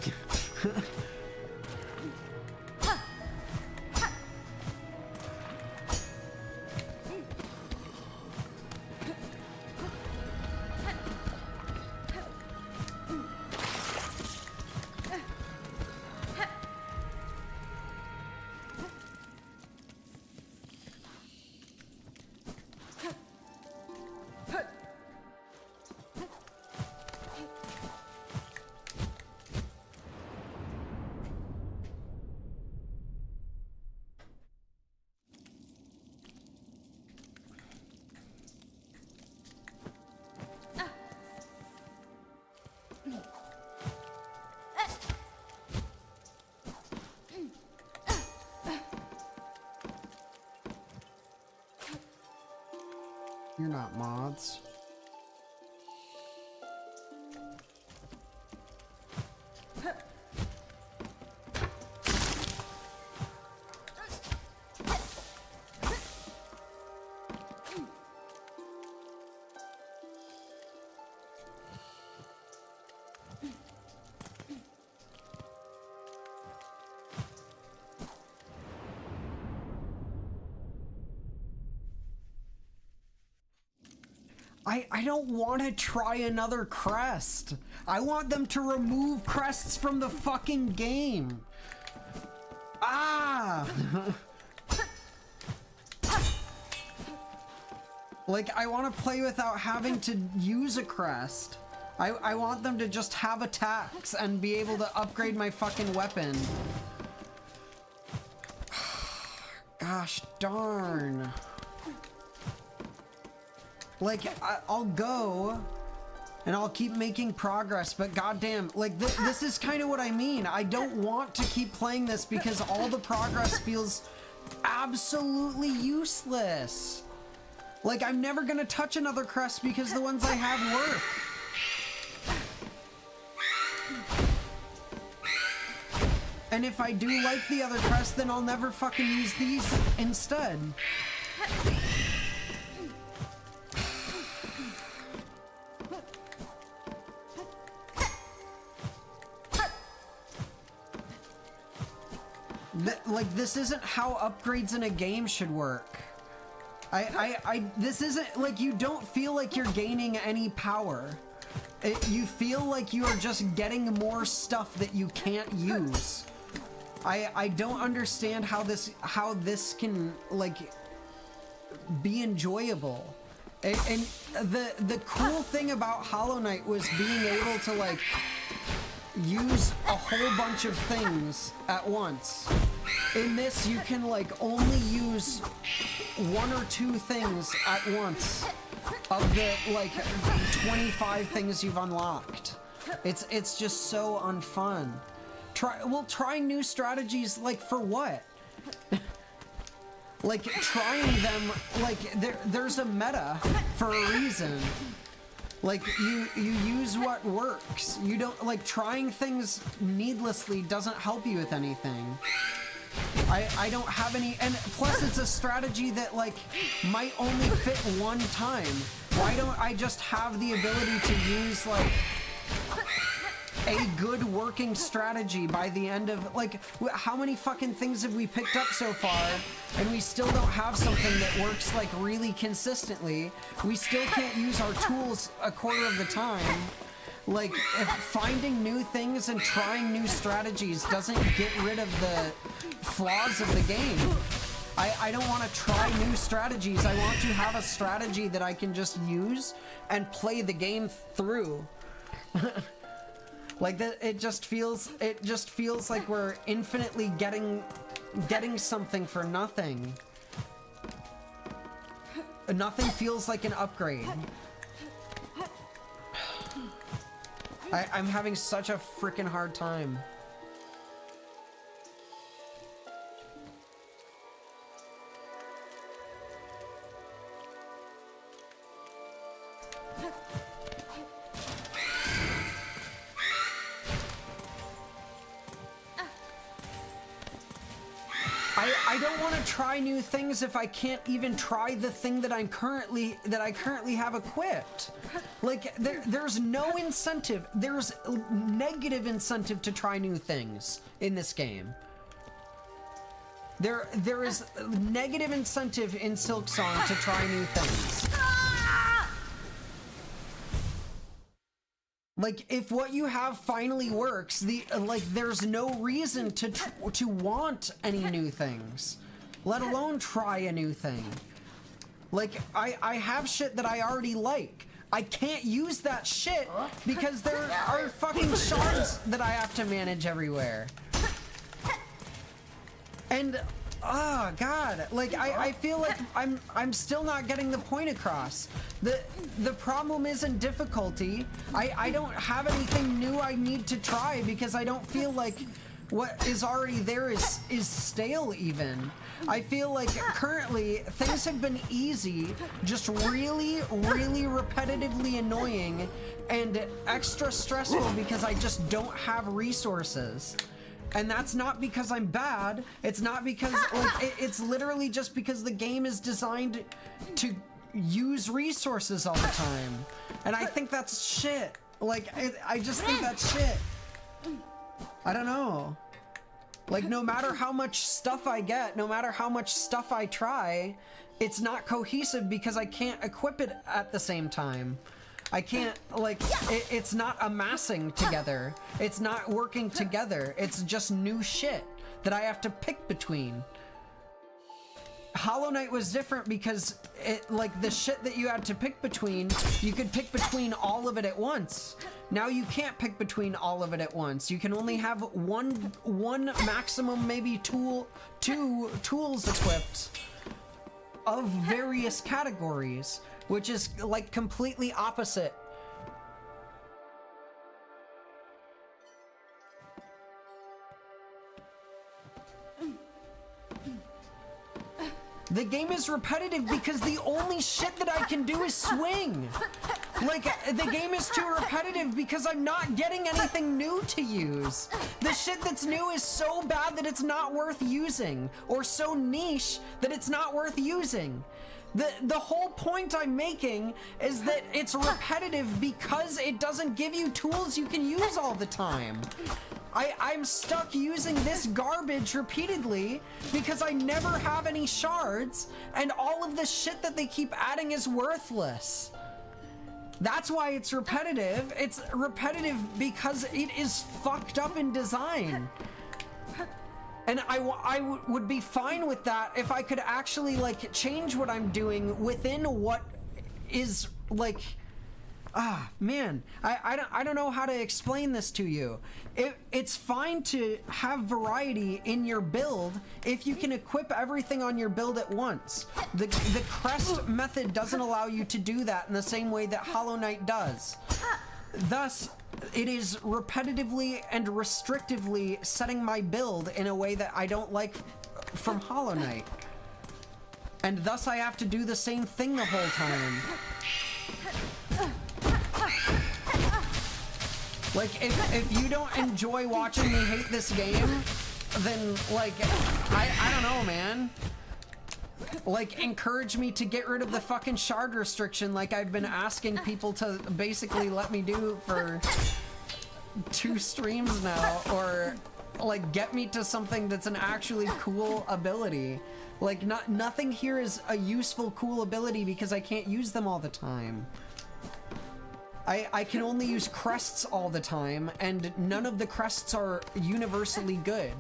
You're not moths. I don't want to try another crest. I want them to remove crests from the fucking game. Ah! Like, I want to play without having to use a crest. I want them to just have attacks and be able to upgrade my fucking weapon. Gosh darn. like, I'll go and I'll keep making progress, but goddamn, like, this is kind of what I mean. I don't want to keep playing this because all the progress feels absolutely useless. Like, I'm never gonna touch another crest because the ones I have work. And if I do like the other crests, then I'll never fucking use these instead. Like, this isn't how upgrades in a game should work. This isn't, like, you don't feel like you're gaining any power. You feel like you are just getting more stuff that you can't use. I don't understand how this can, like, be enjoyable. And the cool thing about Hollow Knight was being able to, like, use a whole bunch of things at once. In this, you can, like, only use 1 or 2 things at once of the, like, 25 things you've unlocked. It's just so unfun. Try new strategies, like, for what? Like, trying them, like, there's a meta for a reason. Like, you use what works. You don't, like, trying things needlessly doesn't help you with anything. I don't have any, and plus it's a strategy that, like, might only fit one time. Why don't I just have the ability to use, like, a good working strategy by the end of, like, how many fucking things have we picked up so far and we still don't have something that works, like, really consistently? We still can't use our tools a quarter of the time. Like, if finding new things and trying new strategies doesn't get rid of the flaws of the game. I don't want to try new strategies. I want to have a strategy that I can just use and play the game through. Like, that, it just feels like we're infinitely getting something for nothing. Nothing feels like an upgrade. I'm having such a freaking hard time. I don't want to try new things if I can't even try the thing that I currently have equipped. Like, there's no incentive. There's negative incentive to try new things in this game. There is negative incentive in Silksong to try new things. Like, if what you have finally works, there's no reason to want any new things, let alone try a new thing. Like, I have shit that I already like. I can't use that shit because there are fucking shards that I have to manage everywhere. And, oh god, like, I feel like I'm still not getting the point across. The problem isn't difficulty. I don't have anything new I need to try because I don't feel like what is already there is stale even. I feel like currently things have been easy, just really, really repetitively annoying and extra stressful because I just don't have resources. And that's not because I'm bad. It's not because, like, it's literally just because the game is designed to use resources all the time. And I think that's shit. Like, I just think that's shit. I don't know. Like, no matter how much stuff I get, no matter how much stuff I try, it's not cohesive because I can't equip it at the same time. I can't, like, it's not amassing together. It's not working together. It's just new shit that I have to pick between. Hollow Knight was different because it, like, the shit that you had to pick between, you could pick between all of it at once. Now you can't pick between all of it at once. You can only have one maximum, maybe two tools equipped. of various categories, which is like completely opposite. The game is repetitive because the only shit that I can do is swing. Like, the game is too repetitive because I'm not getting anything new to use. The shit that's new is so bad that it's not worth using, or so niche that it's not worth using. The whole point I'm making is that it's repetitive because it doesn't give you tools you can use all the time. I'm stuck using this garbage repeatedly because I never have any shards, and all of the shit that they keep adding is worthless. That's why it's repetitive. It's repetitive because it is fucked up in design. And I would be fine with that if I could actually, like, change what I'm doing within what is, like... Ah, man, I don't know how to explain this to you. It's fine to have variety in your build if you can equip everything on your build at once. The crest method doesn't allow you to do that in the same way that Hollow Knight does. Thus, it is repetitively and restrictively setting my build in a way that I don't like from Hollow Knight. And thus I have to do the same thing the whole time. Like, if you don't enjoy watching me hate this game, then, like, I don't know, man. Like, encourage me to get rid of the fucking shard restriction like I've been asking people to basically let me do for 2 streams now, or, like, get me to something that's an actually cool ability. Like, nothing here is a useful, cool ability because I can't use them all the time. I can only use crests all the time, and none of the crests are universally good.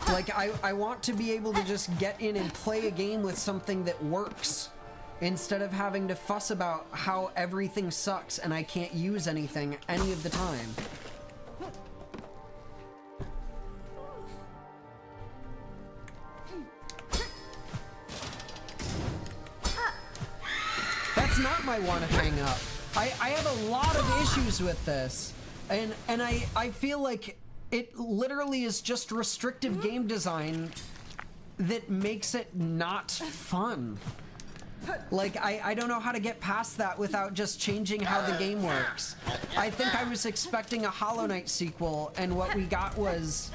Like, I want to be able to just get in and play a game with something that works, instead of having to fuss about how everything sucks and I can't use anything any of the time. That's not my one hang up. I have a lot of issues with this, and I feel like it literally is just restrictive game design that makes it not fun. Like, I don't know how to get past that without just changing how the game works. I think I was expecting a Hollow Knight sequel, and what we got was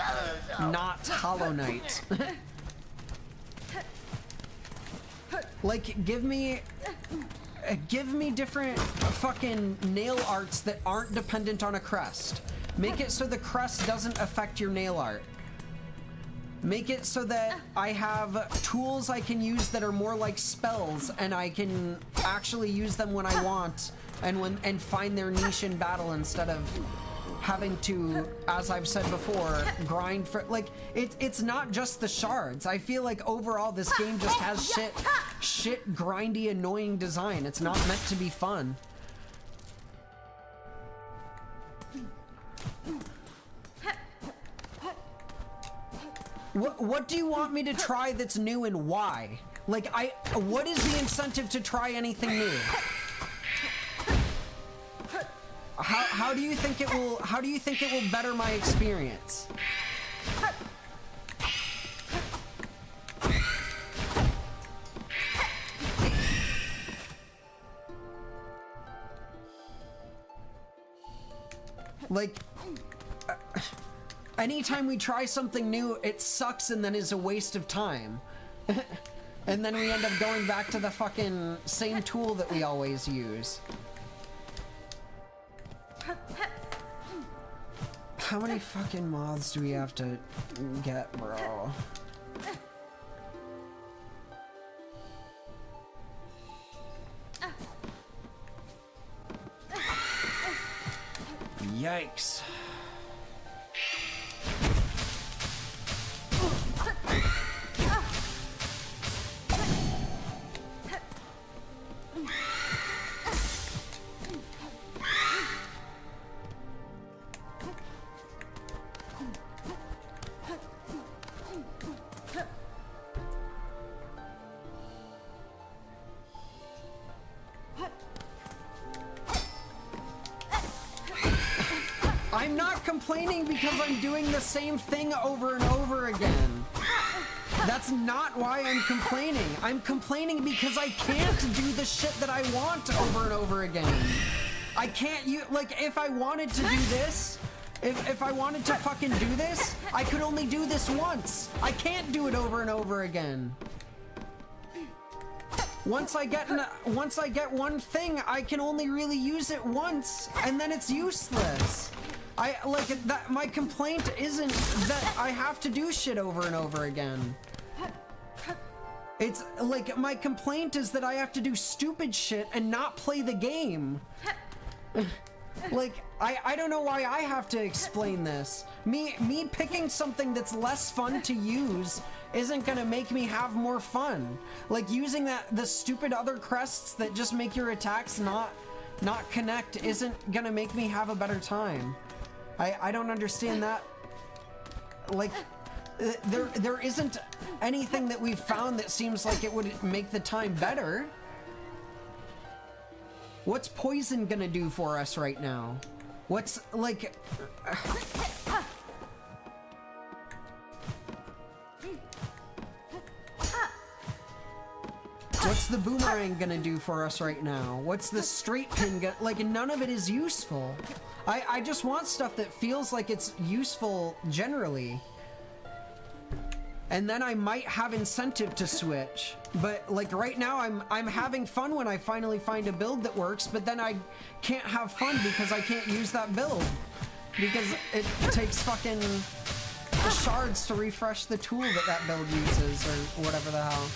not Hollow Knight. Like, give me different fucking nail arts that aren't dependent on a crest. Make it so the crest doesn't affect your nail art. Make it so that I have tools I can use that are more like spells, and I can actually use them when I want, and find their niche in battle instead of having to, as I've said before, grind for, like, it's not just the shards. I feel like overall this game just has shit grindy, annoying design. It's not meant to be fun. What do you want me to try that's new, and why? Like, what is the incentive to try anything new? How do you think it will better my experience? Like, anytime we try something new, it sucks and then is a waste of time. And then we end up going back to the fucking same tool that we always use. How many fucking moths do we have to get, bro? Yikes. complaining because I'm doing the same thing over and over again. That's not why I'm complaining. I'm complaining because I can't do the shit that I want over and over again. I can't, like, if I wanted to do this, if I wanted to fucking do this, I could only do this once. I can't do it over and over again. Once I get one thing, I can only really use it once, and then it's useless. My complaint isn't that I have to do shit over and over again. It's like, my complaint is that I have to do stupid shit and not play the game. Like, I don't know why I have to explain this. Me picking something that's less fun to use isn't gonna make me have more fun. Like, using the stupid other crests that just make your attacks not connect isn't gonna make me have a better time. I don't understand that. Like, there isn't anything that we've found that seems like it would make the time better. What's poison gonna do for us right now? What's, like... What's the boomerang gonna do for us right now? What's the straight pin gonna... Like, none of it is useful. I just want stuff that feels like it's useful generally. And then I might have incentive to switch. But like right now I'm having fun when I finally find a build that works, but then I can't have fun because I can't use that build. Because it takes fucking shards to refresh the tool that build uses, or whatever the hell.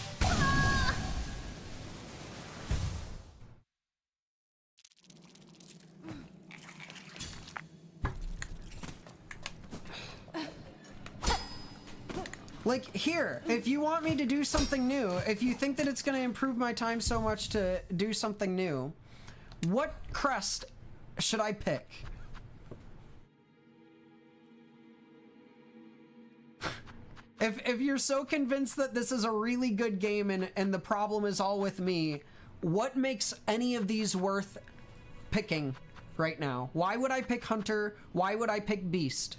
Like, here, if you want me to do something new, if you think that it's going to improve my time so much to do something new, what crest should I pick? If you're so convinced that this is a really good game and the problem is all with me, what makes any of these worth picking right now? Why would I pick Hunter? Why would I pick Beast?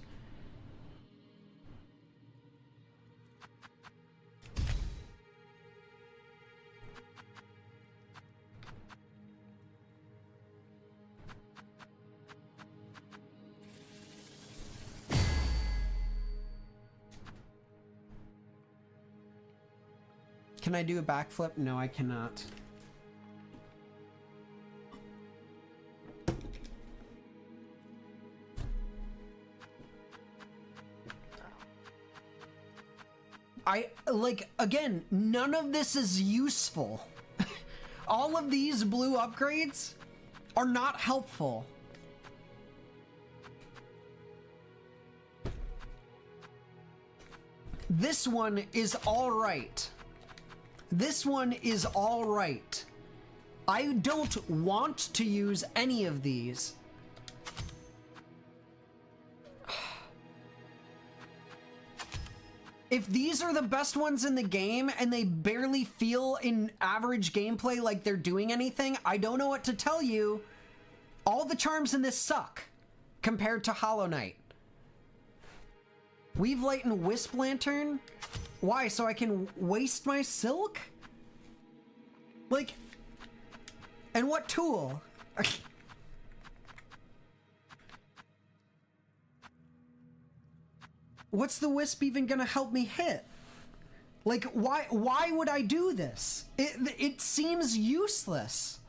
Can I do a backflip? No, I cannot. Again, none of this is useful. All of these blue upgrades are not helpful. This one is all right. This one is all right. I don't want to use any of these. If these are the best ones in the game and they barely feel in average gameplay like they're doing anything, I don't know what to tell you. All the charms in this suck compared to Hollow Knight. Weave Light and Wisp Lantern? Why? So I can waste my silk? Like, and what tool? What's the wisp even gonna help me hit? Like, why would I do this? It seems useless.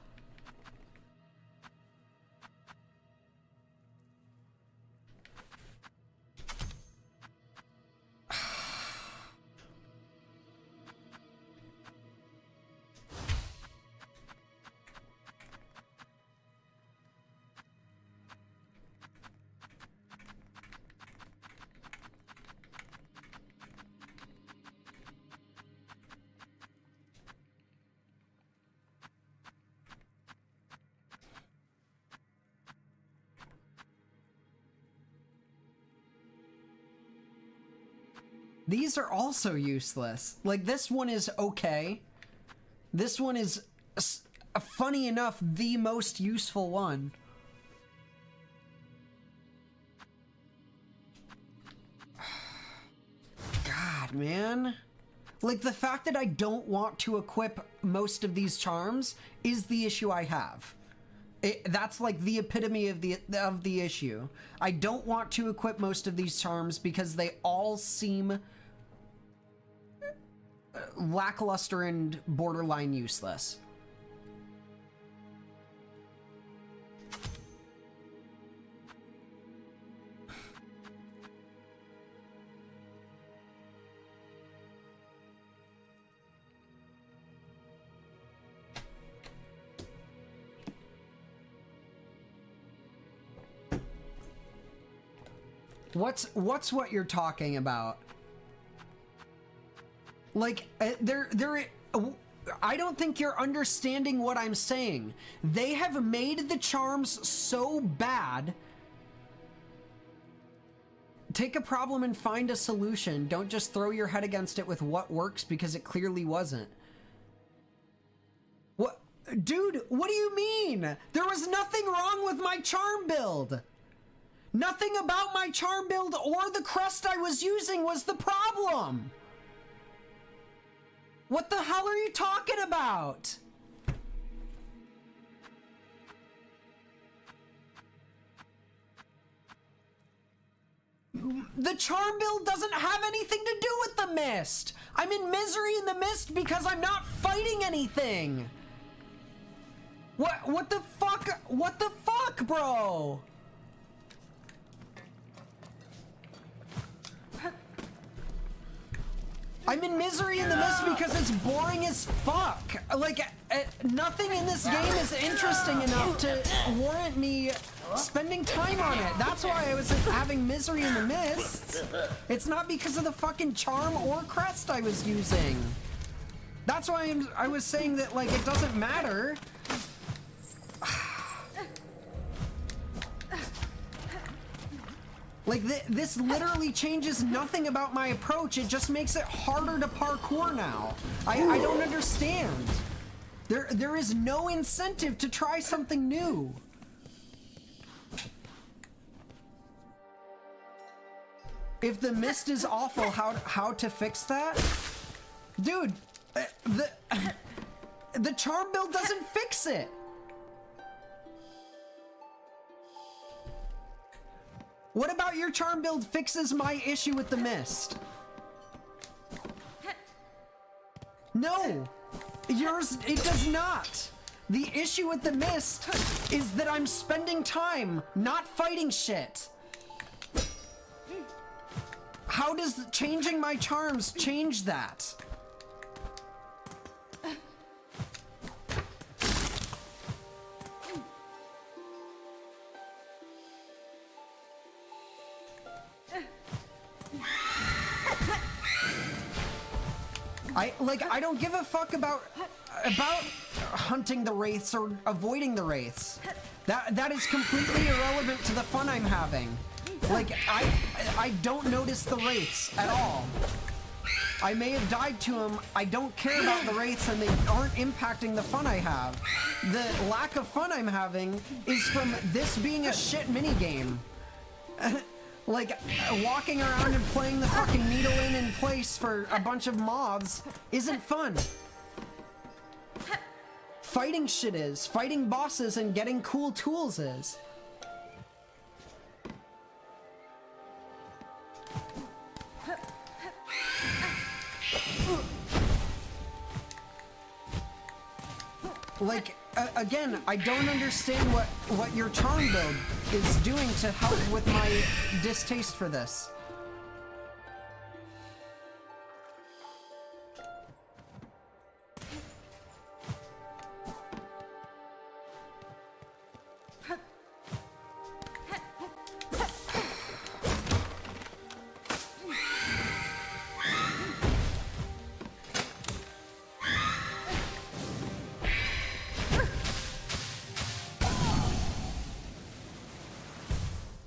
These are also useless. Like, this one is okay. This one is, funny enough, the most useful one. God, man. Like, the fact that I don't want to equip most of these charms is the issue I have. That's like the epitome of the issue. I don't want to equip most of these charms because they all seem lackluster and borderline useless. What's what you're talking about? Like, I don't think you're understanding what I'm saying. They have made the charms so bad. Take a problem and find a solution. Don't just throw your head against it with what works because it clearly wasn't. What? Dude, what do you mean? There was nothing wrong with my charm build. Nothing about my charm build or the crest I was using was the problem. What the hell are you talking about? The charm build doesn't have anything to do with the mist. I'm in misery in the mist because I'm not fighting anything. What the fuck? What the fuck, bro? I'm in misery in the mist because it's boring as fuck. Like, nothing in this game is interesting enough to warrant me spending time on it. That's why I was having misery in the mist. It's not because of the fucking charm or crest I was using. That's why I was saying that, like, it doesn't matter. Like, this literally changes nothing about my approach. It just makes it harder to parkour now. I don't understand. There is no incentive to try something new. If the mist is awful, how to fix that? Dude, the charm build doesn't fix it. What about your charm build fixes my issue with the mist? No, yours, it does not. The issue with the mist is that I'm spending time not fighting shit. How does changing my charms change that? I don't give a fuck about hunting the wraiths or avoiding the wraiths. That is completely irrelevant to the fun I'm having. Like, I don't notice the wraiths at all. I may have died to them. I don't care about the wraiths, and they aren't impacting the fun I have. The lack of fun I'm having is from this being a shit minigame. Like, walking around and playing the fucking needle in place for a bunch of moths isn't fun. Fighting shit is. Fighting bosses and getting cool tools is. Like, again, I don't understand what your charm build is doing to help with my distaste for this.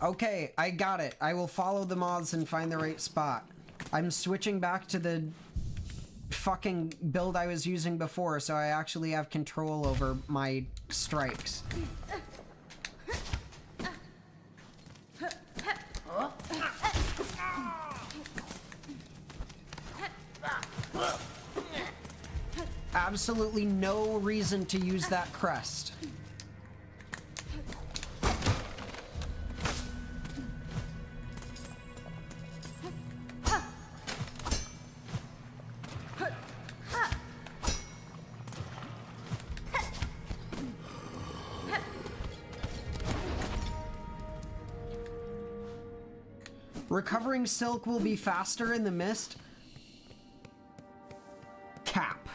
Okay, I got it. I will follow the moths and find the right spot. I'm switching back to the fucking build I was using before, so I actually have control over my strikes. Absolutely no reason to use that crest. Recovering silk will be faster in the mist. Cap.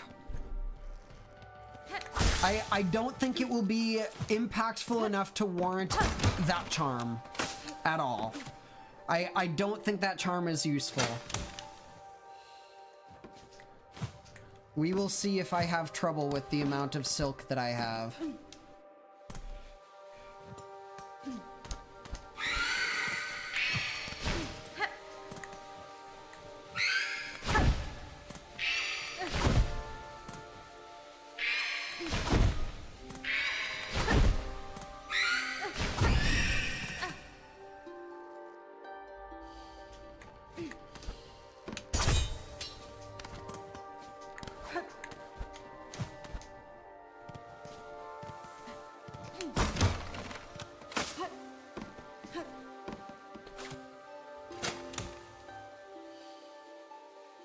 I don't think it will be impactful enough to warrant that charm at all. I don't think that charm is useful. We will see if I have trouble with the amount of silk that I have.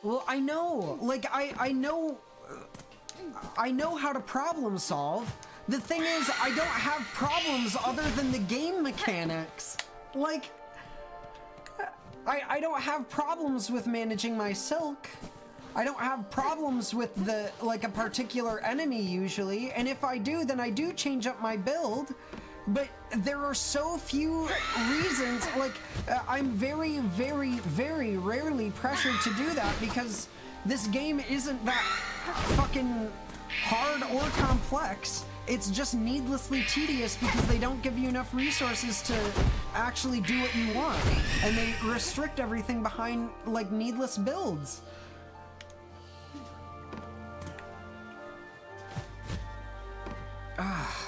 Well, I know, like, I know how to problem solve. The thing is, I don't have problems other than the game mechanics. Like, I don't have problems with managing my silk. I don't have problems with like a particular enemy usually, and if I do, then I do change up my build. But there are so few reasons, like, I'm very, very, very rarely pressured to do that because this game isn't that fucking hard or complex. It's just needlessly tedious because they don't give you enough resources to actually do what you want. And they restrict everything behind, like, needless builds. Ah.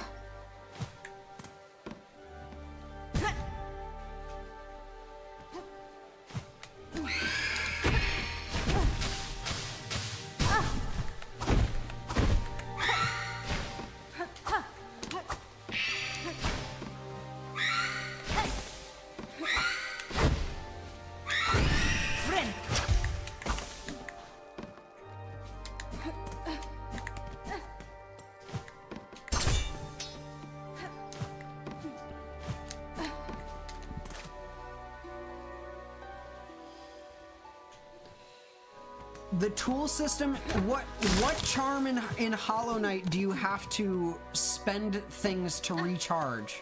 The tool system, what charm in Hollow Knight do you have to spend things to recharge?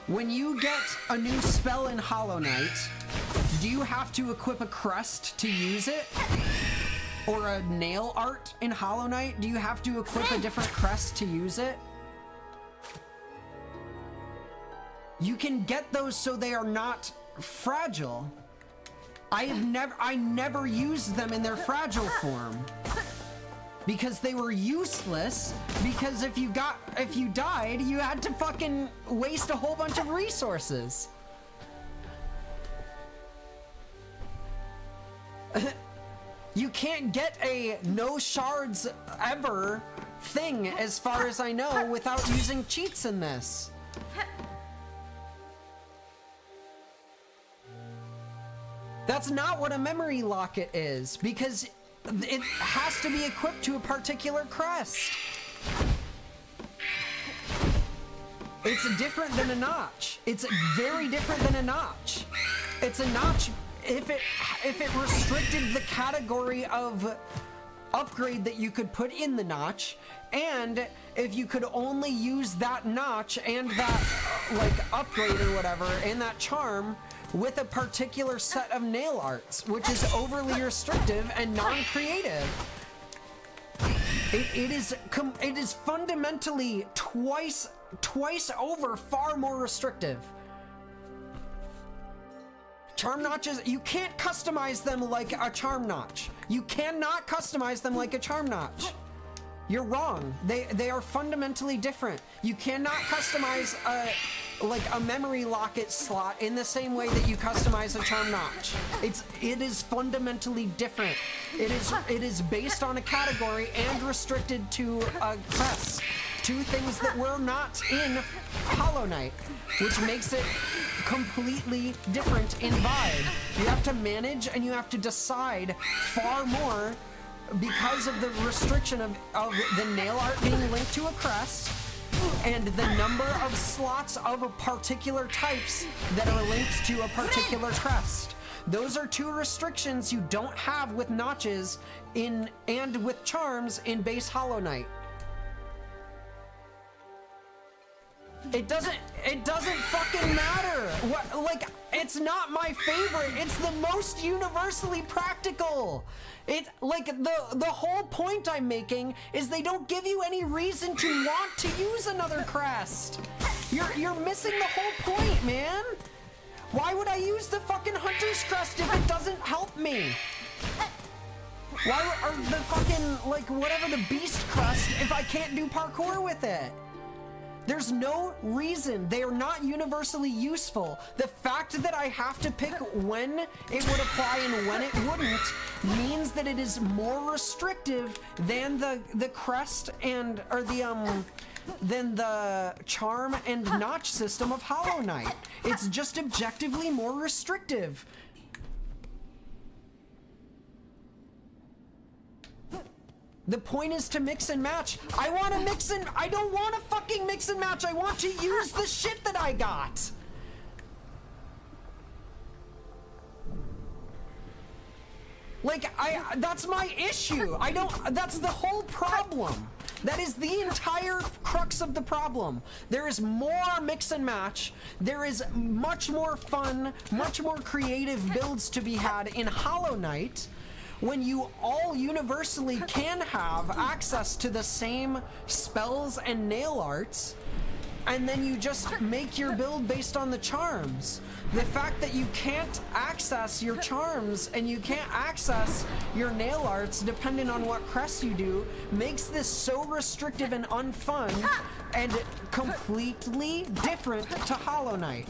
When you get a new spell in Hollow Knight, do you have to equip a crest to use it? Or a nail art in Hollow Knight? Do you have to equip a different crest to use it? You can get those so they are not fragile. I never used them in their fragile form because they were useless. Because if you died, you had to fucking waste a whole bunch of resources. You can't get a no shards ever thing, as far as I know, without using cheats in this. That's not what a memory locket is, because it has to be equipped to a particular crest. It's different than a notch. It's very different than a notch. It's a notch. If it restricted the category of upgrade that you could put in the notch, and if you could only use that notch and that like upgrade or whatever and that charm with a particular set of nail arts, which is overly restrictive and non-creative. It is fundamentally twice over far more restrictive. Charm notches, you can't customize them like a charm notch. You cannot customize them like a charm notch. You're wrong. They are fundamentally different. You cannot customize a memory locket slot in the same way that you customize a charm notch. It is fundamentally different. It is based on a category and restricted to a crest. Two things that were not in Hollow Knight, which makes it completely different in vibe. You have to manage and you have to decide far more because of the restriction of the nail art being linked to a crest and the number of slots of particular types that are linked to a particular crest. Those are two restrictions you don't have with notches and with charms in base Hollow Knight. It doesn't fucking matter. What, like, it's not my favorite. It's the most universally practical. It, like, the whole point I'm making is they don't give you any reason to want to use another crest. You're missing the whole point, man. Why would I use the fucking Hunter's Crest if it doesn't help me? Why are the fucking, like, whatever the Beast Crest if I can't do parkour with it? There's no reason. They are not universally useful. The fact that I have to pick when it would apply and when it wouldn't means that it is more restrictive than the crest and than the charm and notch system of Hollow Knight. It's just objectively more restrictive. The point is to mix and match. I don't want to fucking mix and match. I want to use the shit that I got. Like, that's my issue. That's the whole problem. That is the entire crux of the problem. There is more mix and match. There is much more fun, much more creative builds to be had in Hollow Knight, when you all universally can have access to the same spells and nail arts, and then you just make your build based on the charms. The fact that you can't access your charms and you can't access your nail arts depending on what crest you do makes this so restrictive and unfun and completely different to Hollow Knight.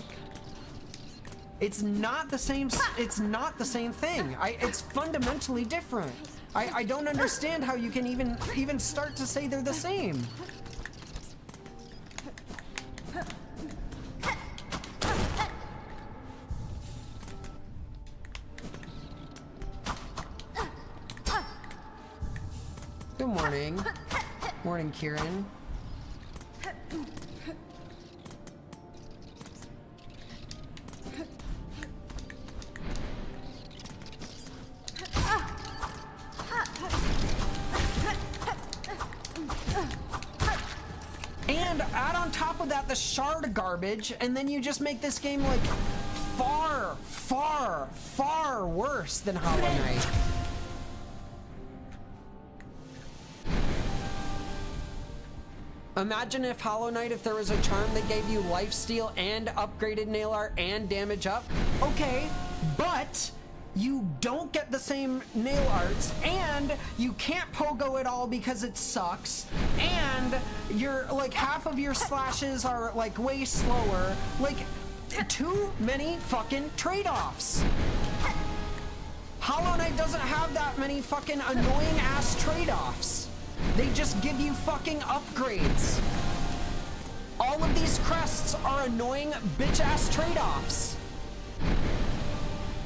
It's not the same. It's not the same thing. It's fundamentally different. I don't understand how you can even start to say they're the same. Good morning. Morning, Kieran. And add on top of that the shard garbage, and then you just make this game like far, far, far worse than Hollow Knight. Imagine if Hollow Knight, if there was a charm that gave you lifesteal and upgraded nail art and damage up. Okay, but you don't get the same nail arts, and you can't pogo at all because it sucks, and you're like half of your slashes are like way slower. Like, too many fucking trade-offs. Hollow Knight doesn't have that many fucking annoying ass trade-offs. They just give you fucking upgrades. All of these crests are annoying bitch ass trade-offs.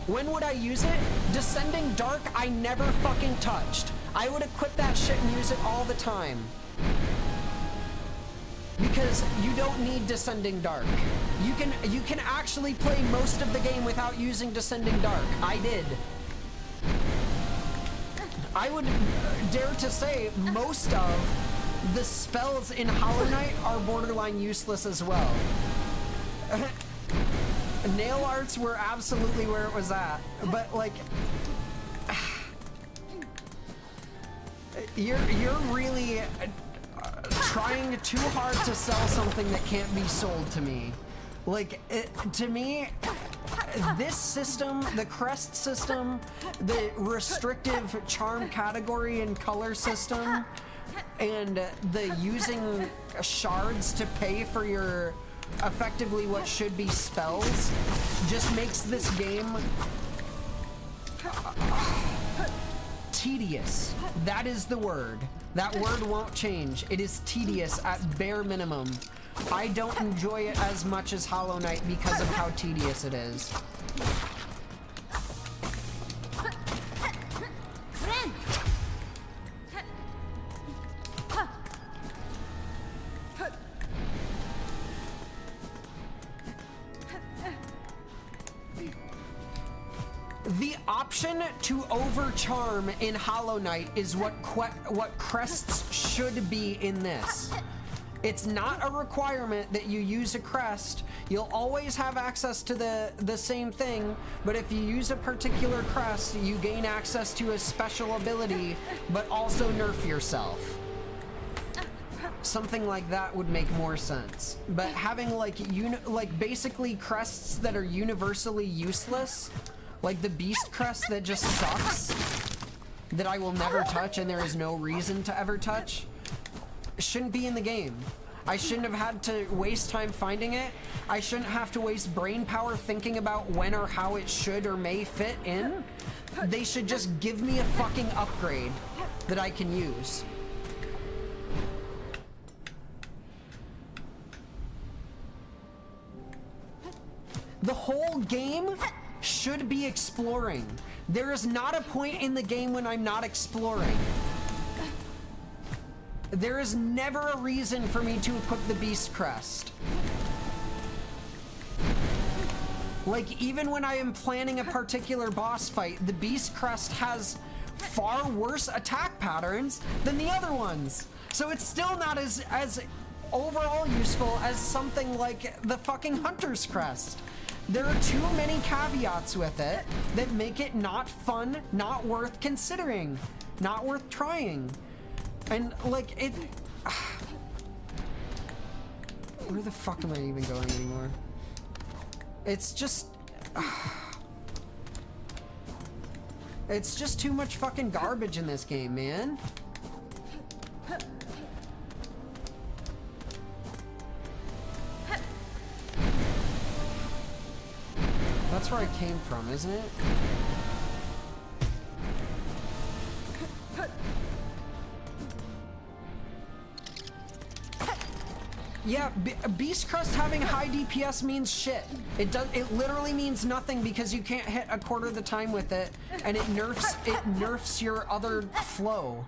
When would I use it? Descending Dark, I never fucking touched. I would equip that shit and use it all the time. Because you don't need Descending Dark. You can actually play most of the game without using Descending Dark. I did. I would dare to say most of the spells in Hollow Knight are borderline useless as well. Nail arts were absolutely where it was at, but like, you're really trying too hard to sell something that can't be sold to me. Like, to me, this system, the crest system, the restrictive charm category and color system, and the using shards to pay for your effectively what should be spells just makes this game tedious. That is the word. That word won't change. It is tedious at bare minimum. I don't enjoy it as much as Hollow Knight because of how tedious it is. The option to overcharm in Hollow Knight is what crests should be in this. It's not a requirement that you use a crest. You'll always have access to the same thing, but if you use a particular crest, you gain access to a special ability, but also nerf yourself. Something like that would make more sense. But having like basically crests that are universally useless, like the beast crest that just sucks, that I will never touch and there is no reason to ever touch, shouldn't be in the game. I shouldn't have had to waste time finding it. I shouldn't have to waste brain power thinking about when or how it should or may fit in. They should just give me a fucking upgrade that I can use. The whole game should be exploring. There is not a point in the game when I'm not exploring. There is never a reason for me to equip the Beast Crest. Like, even when I am planning a particular boss fight, the Beast Crest has far worse attack patterns than the other ones. So it's still not as overall useful as something like the fucking Hunter's Crest. There are too many caveats with it that make it not fun, not worth considering, not worth trying. And like it, where the fuck am I even going anymore? It's just, it's just too much fucking garbage in this game, man. That's where I came from, isn't it? Yeah, Beast Crest having high DPS means shit. It literally means nothing because you can't hit a quarter of the time with it, and it nerfs your other flow.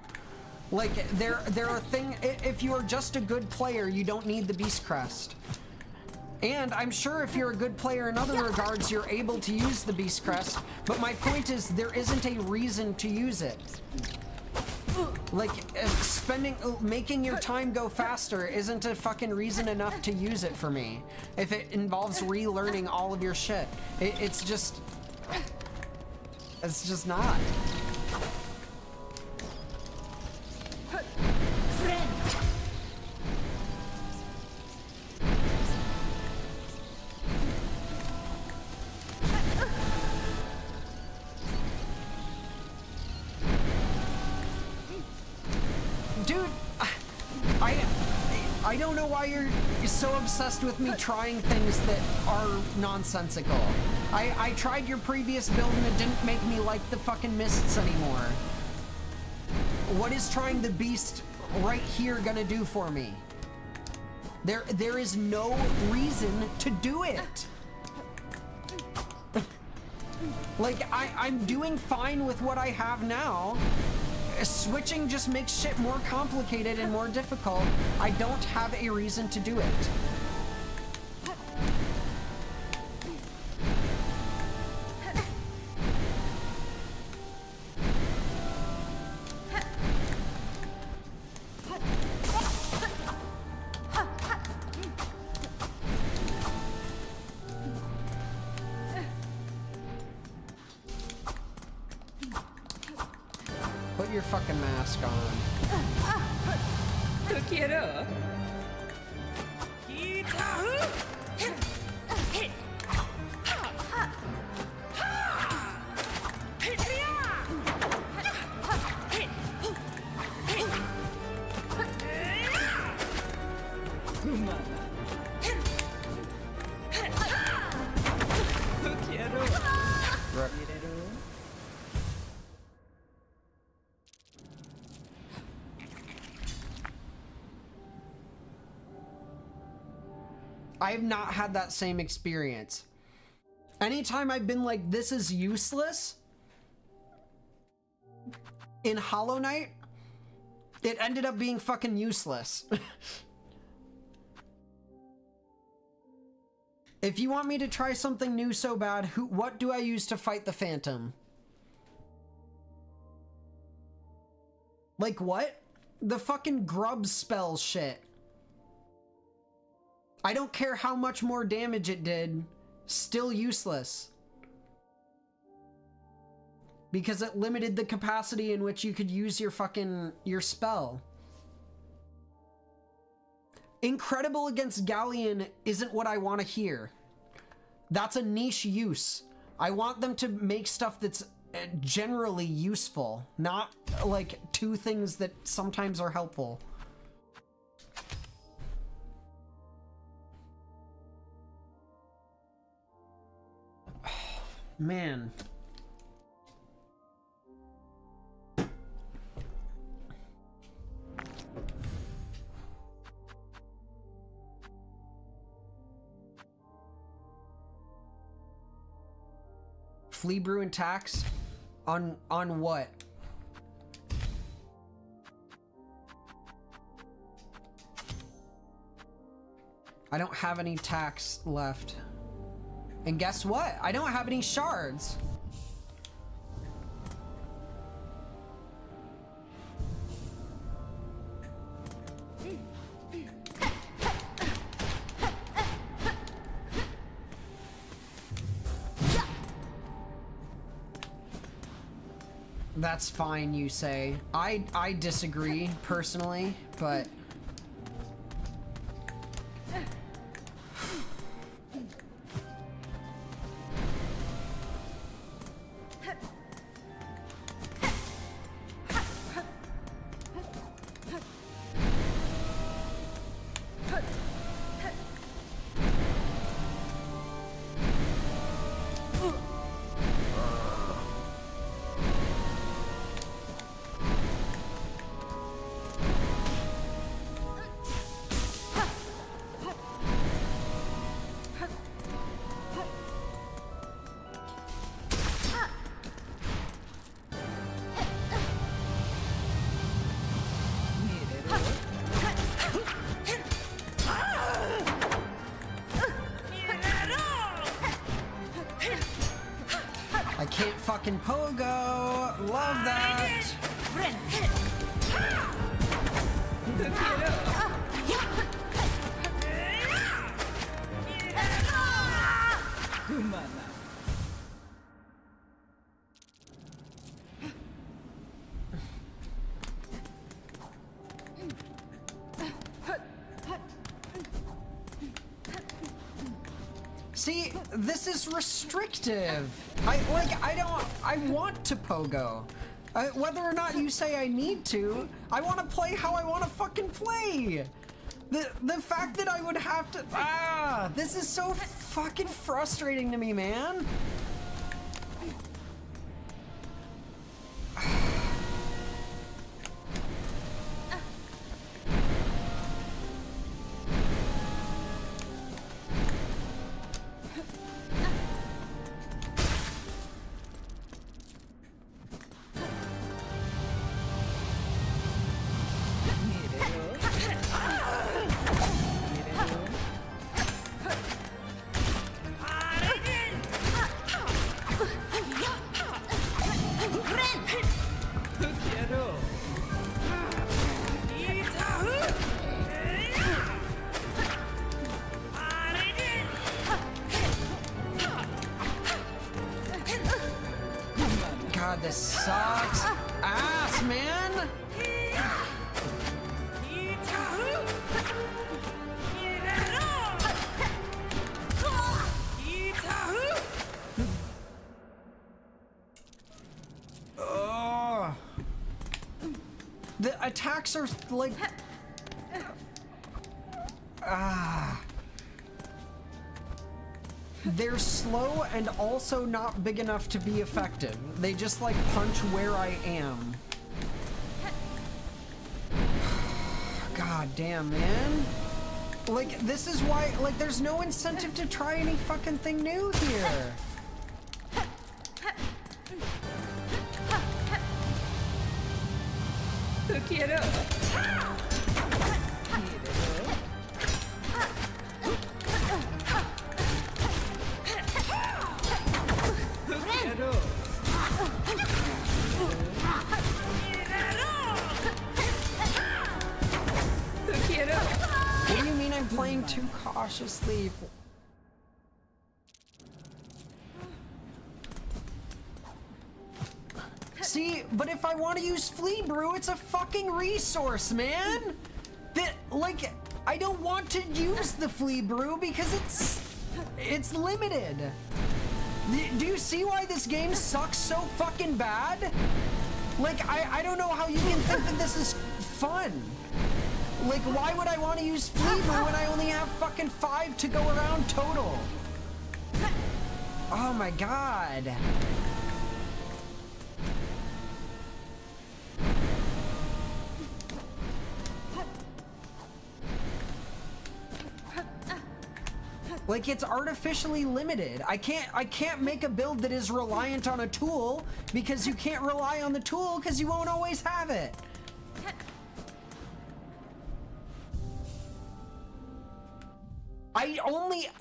Like there are things. If you are just a good player, you don't need the Beast Crest. And I'm sure if you're a good player in other regards, you're able to use the Beast Crest. But my point is, there isn't a reason to use it. Like, making your time go faster isn't a fucking reason enough to use it for me. If it involves relearning all of your shit. It's just not. Dude, I don't know why you're so obsessed with me trying things that are nonsensical. I tried your previous build and it didn't make me like the fucking mists anymore. What is trying the beast right here gonna do for me? There is no reason to do it. Like, I'm doing fine with what I have now. Switching just makes shit more complicated and more difficult. I don't have a reason to do it. Put your fucking mask on. Te quiero. I have not had that same experience. Anytime I've been like, this is useless, in Hollow Knight, it ended up being fucking useless. If you want me to try something new so bad, what do I use to fight the Phantom? Like what? The fucking grub spell shit. I don't care how much more damage it did, still useless. Because it limited the capacity in which you could use your spell. Incredible against Galleon isn't what I want to hear. That's a niche use. I want them to make stuff that's generally useful, not like two things that sometimes are helpful. Man. Flea brew and tax on what? I don't have any tax left. And guess what? I don't have any shards. That's fine, you say. I disagree personally, but I can't fucking pogo. Love that. See, this is restrictive. I want to pogo. Whether or not you say I need to, I want to play how I want to fucking play. The fact that I would have to, this is so fucking frustrating to me, man. God, this sucks ass, man. Oh. The attacks are like they're slow and also not big enough to be effective. They just like punch where I am. God damn, man. Like, this is why, like, there's no incentive to try any fucking thing new here. What do you mean I'm playing too cautiously? See, but if I want to use Flea Brew, it's a fucking resource, man! That, like, I don't want to use the Flea Brew because it's limited. Do you see why this game sucks so fucking bad? Like, I don't know how you can think that this is fun. Like, why would I want to use Flea Brew when I only have fucking 5 to go around total? Oh my god. Like, it's artificially limited. I can't make a build that is reliant on a tool because you can't rely on the tool because you won't always have it.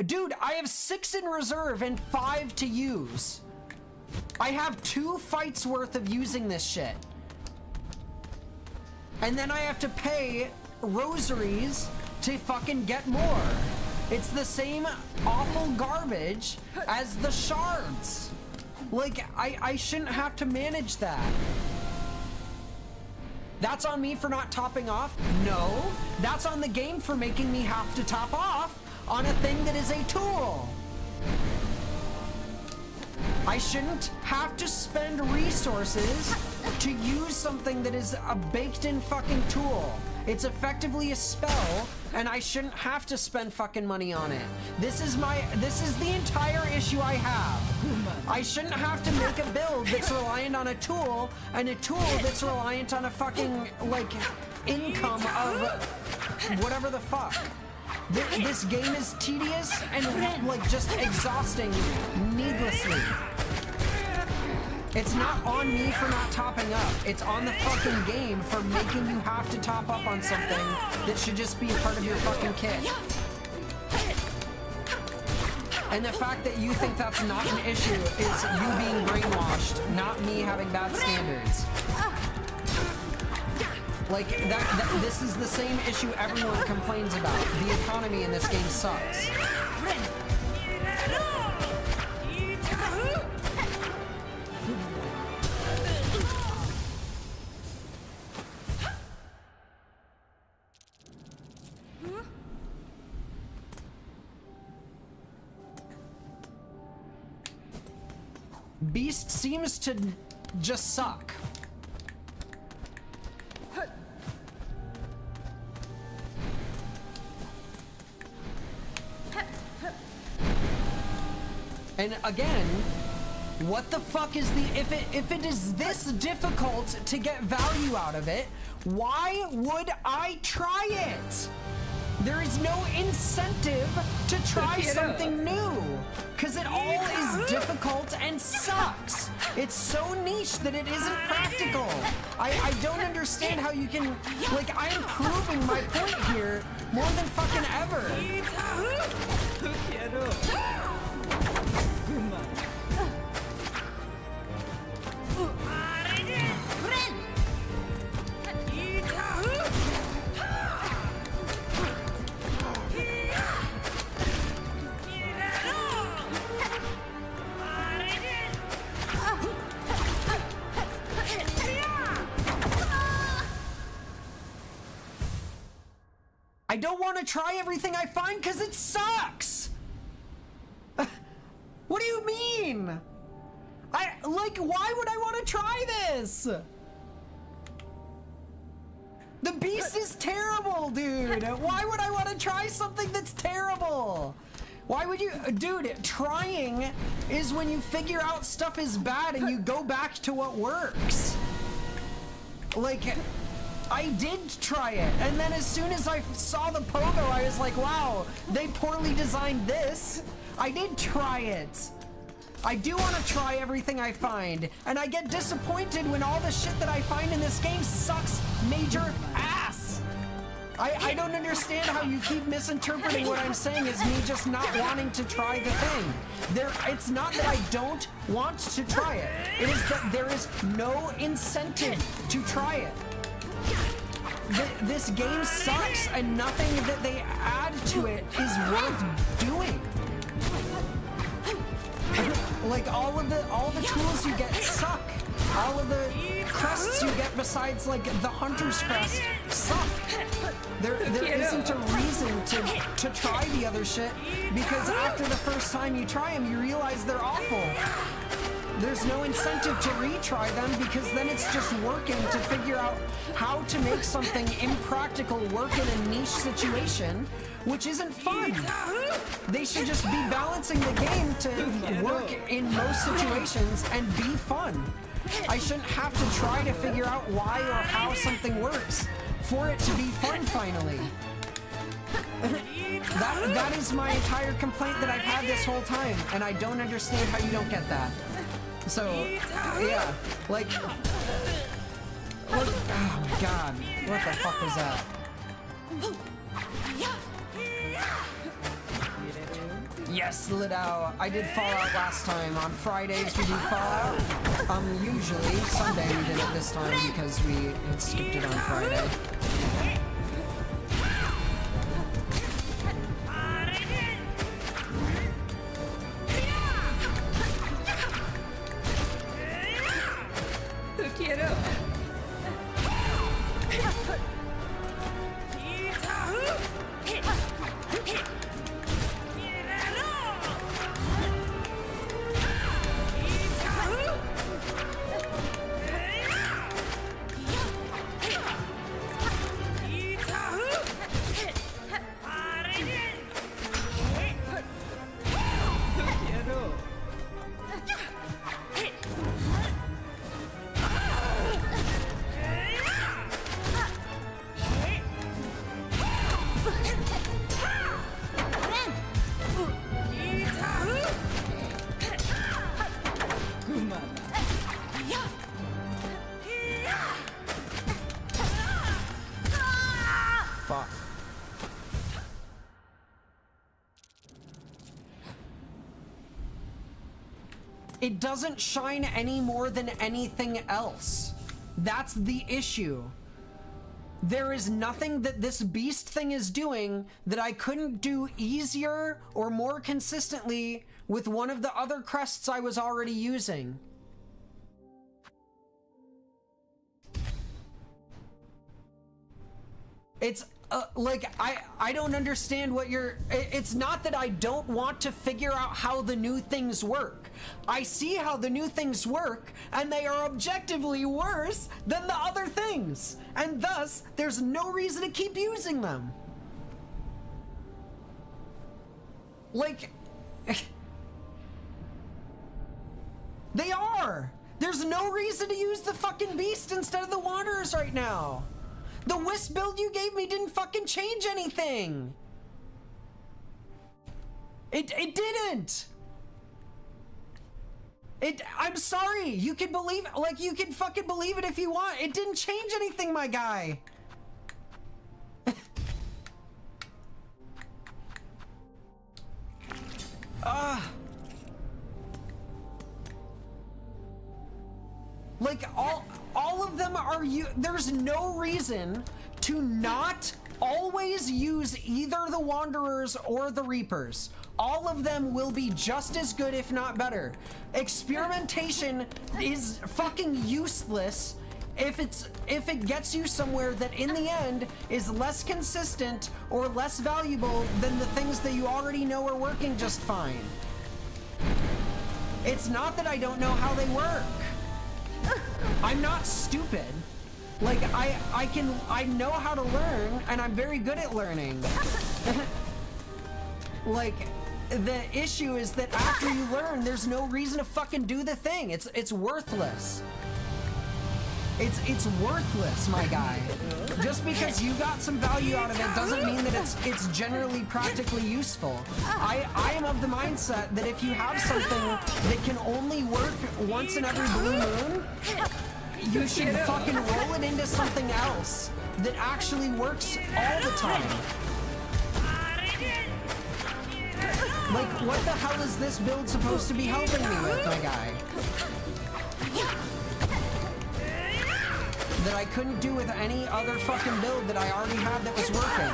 Dude, I have 6 in reserve and 5 to use. I have 2 fights worth of using this shit. And then I have to pay rosaries to fucking get more. It's the same awful garbage as the shards. Like, I shouldn't have to manage that. That's on me for not topping off? No. That's on the game for making me have to top off on a thing that is a tool. I shouldn't have to spend resources to use something that is a baked-in fucking tool. It's effectively a spell, and I shouldn't have to spend fucking money on it. This is the entire issue I have. I shouldn't have to make a build that's reliant on a tool, and a tool that's reliant on a fucking, like, income of whatever the fuck. This game is tedious and, like, just exhausting needlessly. It's not on me for not topping up. It's on the fucking game for making you have to top up on something that should just be a part of your fucking kit. And the fact that you think that's not an issue is you being brainwashed, not me having bad standards. Like, this is the same issue everyone complains about. The economy in this game sucks. Beast seems to just suck. And again, what the fuck is the, if it is this difficult to get value out of it, why would I try it? There is no incentive to try something new, because it all is difficult and sucks. It's so niche that it isn't practical. I don't understand how you can, like, I am proving my point here more than fucking ever. I don't want to try everything I find because it sucks. What do you mean? Why would I want to try this? The beast is terrible, dude. Why would I want to try something that's terrible? Why would you, dude, trying is when you figure out stuff is bad and you go back to what works. Like, I did try it, and then as soon as I saw the pogo, I was like, wow, they poorly designed this. I did try it. I do want to try everything I find, and I get disappointed when all the shit that I find in this game sucks major ass. I don't understand how you keep misinterpreting what I'm saying as me just not wanting to try the thing. It's not that I don't want to try it. It is that there is no incentive to try it. This game sucks, and nothing that they add to it is worth doing. Like all the tools you get suck. All of the crests you get besides like the hunter's crest suck. There isn't a reason to try the other shit, because after the first time you try them, you realize they're awful. There's no incentive to retry them, because then it's just working to figure out how to make something impractical work in a niche situation, which isn't fun. They should just be balancing the game to work in most situations and be fun. I shouldn't have to try to figure out why or how something works for it to be fun finally. That is my entire complaint that I've had this whole time, and I don't understand how you don't get that. So, yeah, like, oh my god, what the fuck was that? Yes, Lidao. I did Fallout last time. On Fridays we do Fallout. Usually Sunday we did it this time because we had skipped it on Friday. It doesn't shine any more than anything else. That's the issue. There is nothing that this beast thing is doing that I couldn't do easier or more consistently with one of the other crests I was already using. It's like, I don't understand what you're... It's not that I don't want to figure out how the new things work. I see how the new things work, and they are objectively worse than the other things. And thus, there's no reason to keep using them. Like... They are! There's no reason to use the fucking beast instead of the wanderers right now. The wisp build you gave me didn't fucking change anything. It didn't. I'm sorry. You can believe, like, you can fucking believe it if you want. It didn't change anything, my guy. Like, all of them are there's no reason to not always use either the Wanderers or the Reapers. All of them will be just as good, if not better. Experimentation is fucking useless if it gets you somewhere that in the end is less consistent or less valuable than the things that you already know are working just fine. It's not that I don't know how they work. I'm not stupid. Like, I know how to learn, and I'm very good at learning. Like, the issue is that after you learn, there's no reason to fucking do the thing. It's worthless. It's worthless, my guy. Just because you got some value out of it doesn't mean that it's generally practically useful. I am of the mindset that if you have something that can only work once in every blue moon, you should fucking roll it into something else that actually works all the time. Like, what the hell is this build supposed to be helping me with, my guy? That I couldn't do with any other fucking build that I already had that was working.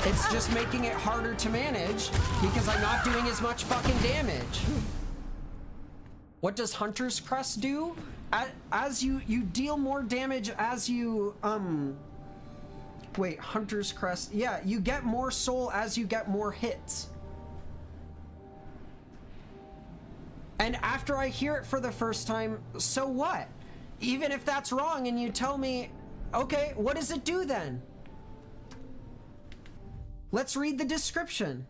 It's just making it harder to manage because I'm not doing as much fucking damage. What does Hunter's Crest do? As you deal more damage as you, wait, Hunter's Crest. Yeah, you get more soul as you get more hits. And after I hear it for the first time, so what? Even if that's wrong and you tell me, okay, what does it do then? Let's read the description.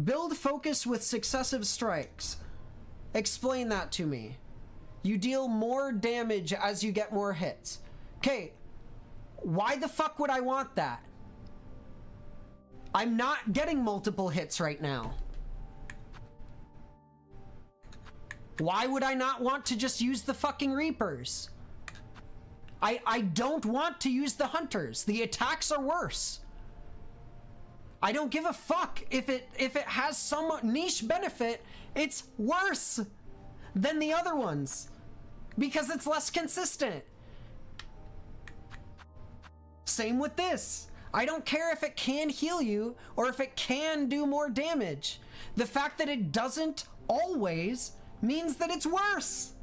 Build focus with successive strikes. Explain that to me. You deal more damage as you get more hits. Okay. Why the fuck would I want that? I'm not getting multiple hits right now. Why would I not want to just use the fucking Reapers? I don't want to use the Hunters. The attacks are worse. I don't give a fuck if it has some niche benefit. It's worse than the other ones because it's less consistent. Same with this. I don't care if it can heal you or if it can do more damage. The fact that it doesn't always means that it's worse.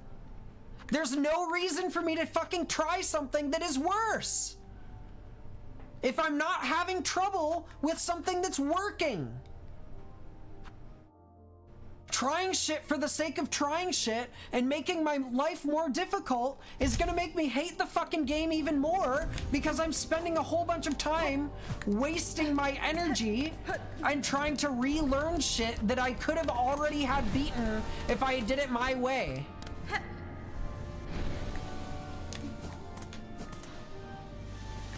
There's no reason for me to fucking try something that is worse if I'm not having trouble with something that's working. Trying shit for the sake of trying shit and making my life more difficult is gonna make me hate the fucking game even more because I'm spending a whole bunch of time wasting my energy and trying to relearn shit that I could have already had beaten if I did it my way.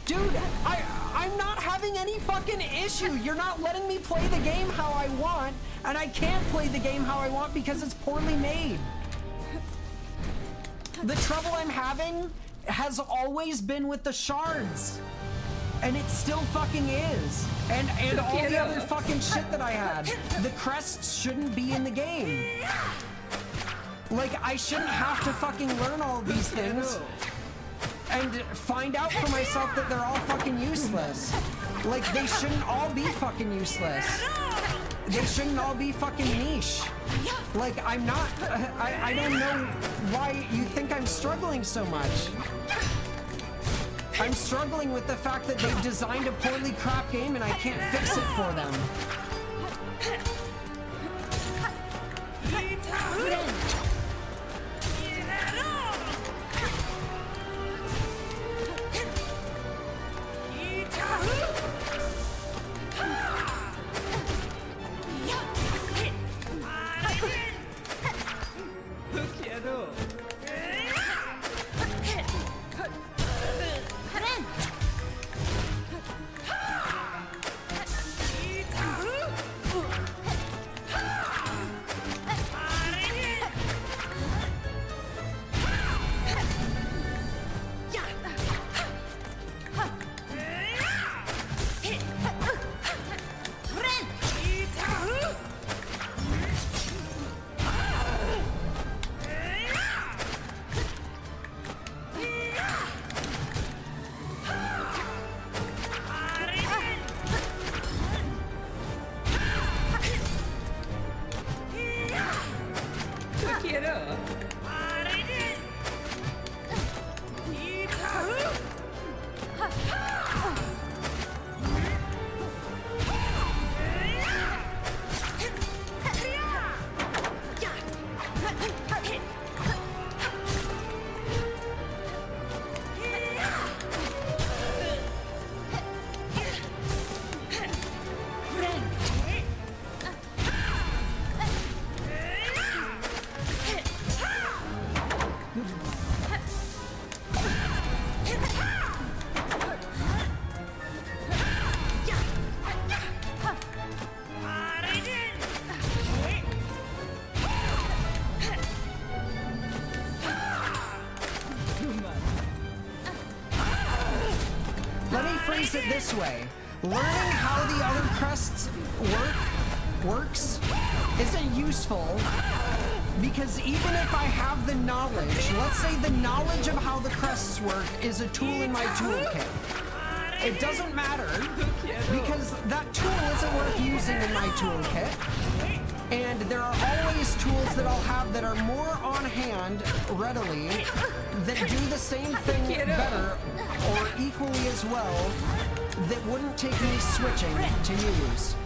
Dude, I'm not having any fucking issue. You're not letting me play the game how I want, and I can't play the game how I want because it's poorly made. The trouble I'm having has always been with the shards, and it still fucking is. And all the other fucking shit that I had. The crests shouldn't be in the game. Like, I shouldn't have to fucking learn all of these things and find out for myself that they're all fucking useless. Like, they shouldn't all be fucking useless. They shouldn't all be fucking niche. Like, I'm not, I don't know why you think I'm struggling so much. I'm struggling with the fact that they've designed a poorly crap game and I can't fix it for them. phrase it this way. Learning how the other crests works isn't useful because even if I have the knowledge, let's say the knowledge of how the crests work is a tool in my toolkit. It doesn't matter because that tool isn't worth using in my toolkit. And there are always tools that I'll have that are more on hand readily that do the same thing better or equally as well that wouldn't take me switching to use.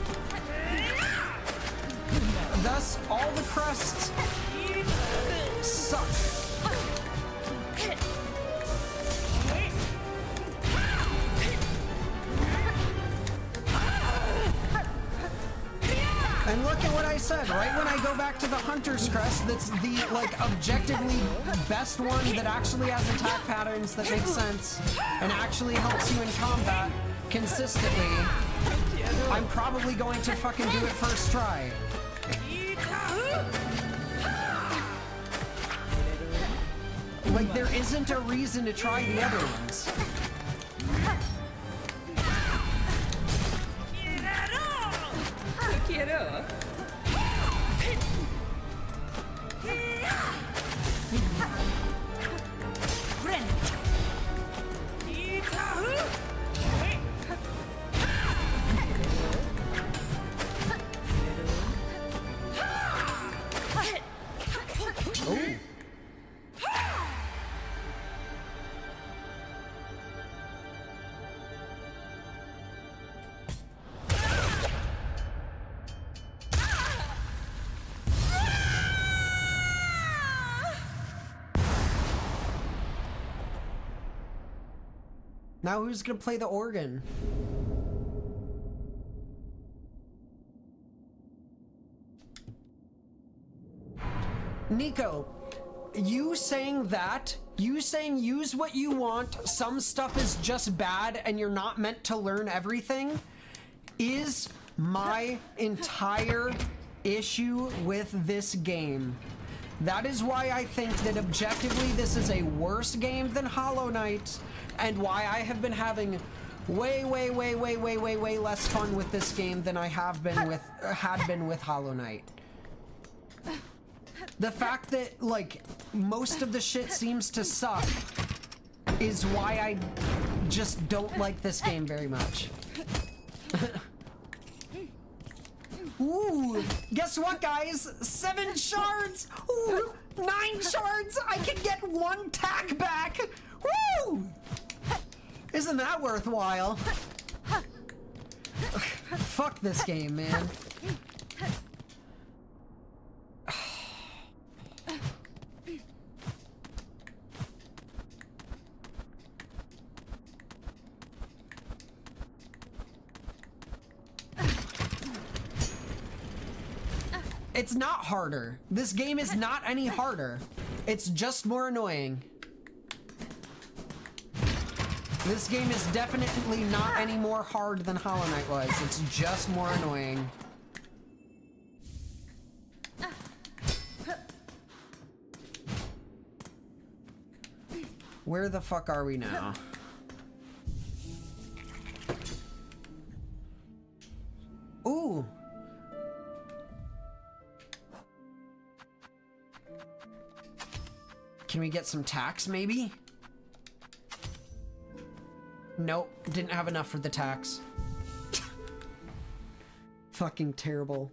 Thus, all the crests suck. And look at what I said, right when I go back to the Hunter's Crest, that's the, like, objectively best one that actually has attack patterns that make sense and actually helps you in combat consistently, I'm probably going to fucking do it first try. Like, there isn't a reason to try the other ones. Quiero. Now who's gonna play the organ? Nico, you saying use what you want, some stuff is just bad and you're not meant to learn everything, is my entire issue with this game. That is why I think that objectively this is a worse game than Hollow Knight, and why I have been having way less fun with this game than I had been with Hollow Knight. The fact that, like, most of the shit seems to suck is why I just don't like this game very much. Ooh, guess what, guys? 7 shards! Ooh, 9 shards! I can get 1 tack back! Woo! Isn't that worthwhile? Fuck this game, man. It's not harder. This game is not any harder. It's just more annoying. This game is definitely not any more hard than Hollow Knight was. It's just more annoying. Where the fuck are we now? Ooh. Can we get some tax, maybe? Nope, didn't have enough for the tax. Fucking terrible.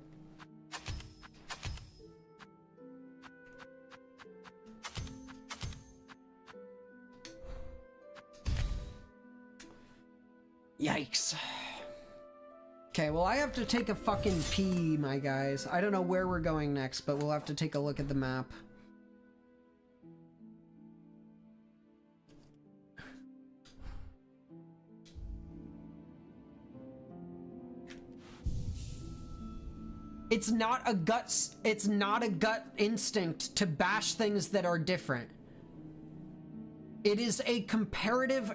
Yikes. Okay, well, I have to take a fucking pee, my guys. I don't know where we're going next, but we'll have to take a look at the map. It's not a gut instinct to bash things that are different. It is a comparative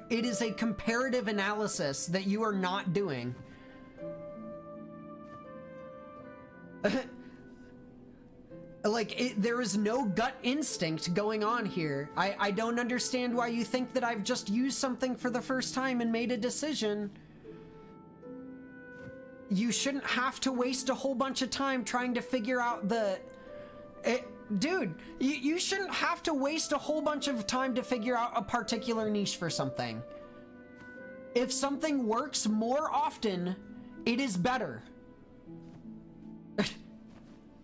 analysis that you are not doing. Like, there is no gut instinct going on here. I don't understand why you think that I've just used something for the first time and made a decision. You shouldn't have to waste a whole bunch of time trying to figure out dude, you shouldn't have to waste a whole bunch of time to figure out a particular niche for something. If something works more often, it is better.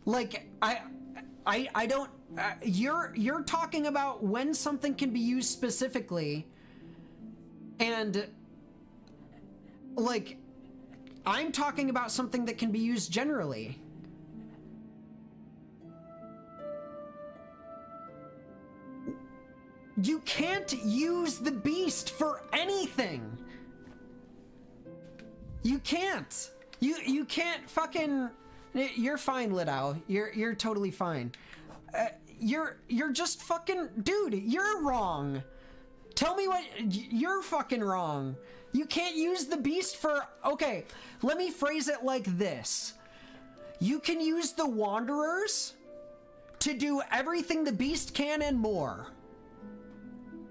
Like, I don't, you're talking about when something can be used specifically, and, like, I'm talking about something that can be used generally. You can't use the beast for anything. You can't. You can't fucking... You're fine, Lidao. You're totally fine. You're just fucking... Dude, you're wrong. Tell me what... You're fucking wrong. You can't use the beast for... Okay, let me phrase it like this. You can use the Wanderers to do everything the beast can and more.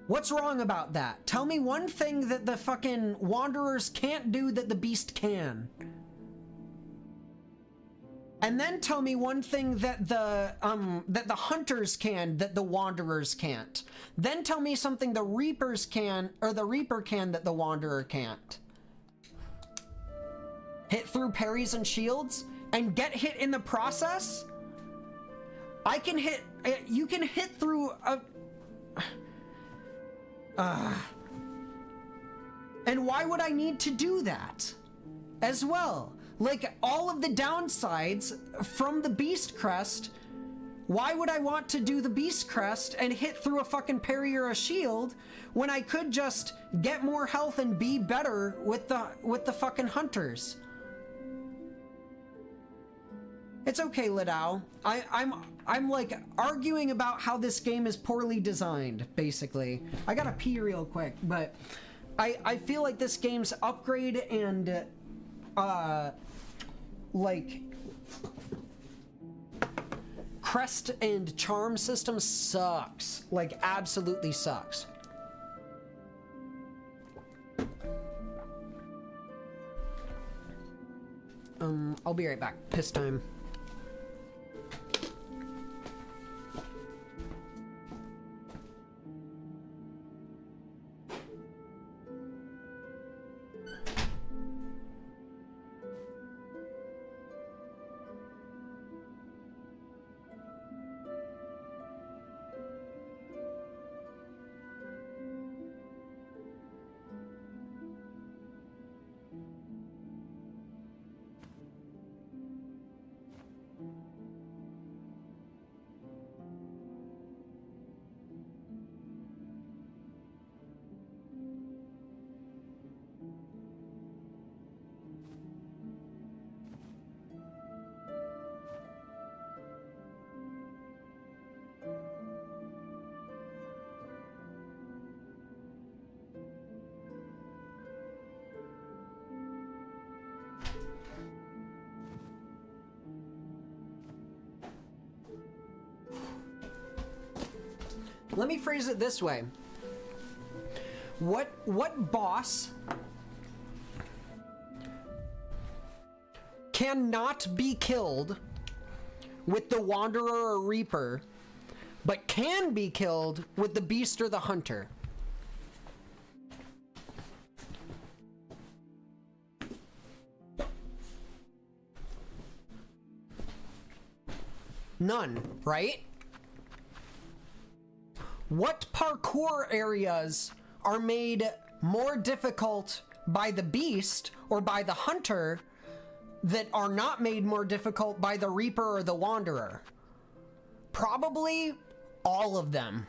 What's wrong about that? Tell me one thing that the fucking Wanderers can't do that the beast can. And then tell me one thing that the Hunters can that the Wanderers can't. Then tell me something the Reapers can, or the Reaper can that the Wanderer can't. Hit through parries and shields and get hit in the process? I can hit, you can hit through a... And why would I need to do that as well? Like, all of the downsides from the Beast Crest, why would I want to do the Beast Crest and hit through a fucking parry or a shield when I could just get more health and be better with the fucking Hunters? It's okay, Lidao. I'm like arguing about how this game is poorly designed, basically. I gotta pee real quick, but I feel like this game's upgrade and like crest and charm system sucks. Like, absolutely sucks. I'll be right back. Piss time. Let me phrase it this way. What boss cannot be killed with the Wanderer or Reaper, but can be killed with the Beast or the Hunter? None, right? What parkour areas are made more difficult by the Beast or by the Hunter that are not made more difficult by the Reaper or the Wanderer? Probably all of them.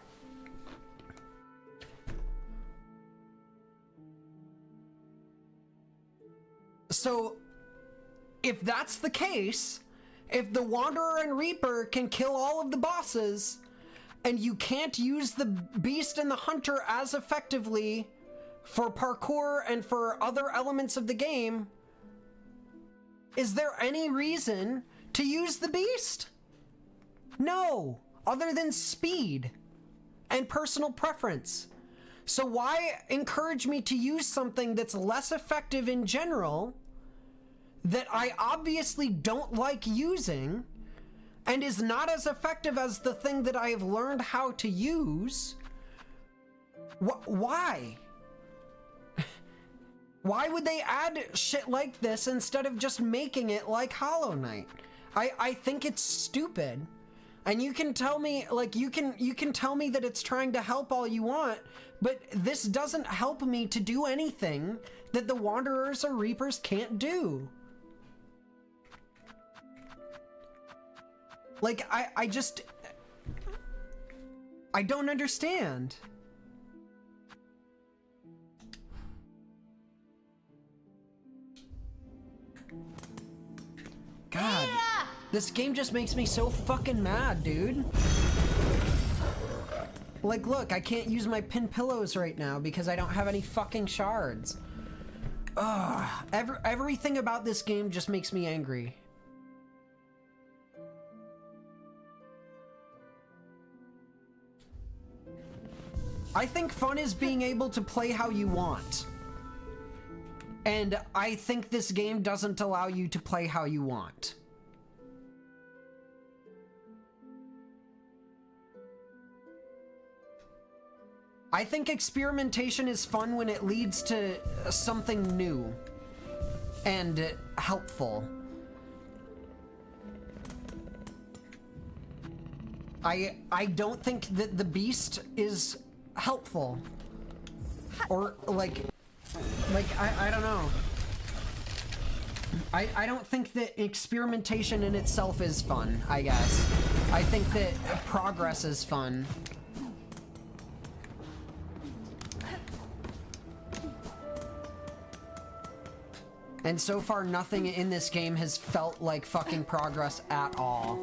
So, if that's the case, if the Wanderer and Reaper can kill all of the bosses, and you can't use the Beast and the Hunter as effectively for parkour and for other elements of the game, is there any reason to use the Beast? No, other than speed and personal preference. So why encourage me to use something that's less effective in general, that I obviously don't like using, and is not as effective as the thing that I have learned how to use? Why? Why would they add shit like this instead of just making it like Hollow Knight? I think it's stupid. And you can tell me, like, you can tell me that it's trying to help all you want, but this doesn't help me to do anything that the Wanderers or Reapers can't do. Like, I don't understand. God, this game just makes me so fucking mad, dude. Like, look, I can't use my pin pillows right now because I don't have any fucking shards. Ugh, everything about this game just makes me angry. I think fun is being able to play how you want. And I think this game doesn't allow you to play how you want. I think experimentation is fun when it leads to something new and helpful. I don't think that the beast is helpful. Or like I don't know. I don't think that experimentation in itself is fun, I guess. I think that progress is fun. And so far, nothing in this game has felt like fucking progress at all.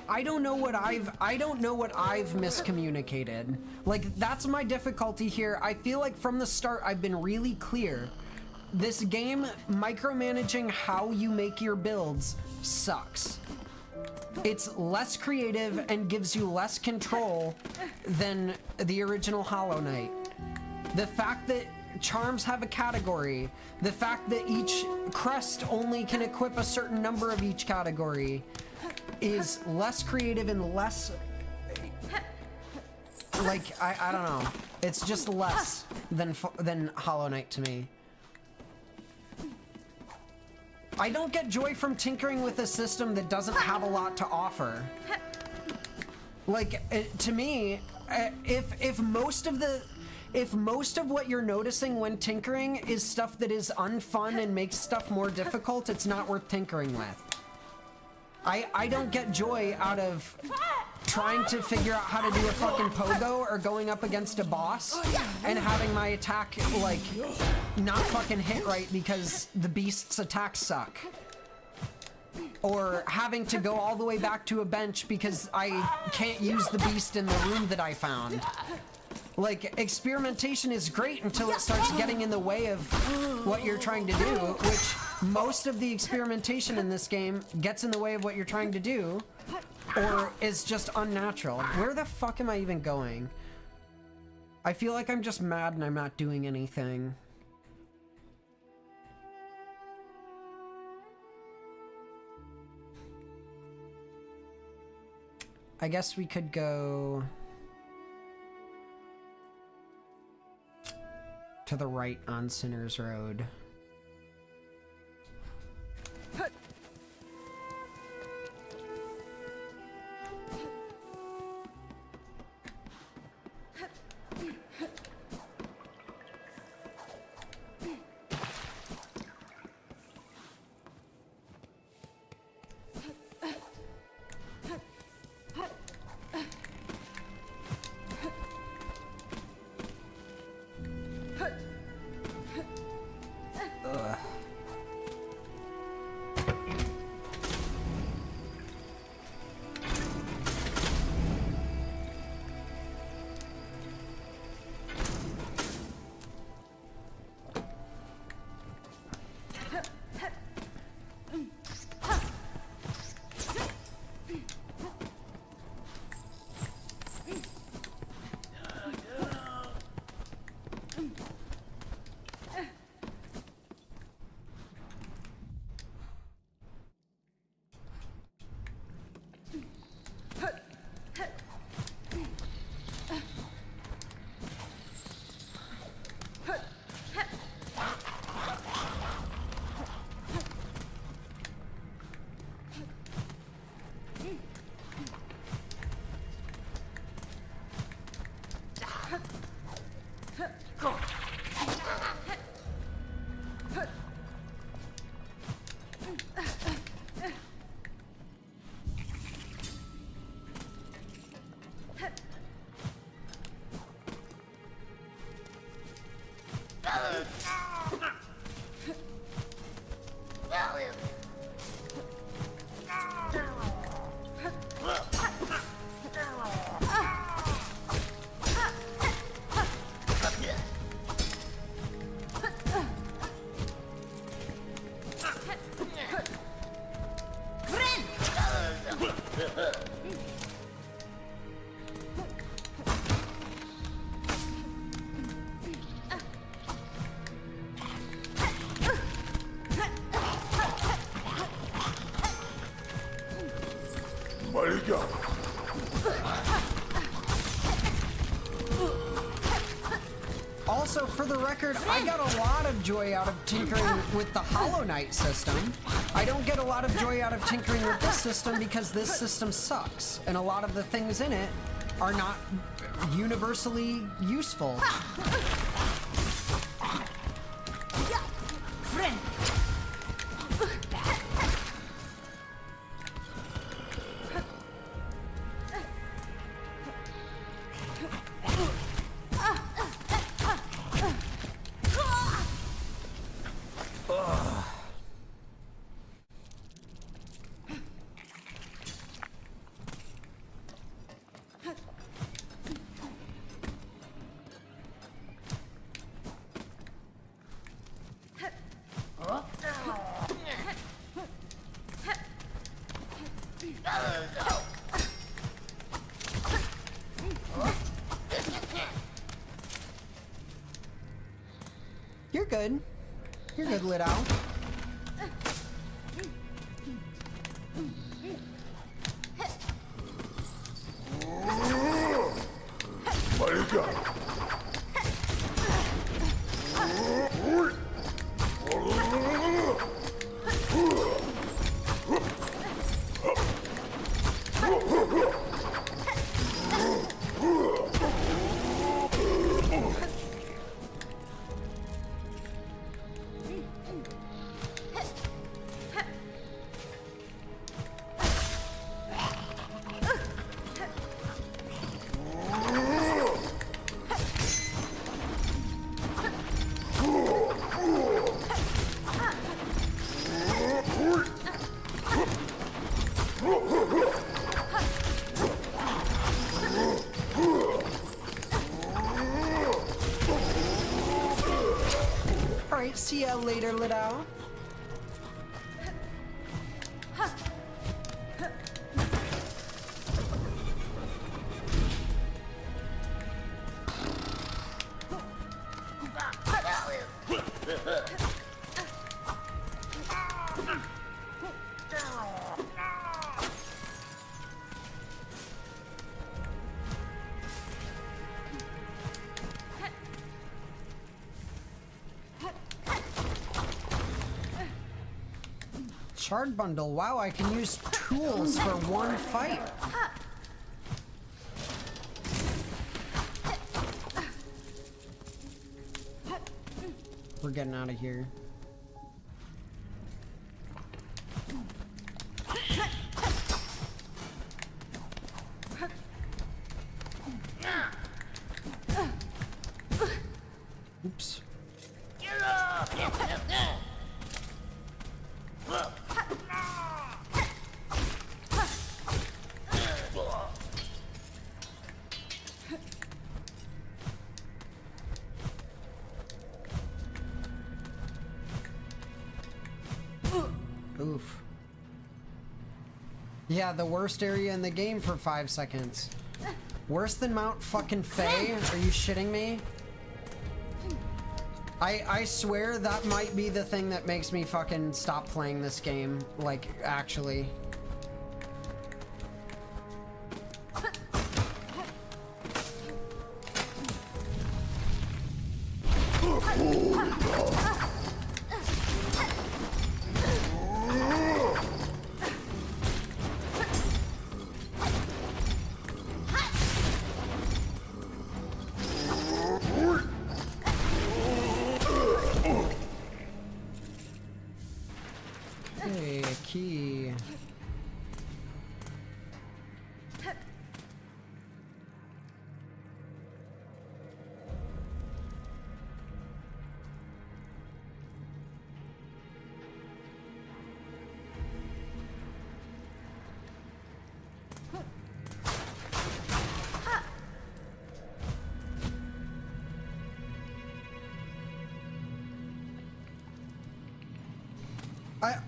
I don't know what I've miscommunicated. Like, that's my difficulty here. I feel like from the start I've been really clear. This game micromanaging how you make your builds sucks. It's less creative and gives you less control than the original Hollow Knight. The fact that charms have a category, the fact that each crest only can equip a certain number of each category, is less creative and less, like, I don't know. It's just less than Hollow Knight to me. I don't get joy from tinkering with a system that doesn't have a lot to offer. Like, to me, if most of what you're noticing when tinkering is stuff that is unfun and makes stuff more difficult, it's not worth tinkering with. I don't get joy out of trying to figure out how to do a fucking pogo or going up against a boss and having my attack, like, not fucking hit right because the beast's attacks suck. Or having to go all the way back to a bench because I can't use the beast in the room that I found. Like, experimentation is great until it starts getting in the way of what you're trying to do, which most of the experimentation in this game gets in the way of what you're trying to do, or is just unnatural. Where the fuck am I even going? I feel like I'm just mad and I'm not doing anything. I guess we could go to the right on Sinner's Road. Maliga. Also, for the record, I got a lot of joy out of tinkering with the Hollow Knight system. I don't get a lot of joy out of tinkering with this system because this system sucks, and a lot of the things in it are not universally useful. You're good. You're good, Lit Owl. Maliga. Alright, see ya later, Lit Owl. Shard bundle. Wow, I can use tools for one fight. We're getting out of here. Oops. Oof. Yeah, the worst area in the game for 5 seconds. Worse than Mount fucking Faye? Are you shitting me? I swear that might be the thing that makes me fucking stop playing this game. Like, actually. Hey, a key.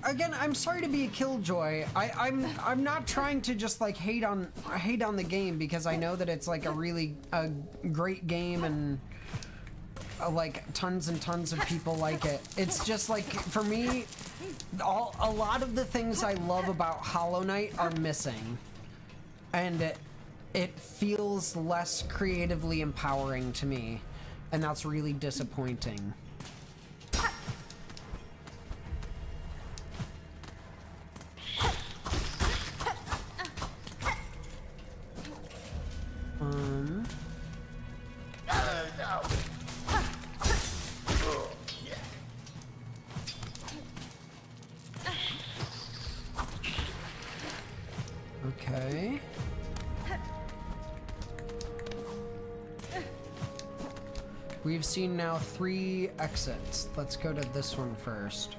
Again, I'm sorry to be a killjoy. I'm not trying to just like hate on the game because I know that it's like a really great game and like tons and tons of people like it. It's just like for me, a lot of the things I love about Hollow Knight are missing. and it feels less creatively empowering to me, and that's really disappointing. Okay. We've seen now 3 exits. Let's go to this one first.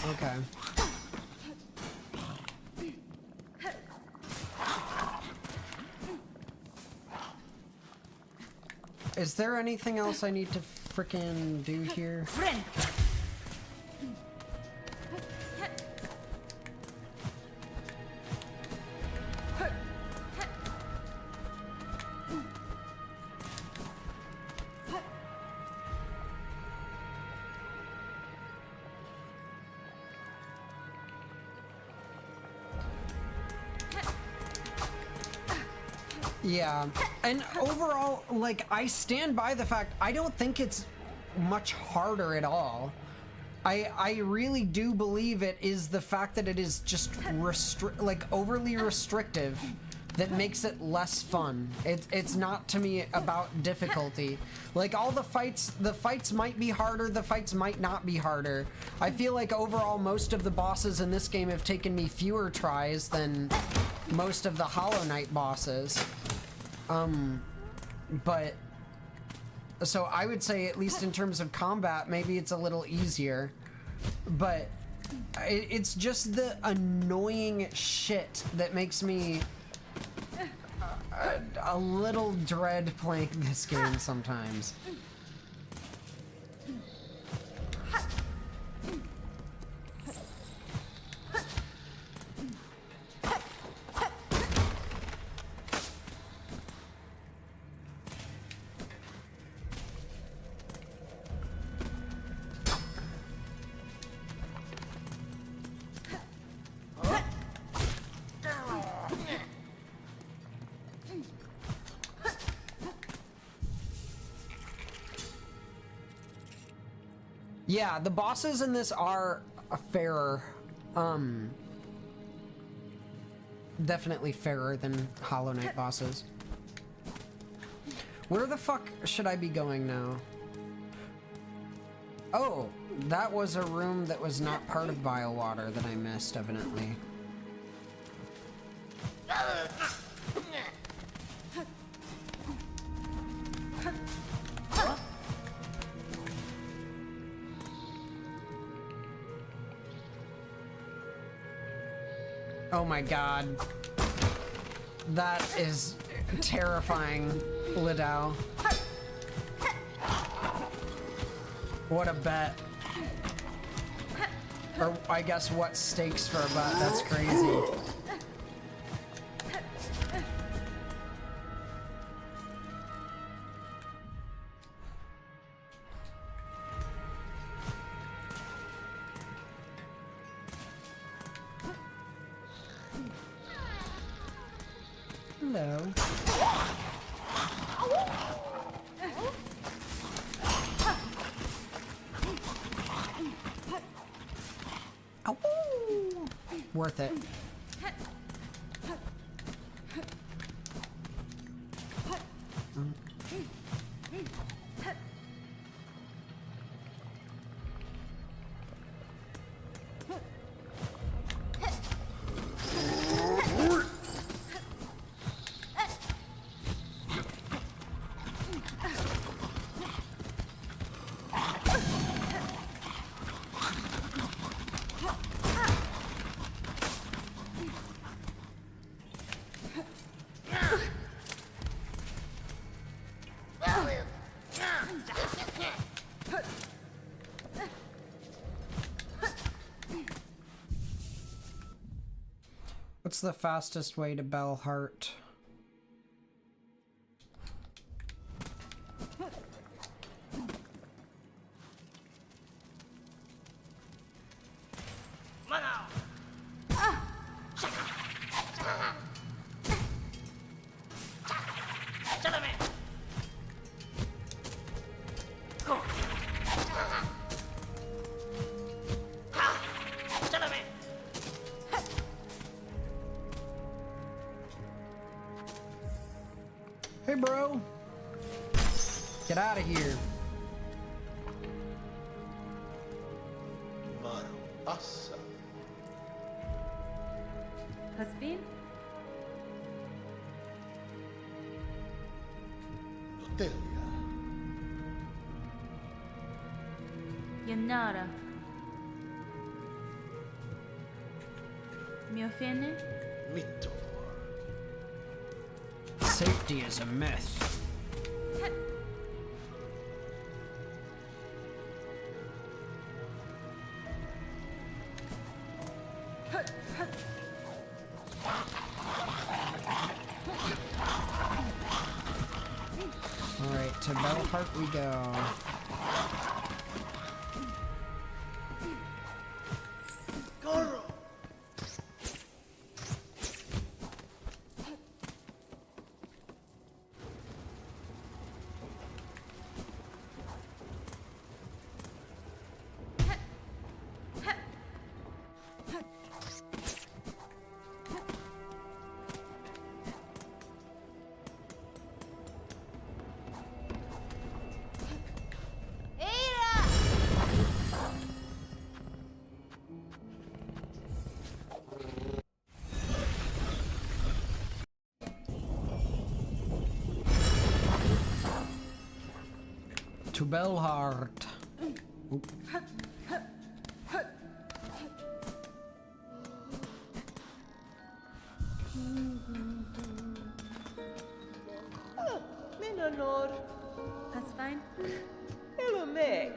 Okay. Is there anything else I need to frickin' do here? Friend. Yeah, and overall, like, I stand by the fact I don't think it's much harder at all. I really do believe it is the fact that it is just overly restrictive that makes it less fun. It's not to me about difficulty. Like, all the fights might be harder, the fights might not be harder. I feel like overall most of the bosses in this game have taken me fewer tries than most of the Hollow Knight bosses. But so I would say, at least in terms of combat, maybe it's a little easier, but it's just the annoying shit that makes me a little dread playing this game sometimes. Yeah, the bosses in this are fairer. Definitely fairer than Hollow Knight bosses. Where the fuck should I be going now? Oh, that was a room that was not part of Biowater that I missed, evidently. Oh my god. That is terrifying, Lidao. What a bet. Or I guess what stakes for a bet, that's crazy. Hello. Ow. Worth it. What's the fastest way to Bellheart? Hey, bro. Get out of here. Maru Assa. Hasbin? Notelia. Yanara. Miofene? Mito. Safety is a myth. Alright, to Bellheart we go. Goro. To Bellheart. Oop. Minanor. Hasfine? Hello, Meg.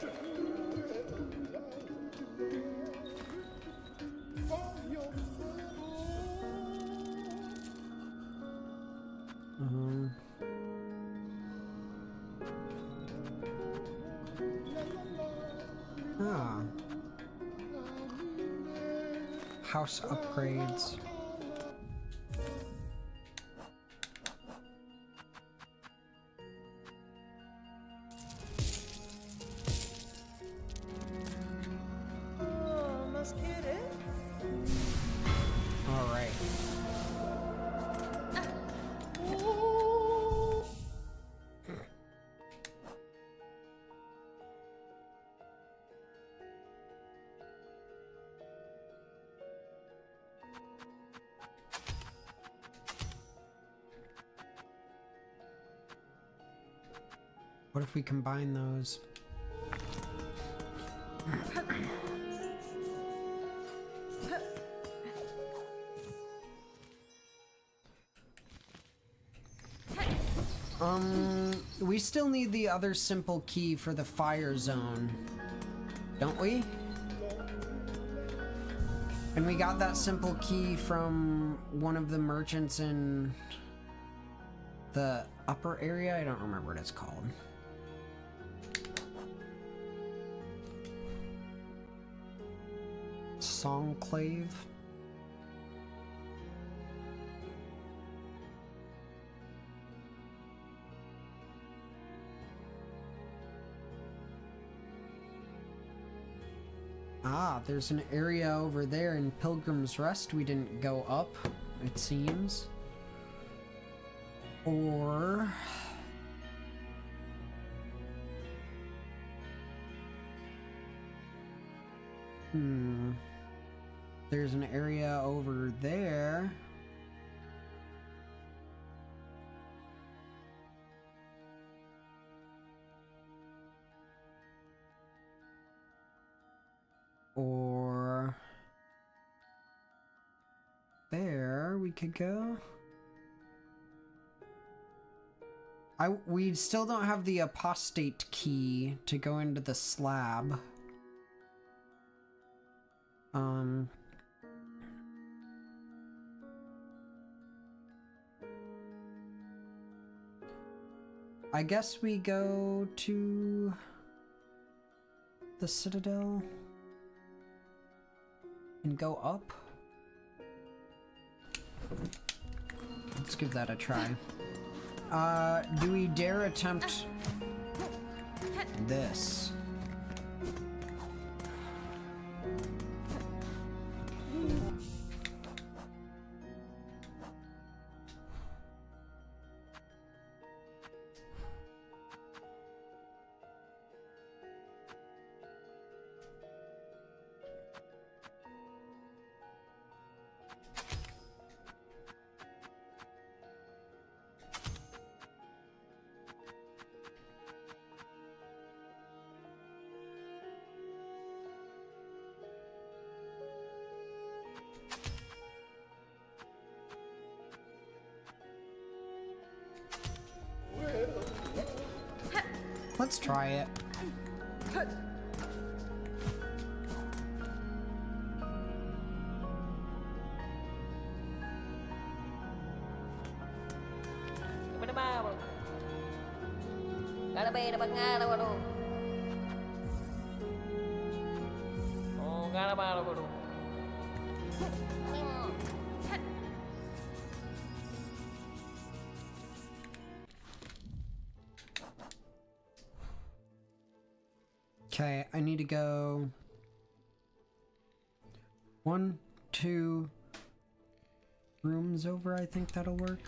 Ah. House upgrades. Oh, mas querer? All right. What if we combine those? We still need the other simple key for the fire zone, don't we? And we got that simple key from one of the merchants in the upper area. I don't remember what it's called. Songclave. Ah, there's an area over there in Pilgrim's Rest we didn't go up, it seems. Or... There's an area over there. Or... there we could go. We still don't have the apostate key to go into the slab. I guess we go to the Citadel and go up. Let's give that a try. Do we dare attempt this? Let's try it. Okay, I need to go 1, 2 rooms over. I think that'll work.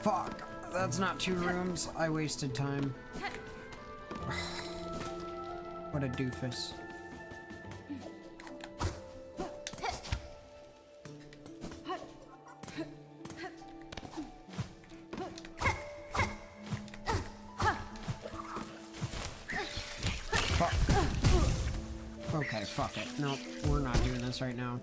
Fuck, that's not 2 rooms. I wasted time. What a doofus. Fuck. Okay, fuck it. Nope, we're not doing this right now.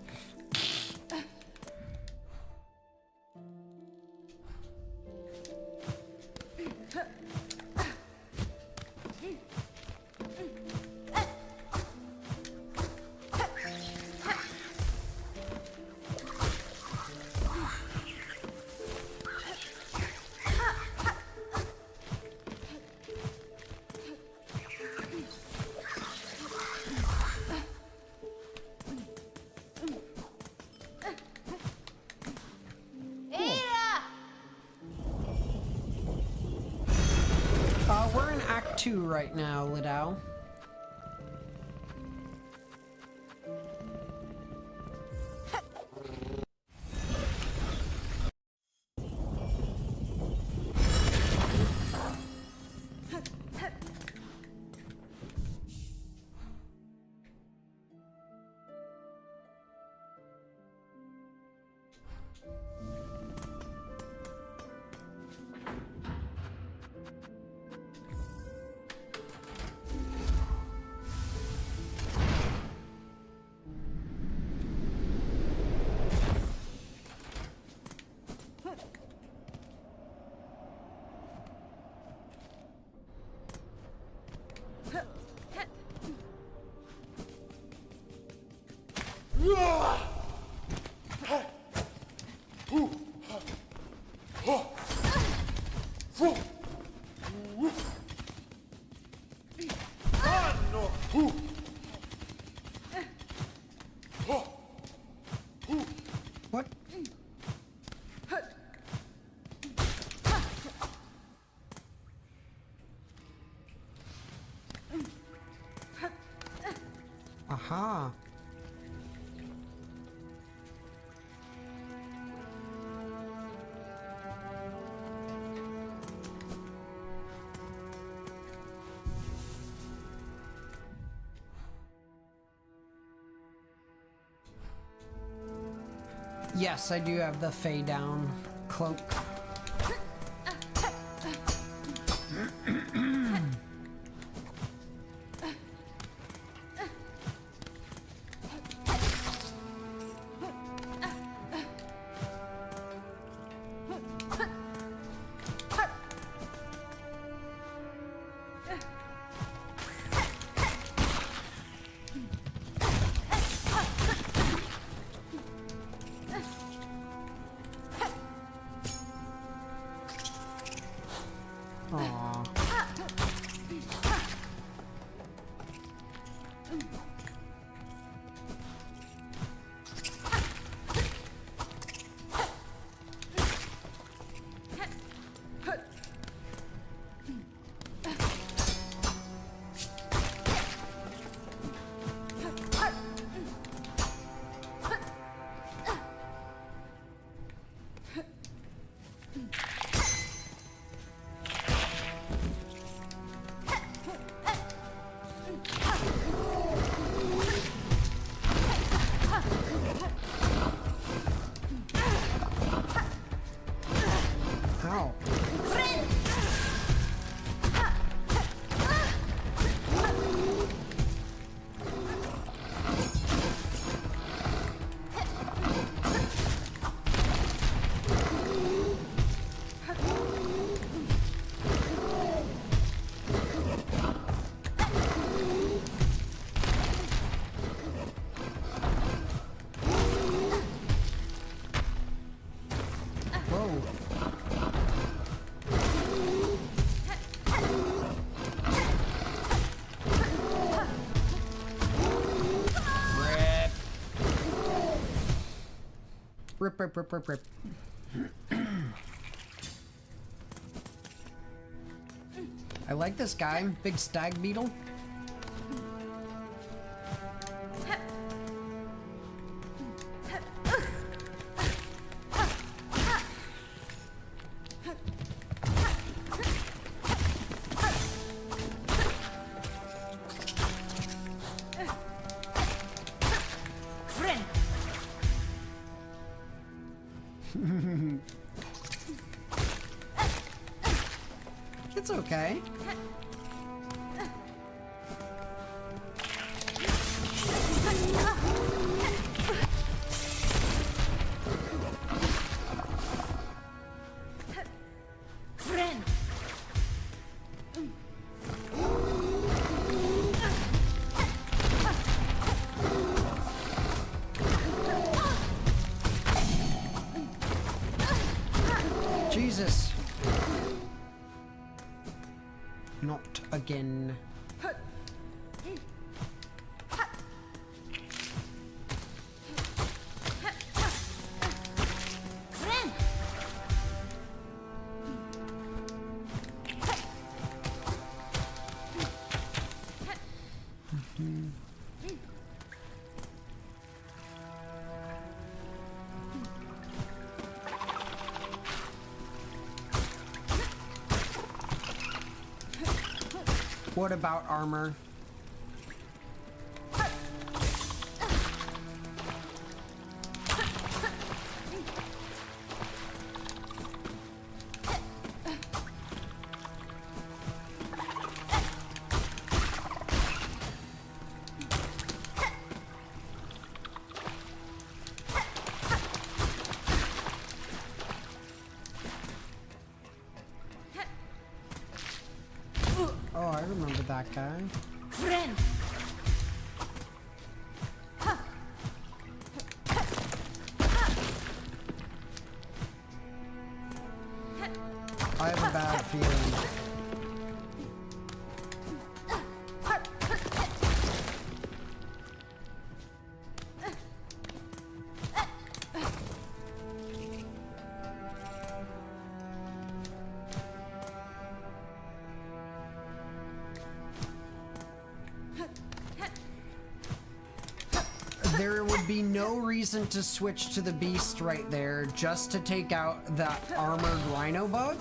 We're in Act 2 right now, Lidao. What? Aha. Yes, I do have the fade down cloak. Rip, rip, rip, rip, rip. I like this guy, big stag beetle. It's okay. Jesus. Not again. What about armor? Oh, I remember that guy. I have a bad feeling. There would be no reason to switch to the beast right there just to take out that armored rhino bug.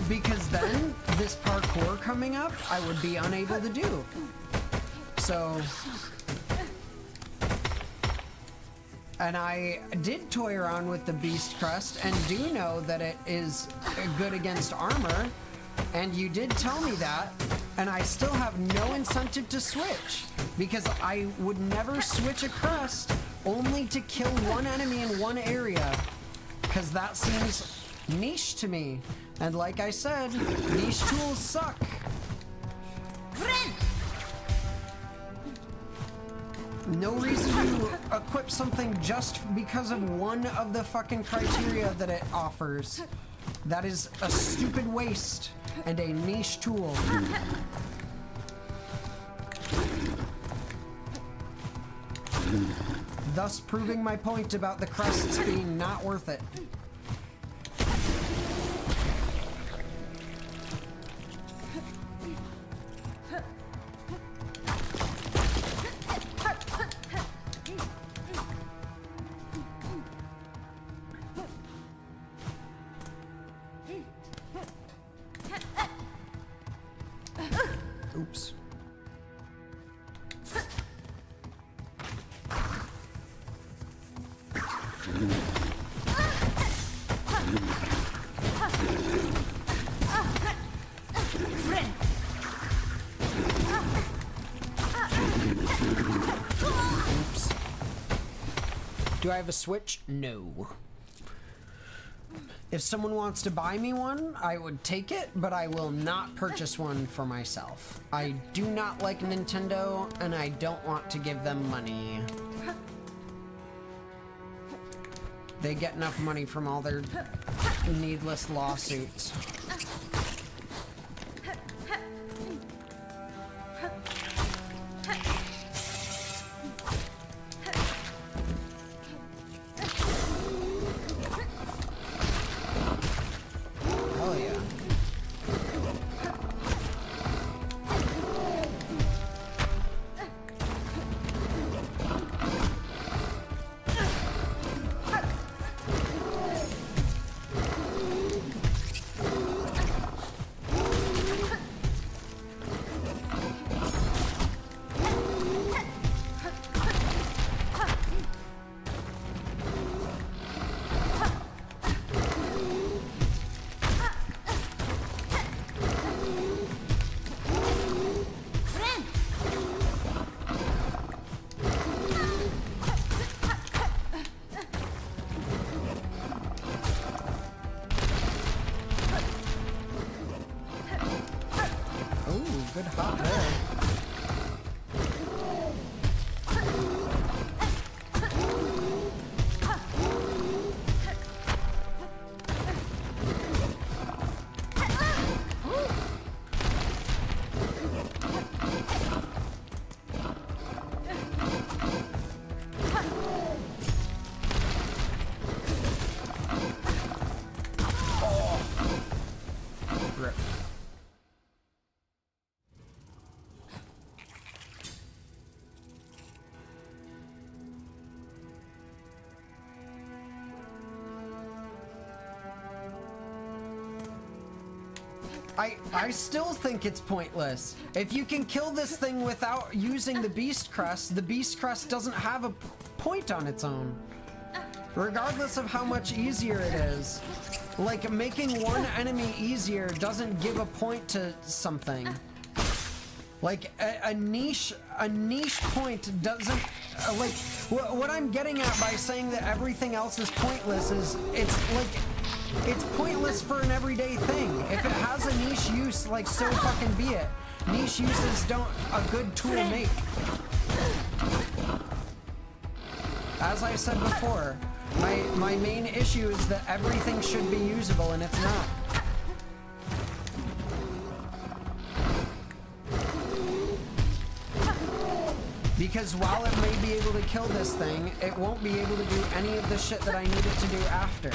Because then, this parkour coming up, I would be unable to do. So... And I did toy around with the beast crest and do know that it is good against armor. And you did tell me that, and I still have no incentive to switch, because I would never switch a crest only to kill one enemy in one area, because that seems niche to me. And like I said, niche tools suck. No reason to equip something just because of one of the fucking criteria that it offers. That is a stupid waste and a niche tool. Thus proving my point about the crests being not worth it. Oops. Oops. Do I have a switch? No. If someone wants to buy me one, I would take it, but I will not purchase one for myself. I do not like Nintendo, and I don't want to give them money. They get enough money from all their needless lawsuits. I still think it's pointless. If you can kill this thing without using the beast crest doesn't have a point on its own. Regardless of how much easier it is. Like, making one enemy easier doesn't give a point to something. Like, a niche point doesn't, like, what I'm getting at by saying that everything else is pointless is, it's pointless for an everyday thing. If it has a niche use, like, so fucking be it. Niche uses don't a good tool make. As I said before, my main issue is that everything should be usable and it's not. Because while it may be able to kill this thing, it won't be able to do any of the shit that I need it to do after.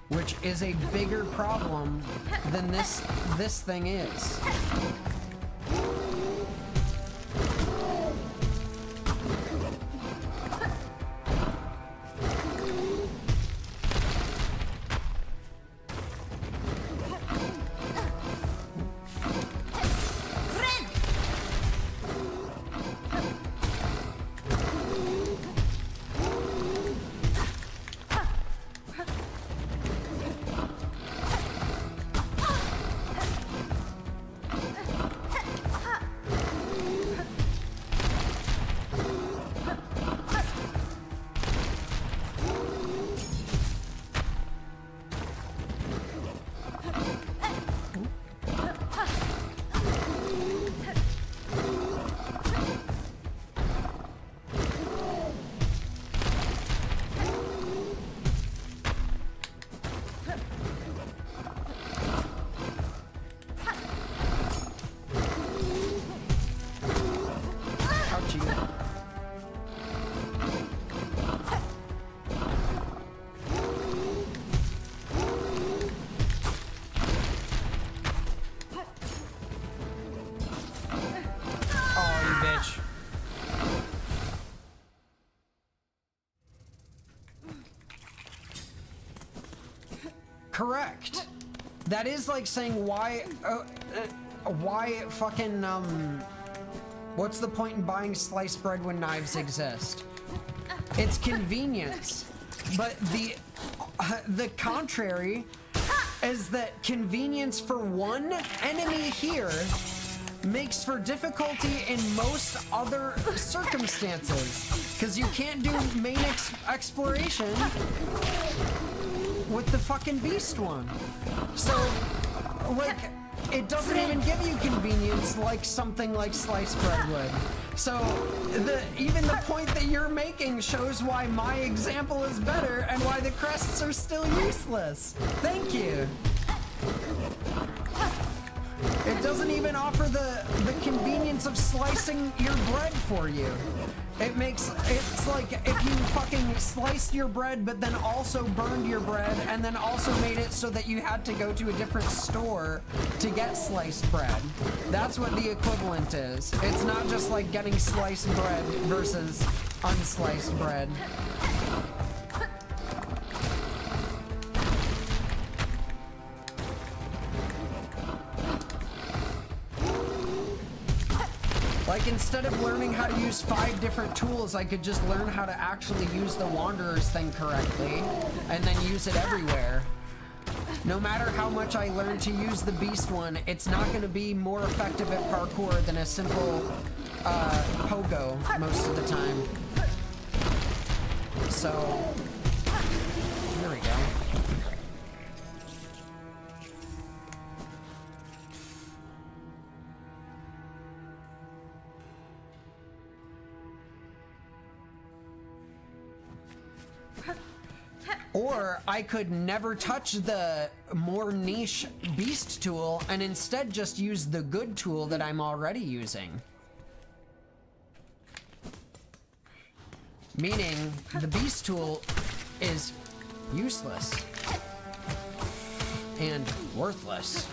Which is a bigger problem than this thing is. Correct. That is like saying why fucking, what's the point in buying sliced bread when knives exist? It's convenience. But the contrary is that convenience for one enemy here makes for difficulty in most other circumstances. Because you can't do main exploration with the fucking beast one. So, like, it doesn't even give you convenience like something like sliced bread would. So, even the point that you're making shows why my example is better and why the crests are still useless. Thank you. It doesn't even offer the convenience of slicing your bread for you. It's like if you fucking sliced your bread but then also burned your bread and then also made it so that you had to go to a different store to get sliced bread. That's what the equivalent is. It's not just like getting sliced bread versus unsliced bread. Like, instead of learning how to use 5 different tools, I could just learn how to actually use the Wanderer's thing correctly, and then use it everywhere. No matter how much I learn to use the Beast one, it's not going to be more effective at parkour than a simple pogo most of the time. So, here we go. Or I could never touch the more niche beast tool and instead just use the good tool that I'm already using. Meaning the beast tool is useless and worthless.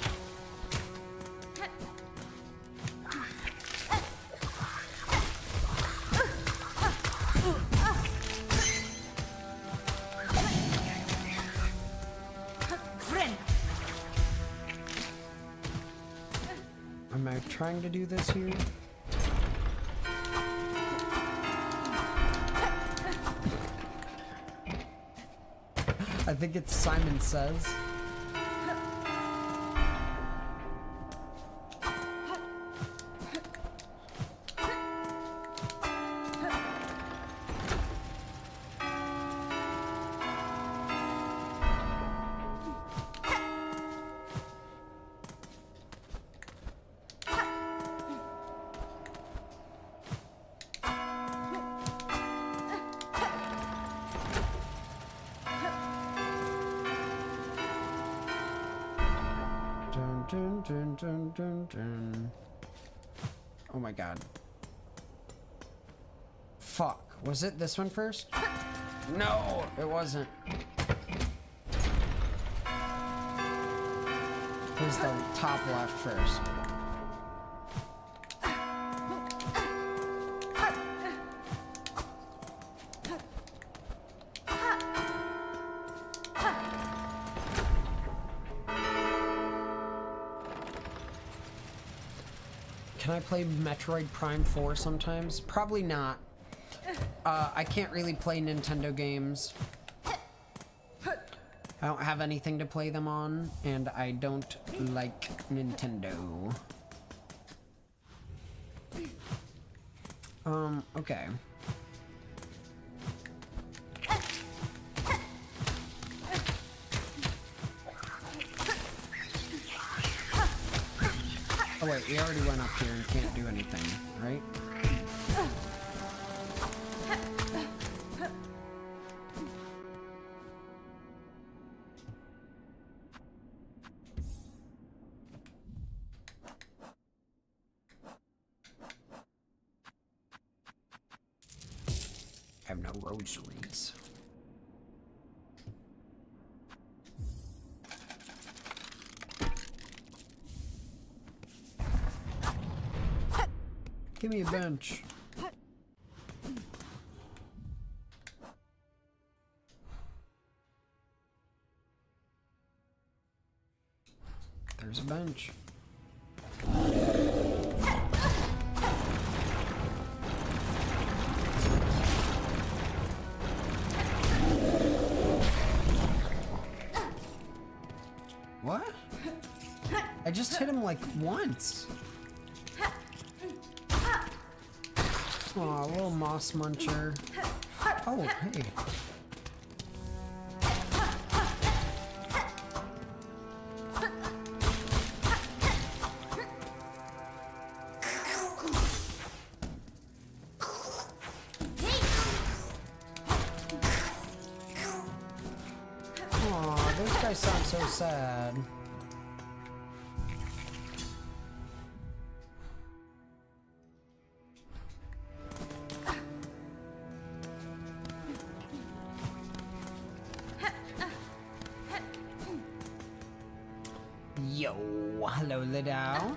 trying to do this here? I think it's Simon Says. Dun, dun, dun, dun, dun. Oh my god. Fuck. Was it this one first? No, it wasn't. It was the top left first. Can I play Metroid Prime 4 sometimes? Probably not. I can't really play Nintendo games. I don't have anything to play them on, and I don't like Nintendo. Okay. Oh wait, we already went up here and can't do anything, right? I have no rosaries. Give me a bench. There's a bench. What? I just hit him like once. Aw, little moss muncher. Oh, hey. Aw, those guys sound so sad. Yo, hello, Liddell.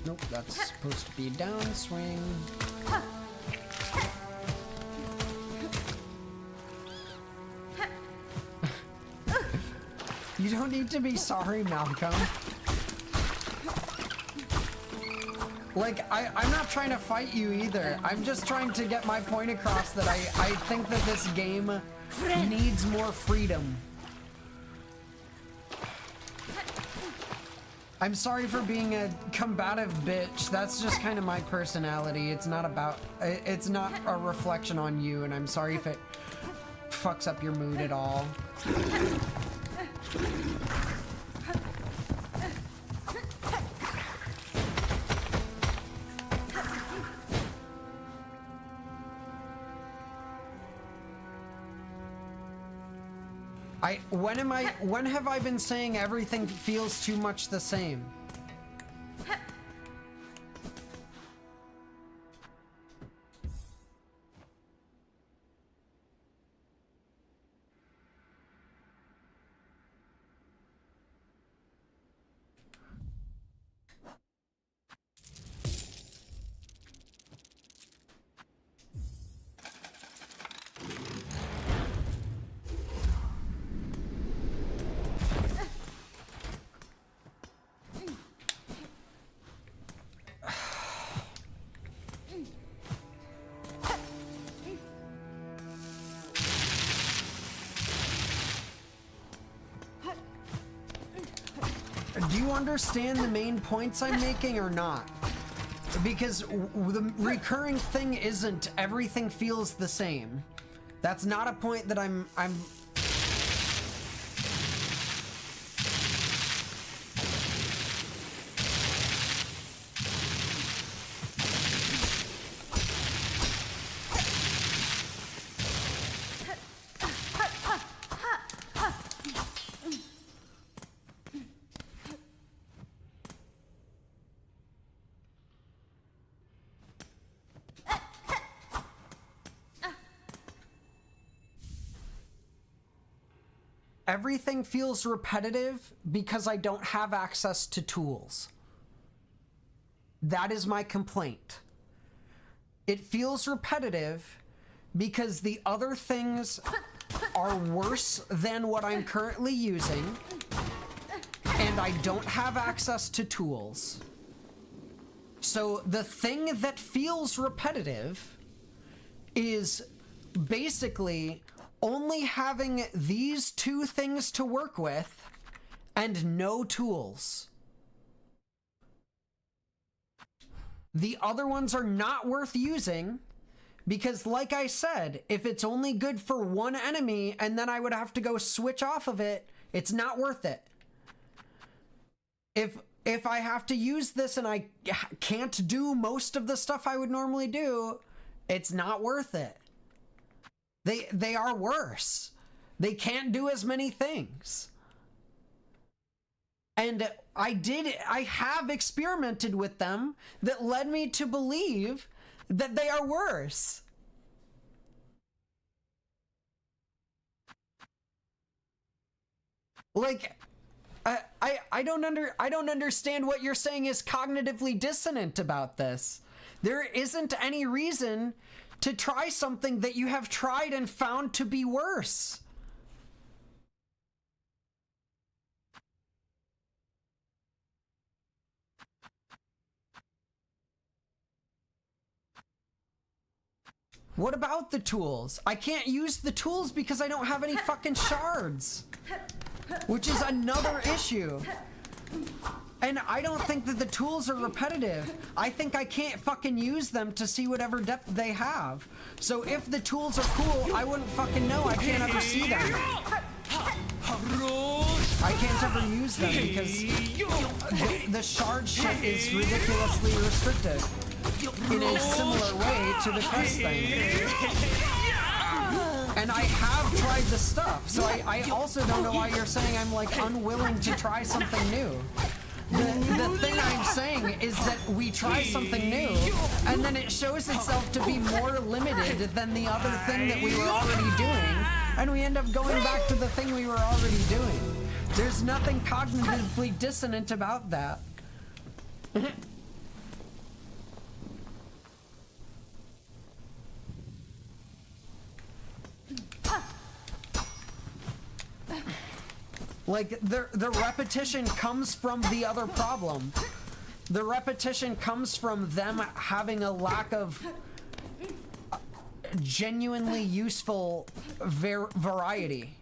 Nope, that's supposed to be downswing. You don't need to be sorry, Malcolm. Like, I'm not trying to fight you either. I'm just trying to get my point across that I think that this game needs more freedom. I'm sorry for being a combative bitch. That's just kind of my personality. It's not a reflection on you, and I'm sorry if it fucks up your mood at all. When have I been saying everything feels too much the same? do you understand the main points I'm making or not? Because the recurring thing isn't everything feels the same. That's not a point that I'm everything feels repetitive because I don't have access to tools. That is my complaint. It feels repetitive because the other things are worse than what I'm currently using, and I don't have access to tools. So the thing that feels repetitive is basically only having these two things to work with and no tools. The other ones are not worth using because, like I said, if it's only good for one enemy and then I would have to go switch off of it, it's not worth it. If I have to use this and I can't do most of the stuff I would normally do, it's not worth it. They are worse. They can't do as many things. And I have experimented with them that led me to believe that they are worse. Like, I don't understand what you're saying is cognitively dissonant about this. There isn't any reason to try something that you have tried and found to be worse. What about the tools? I can't use the tools because I don't have any fucking shards, which is another issue. And I don't think that the tools are repetitive. I think I can't fucking use them to see whatever depth they have. So if the tools are cool, I wouldn't fucking know. I can't ever see them. I can't ever use them because the shard shit is ridiculously restrictive in a similar way to the quest thing. And I have tried the stuff, so I also don't know why you're saying I'm like unwilling to try something new. The thing I'm saying is that we try something new, and then it shows itself to be more limited than the other thing that we were already doing, and we end up going back to the thing we were already doing. There's nothing cognitively dissonant about that. Like, the repetition comes from the other problem. The repetition comes from them having a lack of genuinely useful variety.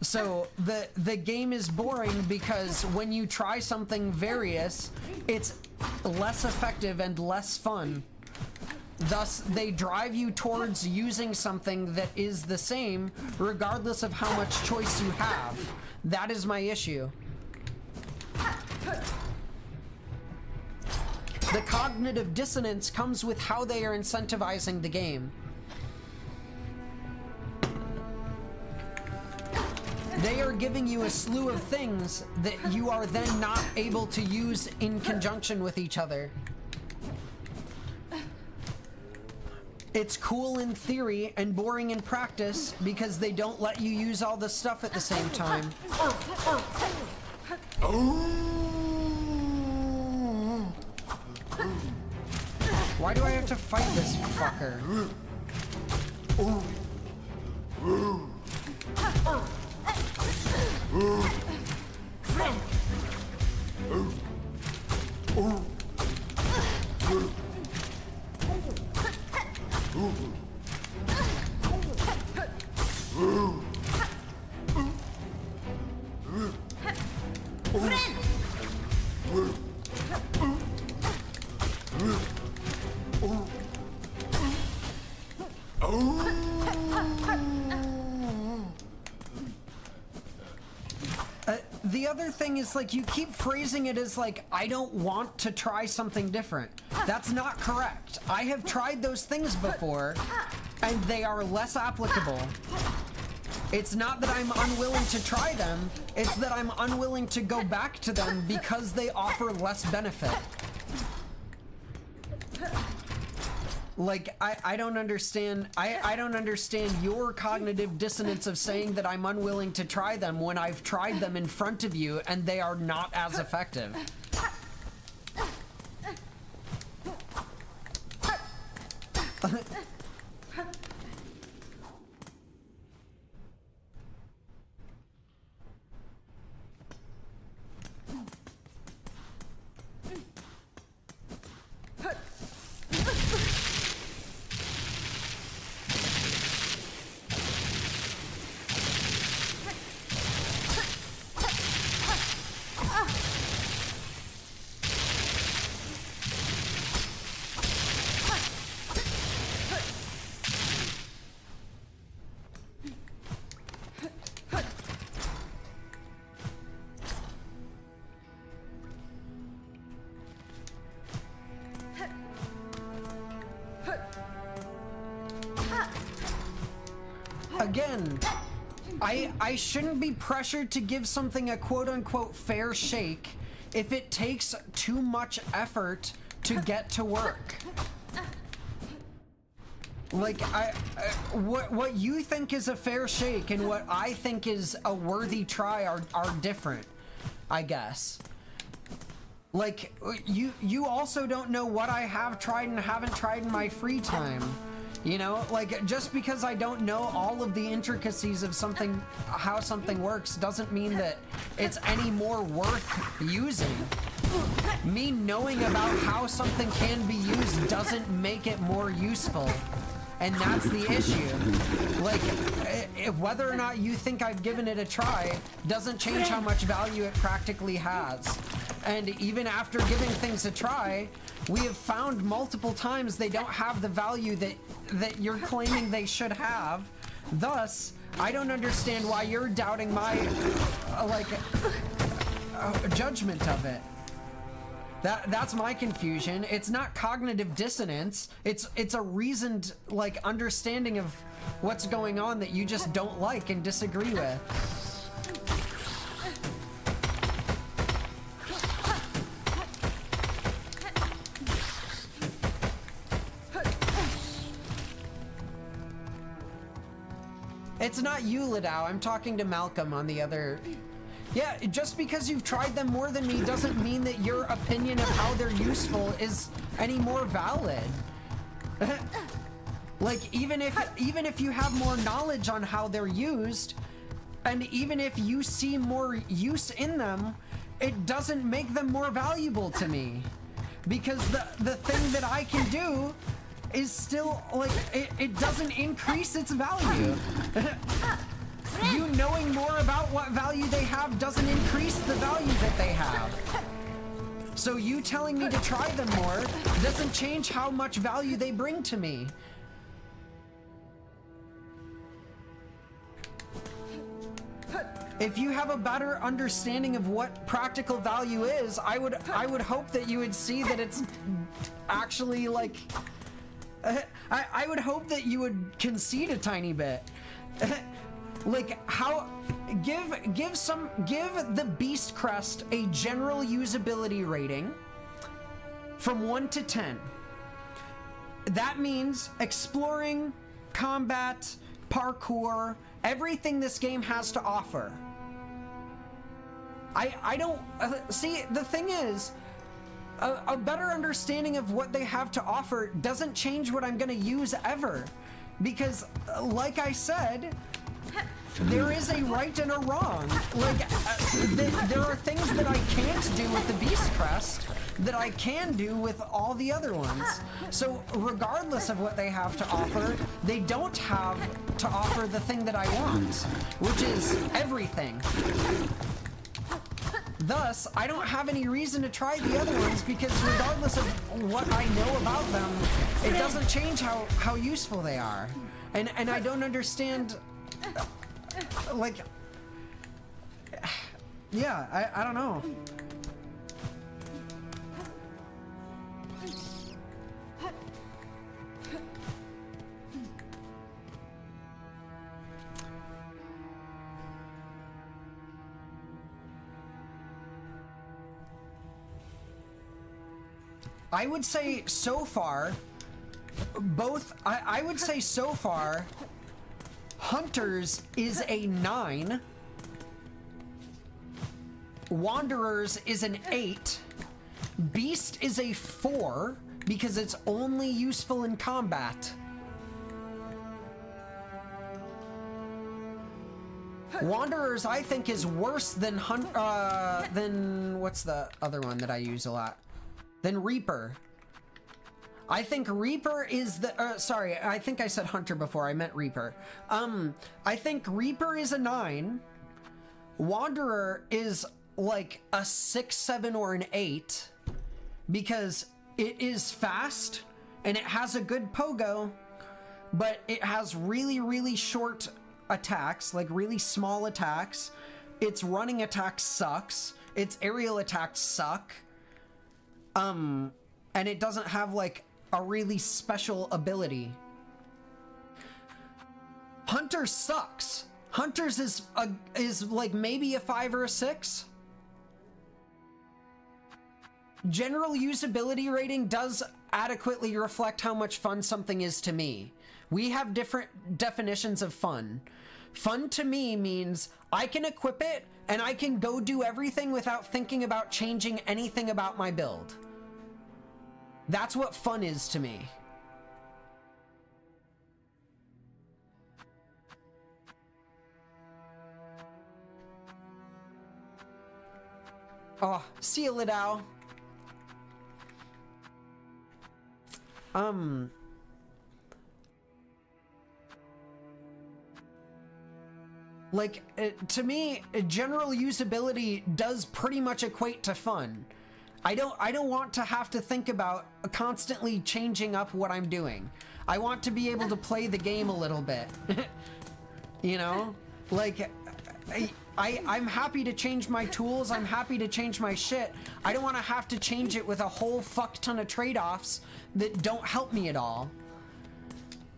So the game is boring because when you try something various, it's less effective and less fun. Thus, they drive you towards using something that is the same, regardless of how much choice you have. That is my issue. The cognitive dissonance comes with how they are incentivizing the game. They are giving you a slew of things that you are then not able to use in conjunction with each other. It's cool in theory and boring in practice because they don't let you use all the stuff at the same time. Why do I have to fight this fucker? The other thing is, like, you keep phrasing it as, like, I don't want to try something different. That's not correct. I have tried those things before, and they are less applicable. It's not that I'm unwilling to try them, it's that I'm unwilling to go back to them because they offer less benefit. Like, I don't understand, I don't understand your cognitive dissonance of saying that I'm unwilling to try them when I've tried them in front of you and they are not as effective. Again, I shouldn't be pressured to give something a quote-unquote fair shake if it takes too much effort to get to work. Like, what you think is a fair shake and what I think is a worthy try are different, I guess. Like, you also don't know what I have tried and haven't tried in my free time. You know, like, just because I don't know all of the intricacies of something, how something works, doesn't mean that it's any more worth using. Me knowing about how something can be used doesn't make it more useful. And that's the issue. Like, whether or not you think I've given it a try doesn't change how much value it practically has. And even after giving things a try, we have found multiple times they don't have the value that you're claiming they should have. Thus, I don't understand why you're doubting my, judgment of it. That's my confusion. It's not cognitive dissonance. It's a reasoned, like, understanding of what's going on that you just don't like and disagree with. It's not you, Ladau. I'm talking to Malcolm on the other... Yeah, just because you've tried them more than me doesn't mean that your opinion of how they're useful is any more valid. Like, even if you have more knowledge on how they're used, and even if you see more use in them, it doesn't make them more valuable to me. Because the thing that I can do is still, like, it doesn't increase its value. You knowing more about what value they have doesn't increase the value that they have. So you telling me to try them more doesn't change how much value they bring to me. If you have a better understanding of what practical value is, I would hope that you would see that it's actually, like... I would hope that you would concede a tiny bit. Like, how... Give the Beast Crest a general usability rating from 1 to 10. That means exploring, combat, parkour, everything this game has to offer. I don't... see, the thing is... A better understanding of what they have to offer doesn't change what I'm gonna use ever. Because, like I said, there is a right and a wrong. Like, there are things that I can't do with the Beast Crest that I can do with all the other ones. So, regardless of what they have to offer, they don't have to offer the thing that I want, which is everything. Thus, I don't have any reason to try the other ones because regardless of what I know about them, it doesn't change how useful they are. And I don't understand, like, Yeah, I don't know. I would say so far, I would say so far, Hunters is a 9, Wanderers is an 8, Beast is a 4, because it's only useful in combat. Wanderers, I think, is worse than what's the other one that I use a lot? Than Reaper. I think Reaper is the, sorry, I think I said Hunter before, I meant Reaper. I think Reaper is a 9, Wanderer is like a 6, 7, or an 8, because it is fast, and it has a good pogo, but it has really, really short attacks, like really small attacks. Its running attack sucks, its aerial attacks suck, and it doesn't have like a really special ability. Hunter sucks. Hunters is like maybe a 5 or a 6. General usability rating does adequately reflect how much fun something is to me. We have different definitions of fun. Fun to me means I can equip it and I can go do everything without thinking about changing anything about my build. That's what fun is to me. Oh, see you, Lidao. Like, to me, general usability does pretty much equate to fun. I don't want to have to think about constantly changing up what I'm doing. I want to be able to play the game a little bit. You know? Like, I'm happy to change my tools, I'm happy to change my shit. I don't want to have to change it with a whole fuck ton of trade-offs that don't help me at all.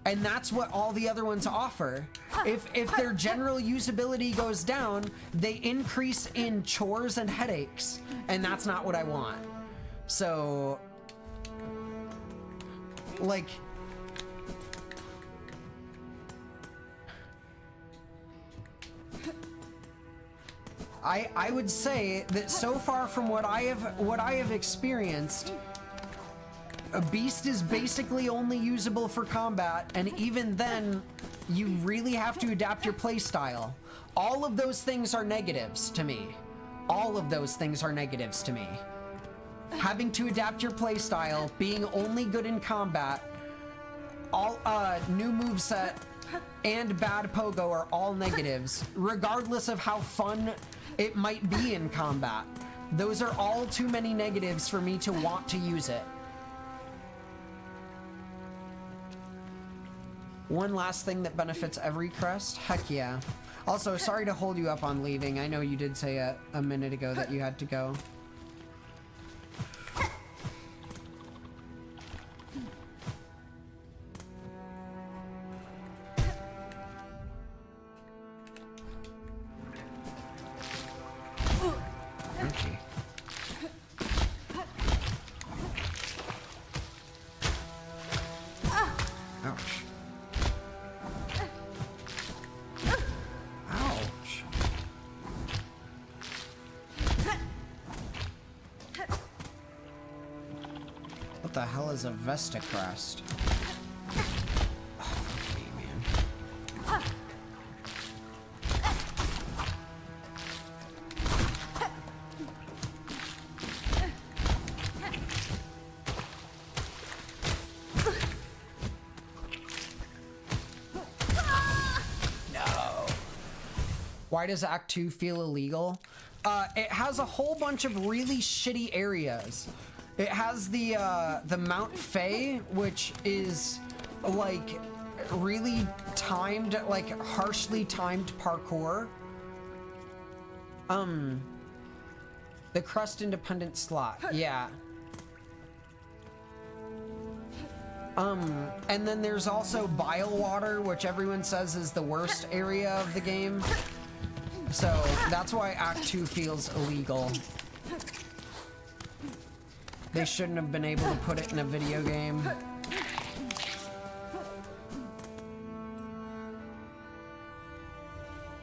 And that's what all the other ones offer. If their general usability goes down, they increase in chores and headaches, and that's not what I want. So, like, I would say that so far from what I have experienced, a beast is basically only usable for combat, and even then, you really have to adapt your playstyle. All of those things are negatives to me. All of those things are negatives to me. Having to adapt your playstyle, being only good in combat, all new moveset, and bad pogo are all negatives, regardless of how fun it might be in combat. Those are all too many negatives for me to want to use it. One last thing that benefits every crest? Heck yeah. Also, sorry to hold you up on leaving. I know you did say a minute ago that you had to go. Okay. Ouch. Ouch. What the hell is a Vesta crest? Okay, man. Why does Act 2 feel illegal? It has a whole bunch of really shitty areas. It has the Mount Fae, which is like really timed, like harshly timed parkour. The crust independent slot, yeah. And then there's also bile water, which everyone says is the worst area of the game. So that's why Act 2 feels illegal. They shouldn't have been able to put it in a video game.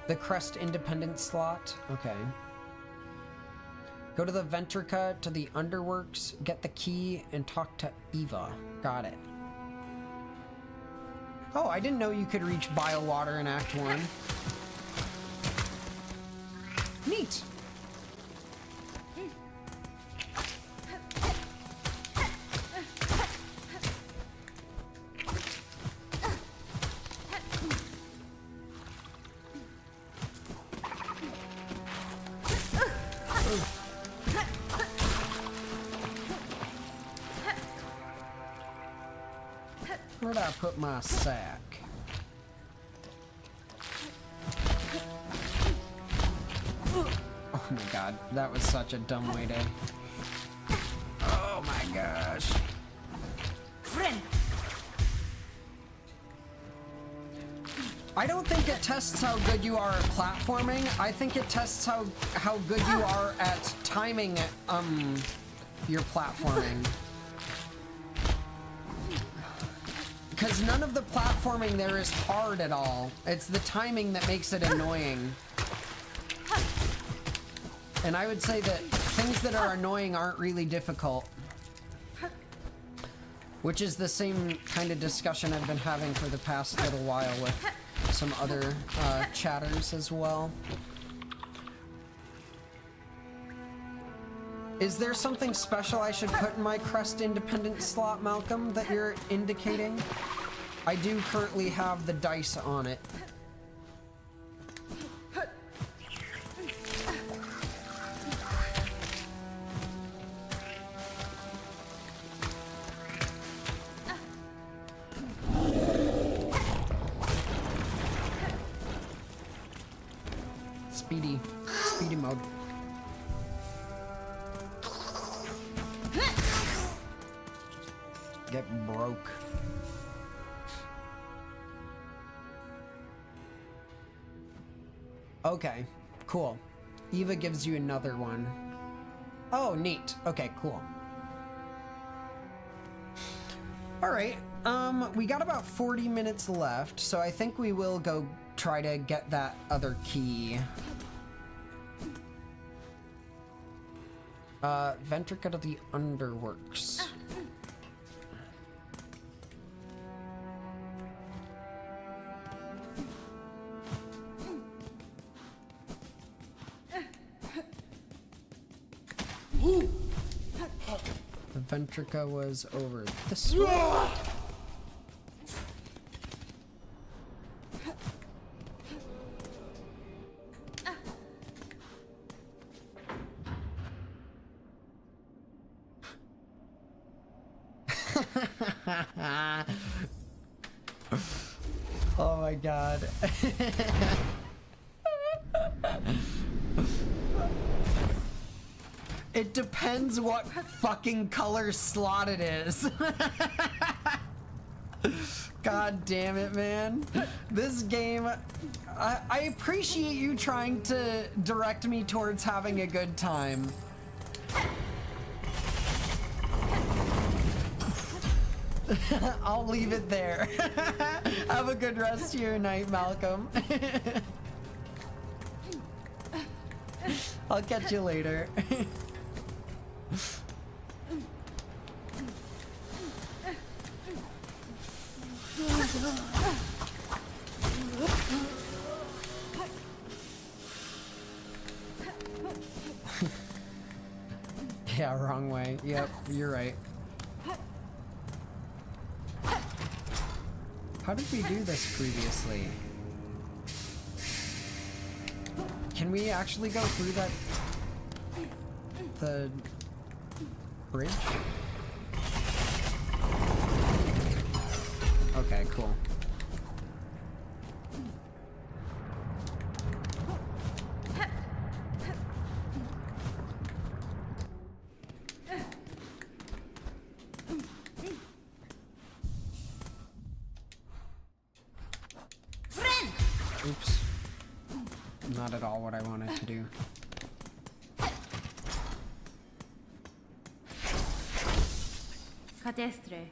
The crust independent slot, okay. Go to the Ventrica, to the Underworks, get the key, and talk to Eva. Got it. Oh, I didn't know you could reach bile water in Act 1. Neat. Where'd I put my sack? Oh my god, that was such a dumb way to... Oh my gosh. Friend. I don't think it tests how good you are at platforming. I think it tests how good you are at timing your platforming. Because none of the platforming there is hard at all. It's the timing that makes it annoying. And I would say that things that are annoying aren't really difficult. Which is the same kind of discussion I've been having for the past little while with some other chatters as well. Is there something special I should put in my crust independent slot, Malcolm, that you're indicating? I do currently have the dice on it. Speedy mode. Get broke. Okay, cool. Eva gives you another one. Oh, neat. Okay, cool. All right, we got about 40 minutes left, so I think we will go try to get that other key. Ventrica to the Underworks. The Ventrica was over this way. Oh my god. It depends what fucking color slot it is. God damn it, man. This game, I appreciate you trying to direct me towards having a good time. I'll leave it there. Have a good rest of your night, Malcolm. I'll catch you later. Yeah, wrong way. Yep, you're right. How did we do this previously? Can we actually go through that... the... bridge? Okay, cool. not at all what I wanted to do. Cadestre.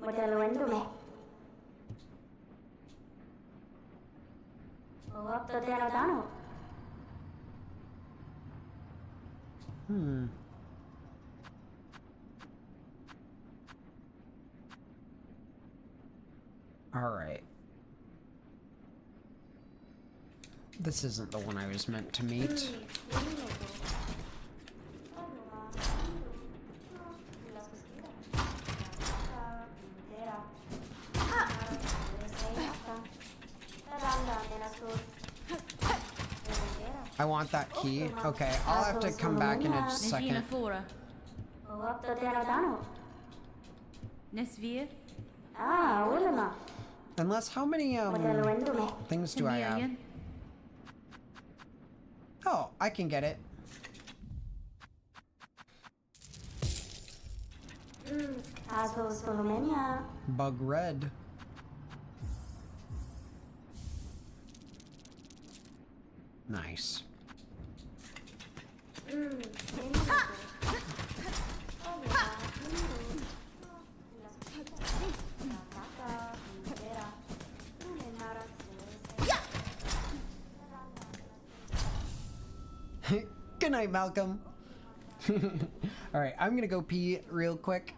Modello endume. Opto Derodano. Alright. This isn't the one I was meant to meet. I want that key. Okay, I'll have to come back in a Negina second. fora. Opto Derodano. Nesvir. Ah, ulema. Unless, how many, Modello endume. things do I have? Semerian. Oh, I can get it. Caso Solomenia. Bug red. Nice. Good night, Malcolm. Alright, I'm gonna go pee real quick.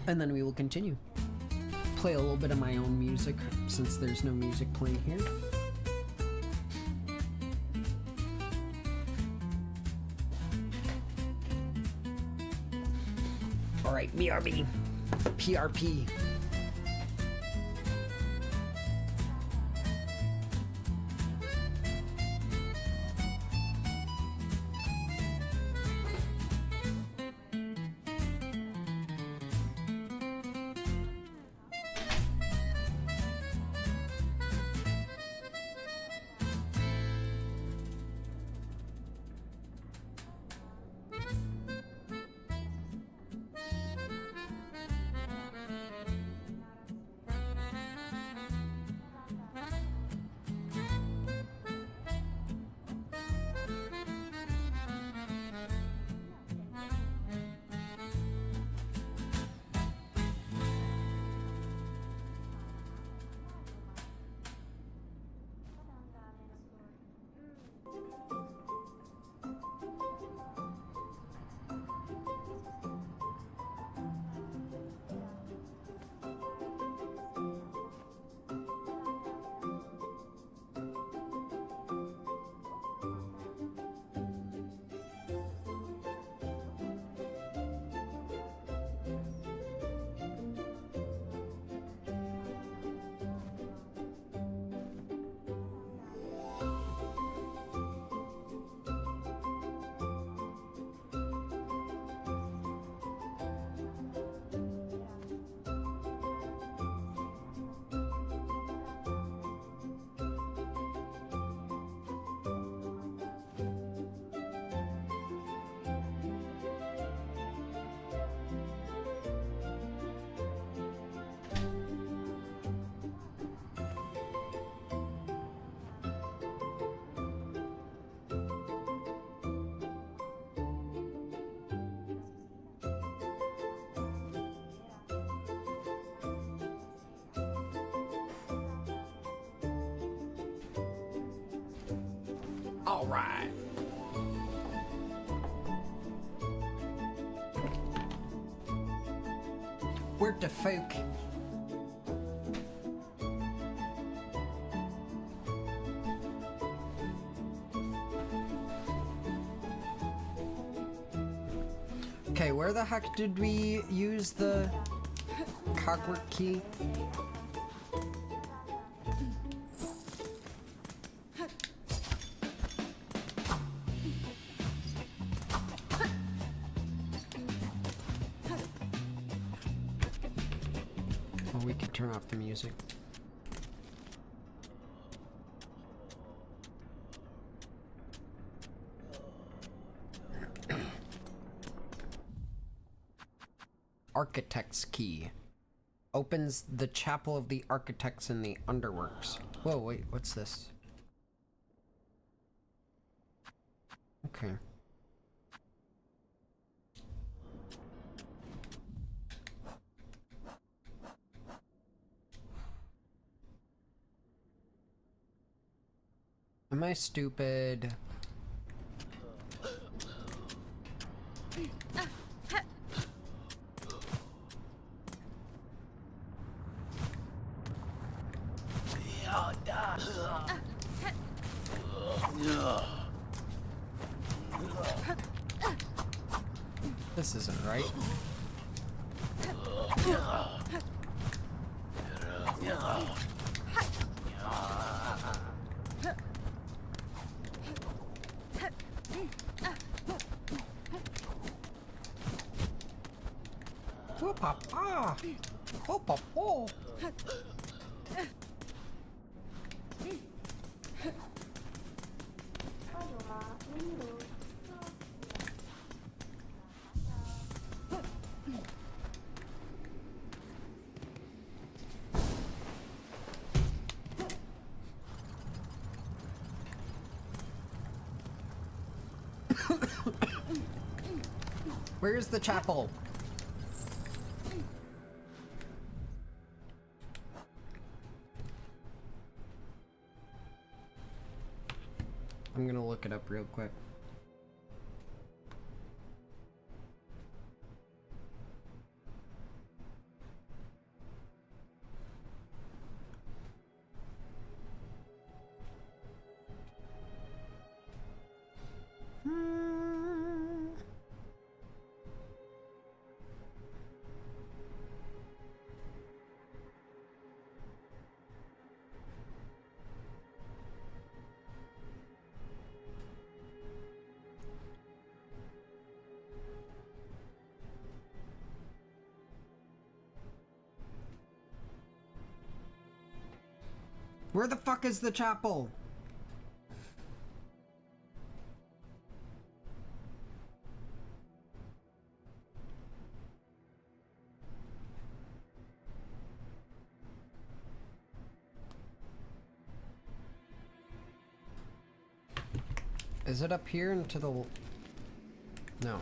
And then we will continue. Play a little bit of my own music since there's no music playing here. Alright, BRB. PRP. All right. Where the folk? Okay, where the heck did we use the clockwork key? Well, we could turn off the music. Architect's key. Opens the Chapel of the Architects in the Underworks. Whoa, wait, what's this? Okay. Am I stupid? This isn't right. Oh, papa! Oh, papa! Where's the chapel? I'm gonna look it up real quick. Where the fuck is the chapel? Is it up here and to the... No.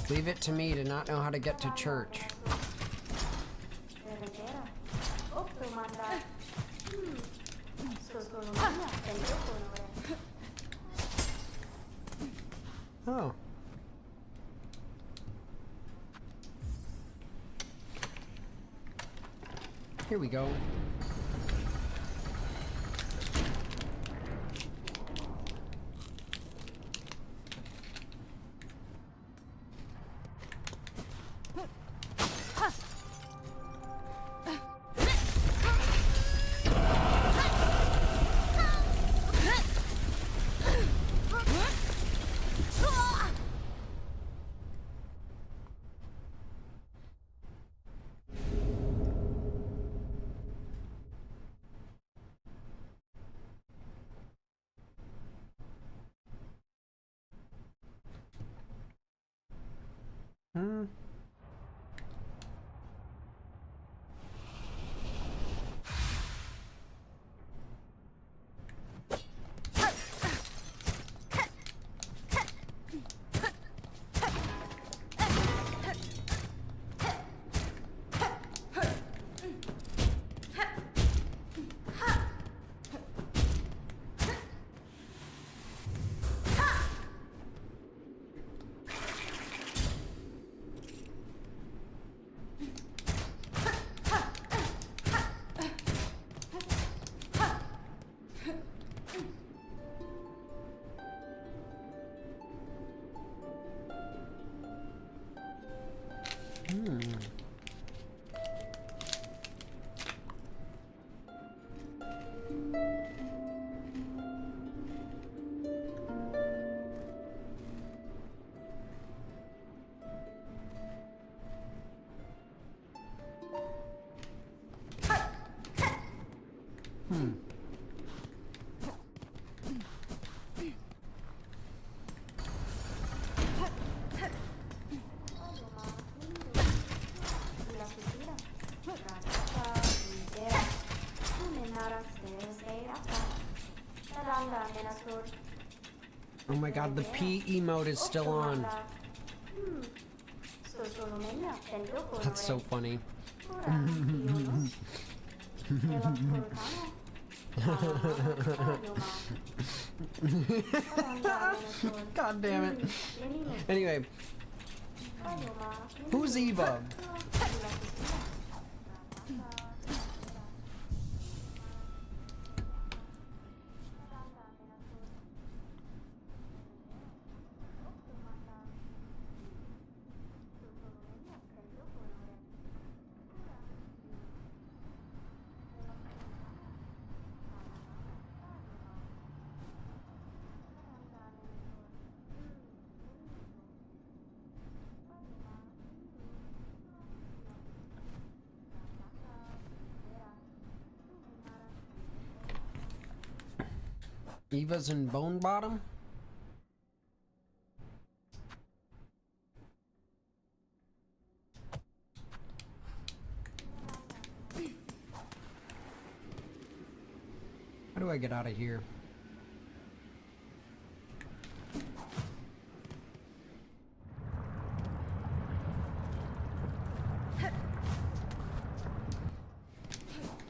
Leave it to me to not know how to get to church. Oh. Here we go. Oh my god, the P emote is still on. That's so funny. God damn it. Anyway, who's Eva? Eva's in Bone Bottom? How do I get out of here?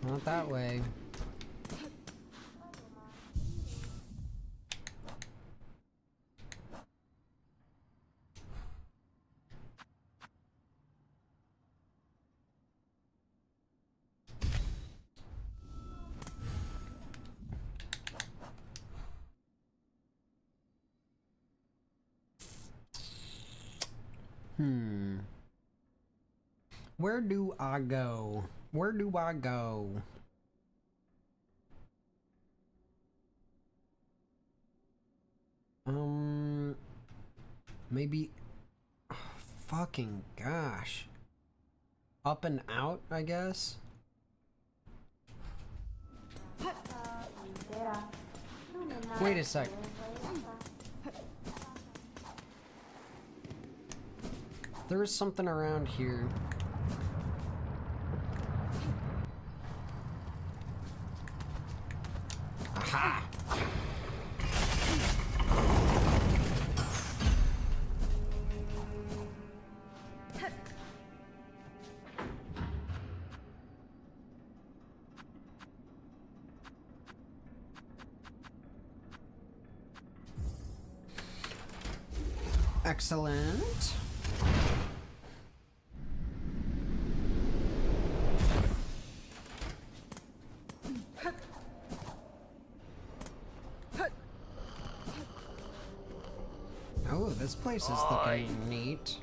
Not that way. Where do I go? Where do I go? Maybe... oh, fucking gosh. Up and out, I guess? Wait a sec. There is something around here. Aha! Excellent. Oh, this place is looking neat.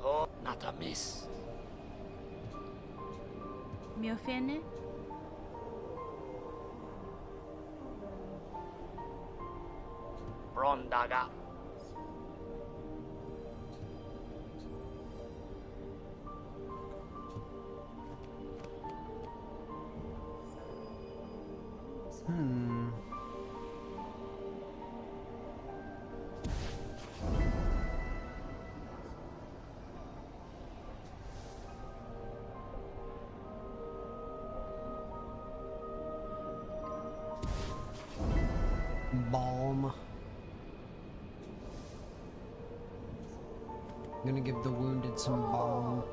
Oh, not a miss. Mi offende? Brondaga. Balm. I'm gonna give the wounded some balm.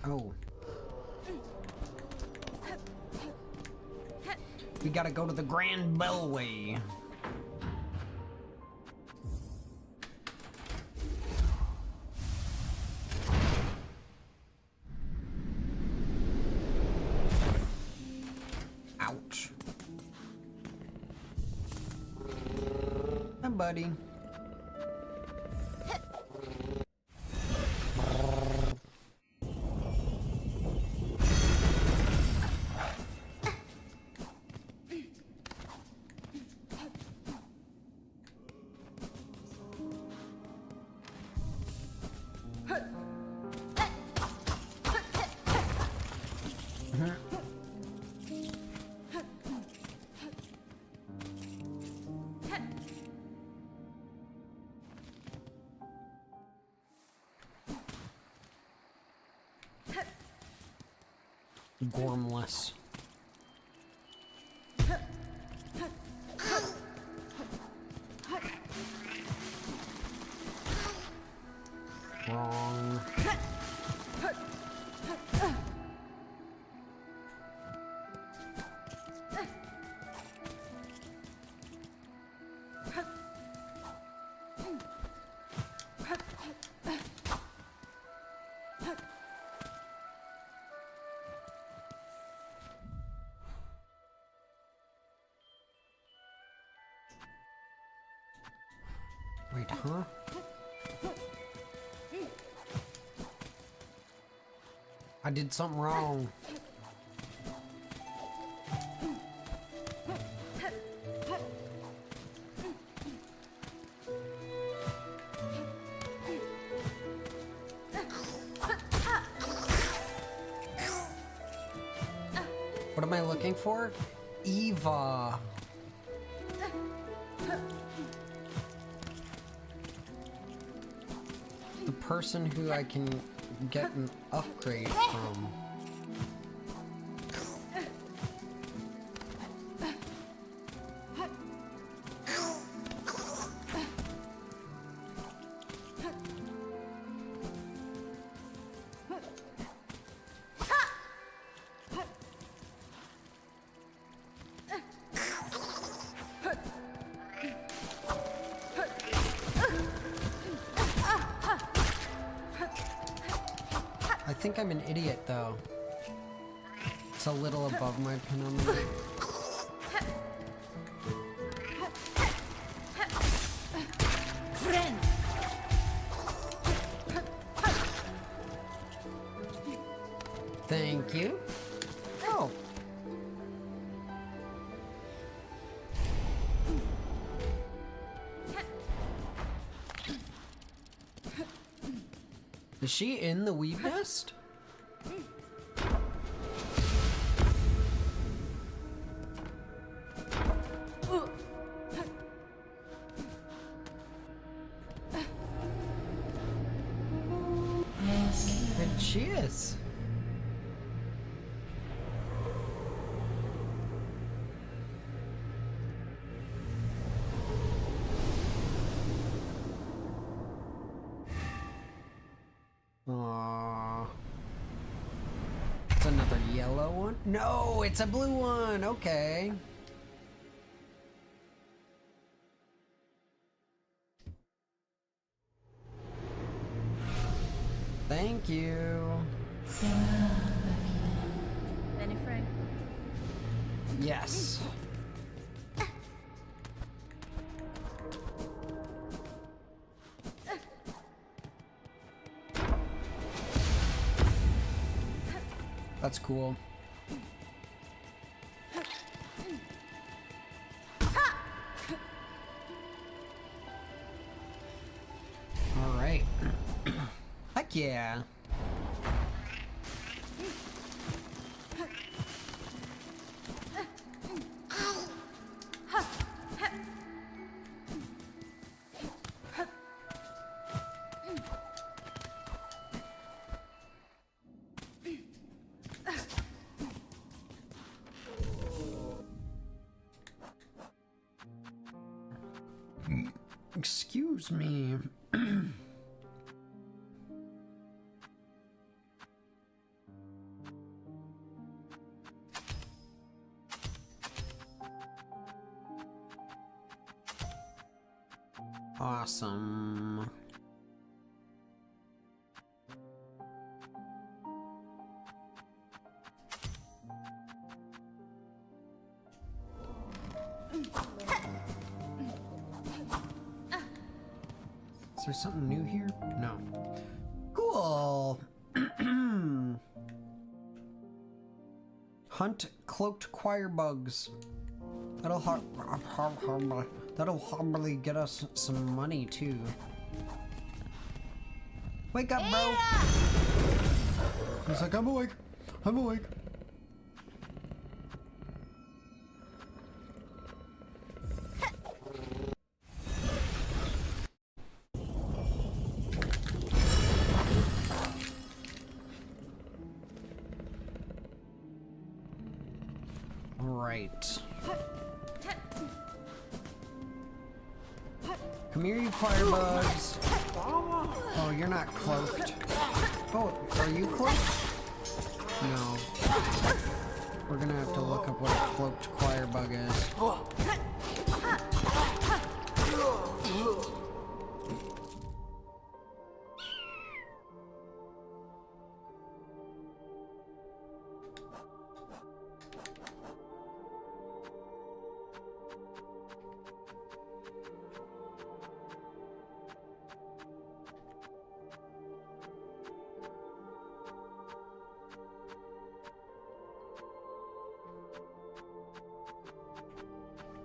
Oh. We gotta go to the Grand Bellway. Ouch. Hi, buddy. Gormless. Wrong. Wait, huh? I did something wrong. What am I looking for? Eva. The person who I can get an upgrade from. I think I'm an idiot, though. It's a little above my penumbra. Friend. Thank you. Oh. Is she in the weed nest? And she is. Aww. It's another yellow one? No, it's a blue one. Okay. Thank you. Benny Frank. Yes. That's cool. All right. Heck yeah. Excuse me. Awesome. Is there something new here? No. Cool. Hunt cloaked choir bugs. That'll probably get us some money too. Wake up, bro. He's like, I'm awake. I'm awake. Right. Come here, you firebugs. Oh, you're not cloaked. Oh, are you cloaked? No. We're gonna have to look up what a cloaked choir bug is.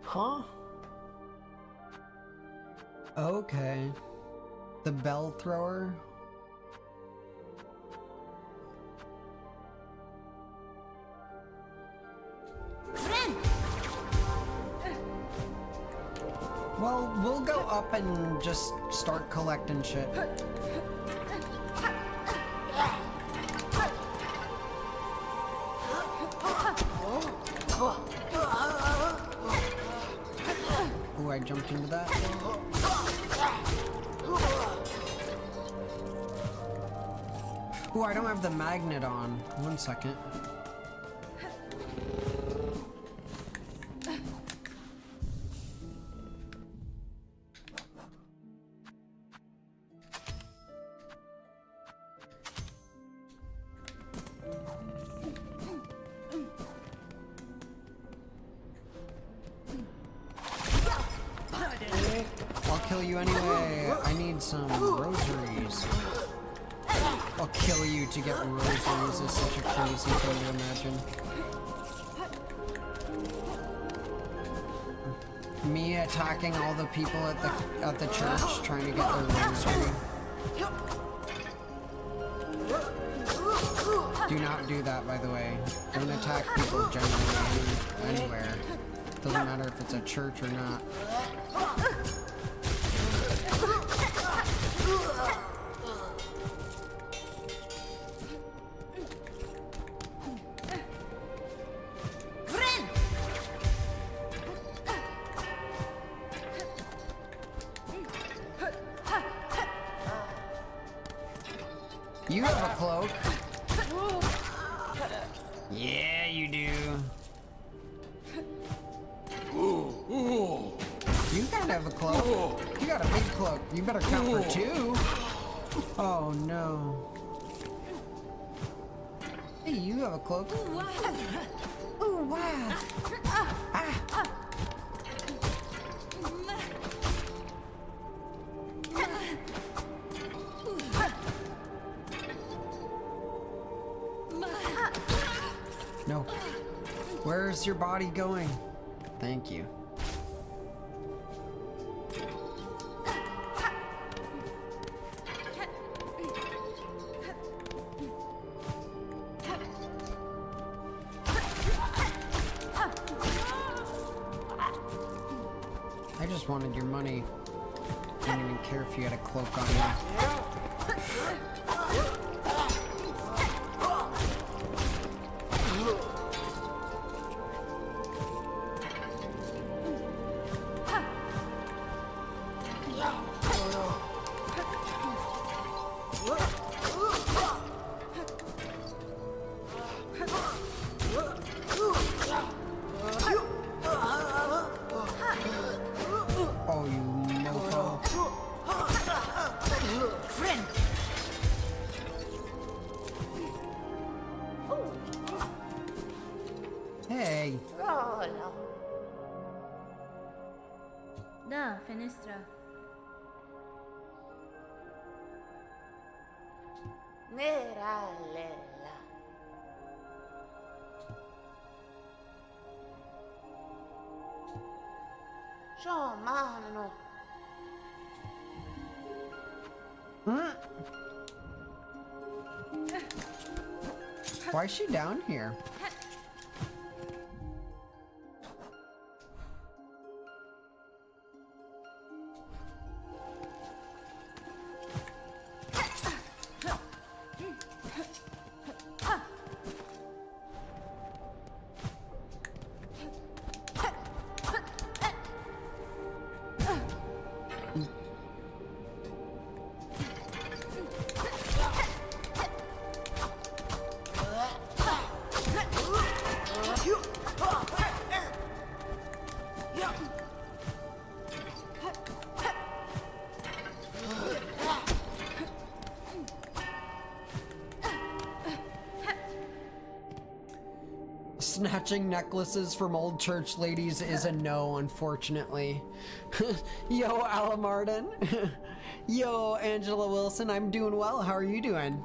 Huh? Okay. The bell thrower? Well, we'll go up and just start collecting shit. Ooh, I jumped into that. Ooh, I don't have the magnet on. 1 second. I'll kill you anyway. I need some rosaries. I'll kill you to get rosaries is such a crazy thing to imagine. Me attacking all the people at the church trying to get their rosary. Do not do that, by the way. Don't attack people generally anywhere. Doesn't matter if it's a church or not. You have a cloak. Yeah, you do. You can't have a cloak. You got a big cloak. You better count for 2. Oh no. Hey, you have a cloak. Ooh, wow. Ah. No. Where's your body going? Thank you. I just wanted your money. I didn't even care if you had a cloak on you. Oh, you mofo. Friend. Hey. Da, fenestra. Neralella. Giovanni. Why is she down here? snatching necklaces from old church ladies is a no, unfortunately. Yo, Alamarden. Yo, Angela Wilson, I'm doing well. How are you doing?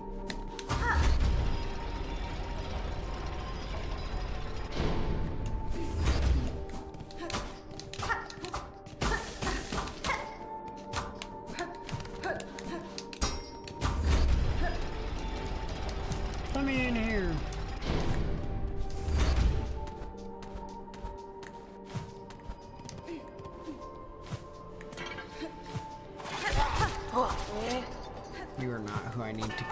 Let me in here. You are not who I need to kill.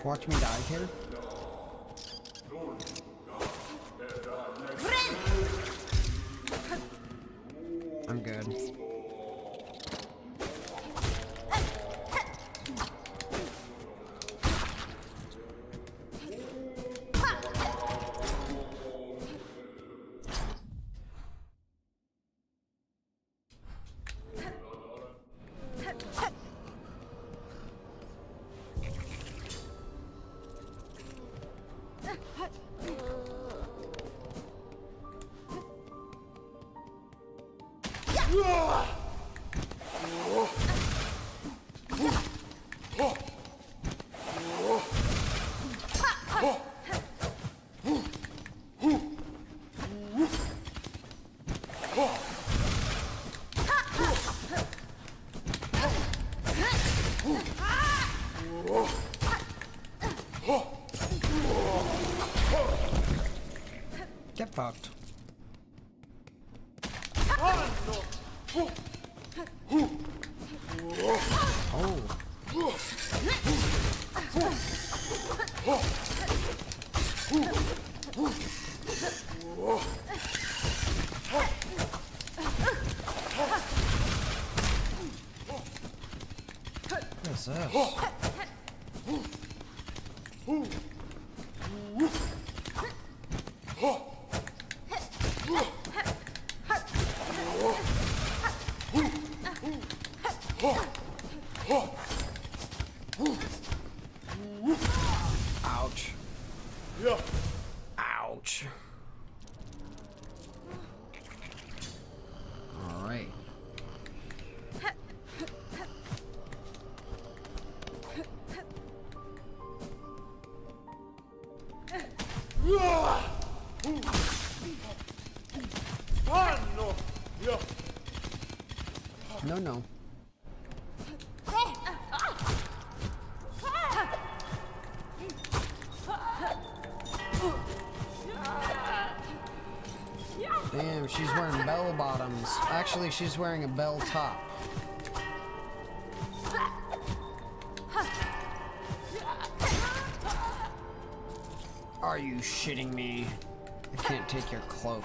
Watch me die here. I'm good. Get fucked. Oh. What's this? Ouch. Ouch. All right. No, no. Damn, she's wearing bell bottoms. Actually, she's wearing a bell top. Are you shitting me? I can't take your cloak.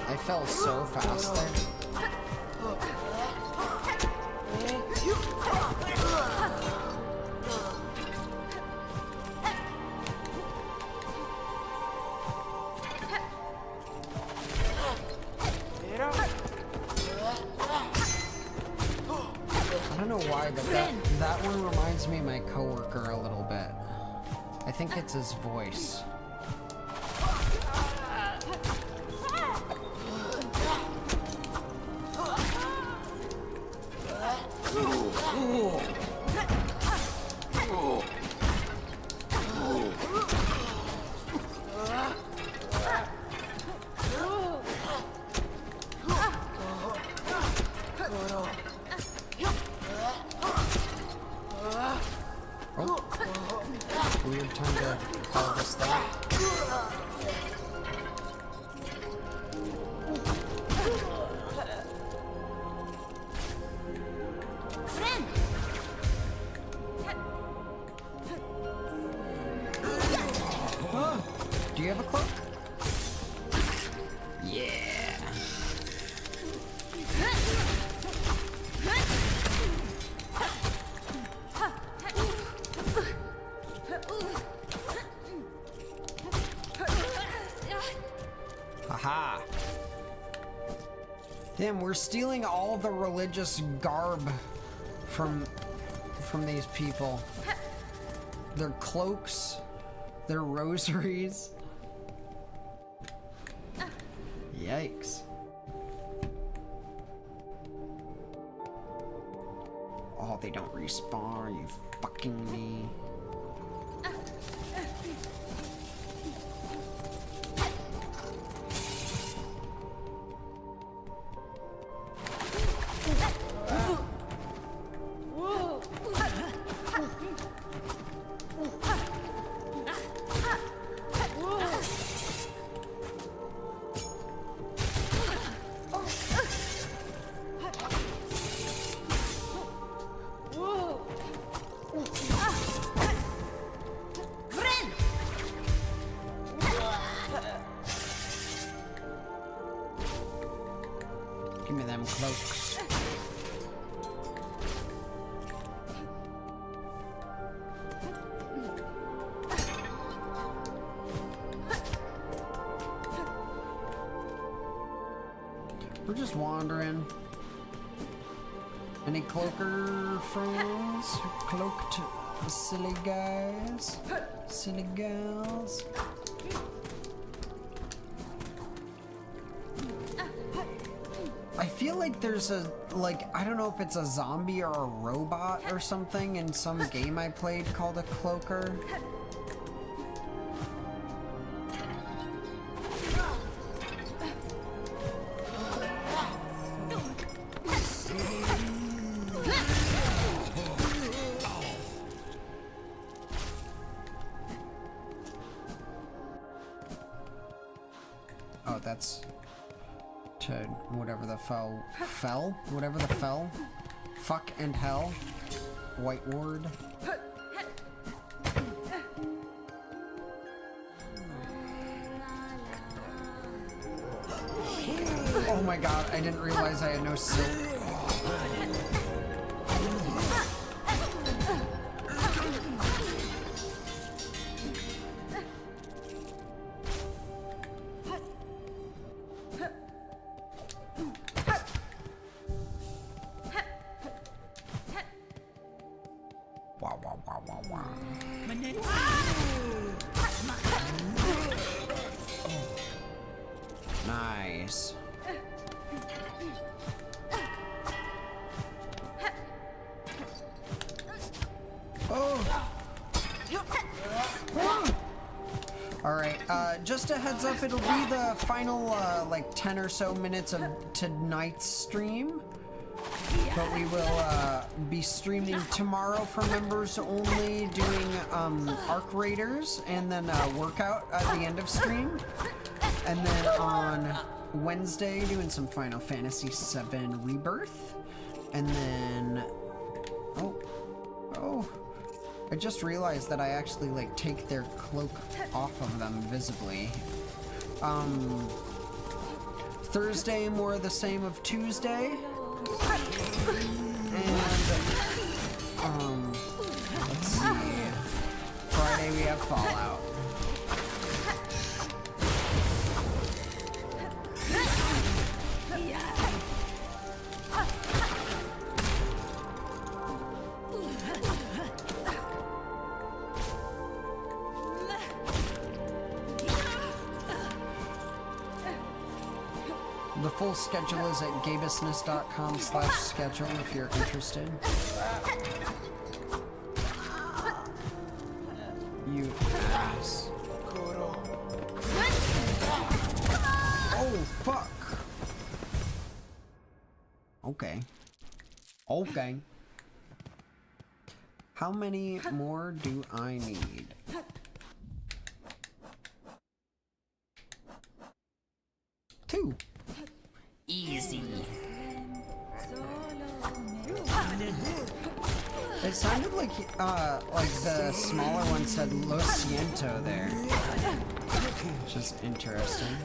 I fell so fast there. I don't know why, but that one reminds me of my coworker a little bit. I think it's his voice. time to harvest that. Friend! Oh, do you have a cloak? Yeah. Haha. Damn, we're stealing all the religious garb from these people. Their cloaks, their rosaries. Yikes. Oh, they don't respawn. Are you fucking me? Give me them cloaks. We're just wandering. Any cloaker friends? Cloaked silly guys? Silly gals? I feel like there's a, like, I don't know if it's a zombie or a robot or something in some game I played called a cloaker. Oh, that's to whatever the whatever the fuck and hell, White Ward. Oh my god, I didn't realize I had no silk. Wow, wow, wow, wow, wow. Nice. Oh. Alright, just a heads up, it'll be the final, like 10 or so minutes of tonight's stream. But we will be streaming tomorrow for members only, doing Arc Raiders, and then a workout at the end of stream. And then on Wednesday, doing some Final Fantasy VII Rebirth. And then... Oh. I just realized that I actually, like, take their cloak off of them visibly. Thursday, more of the same of Tuesday. And, let's see. Friday we have Fallout. The full schedule is at gabisness.com/schedule if you're interested. You ass. Oh, fuck. Okay. Okay. How many more do I need? It sounded like the smaller one said Lo Siento there, which is interesting.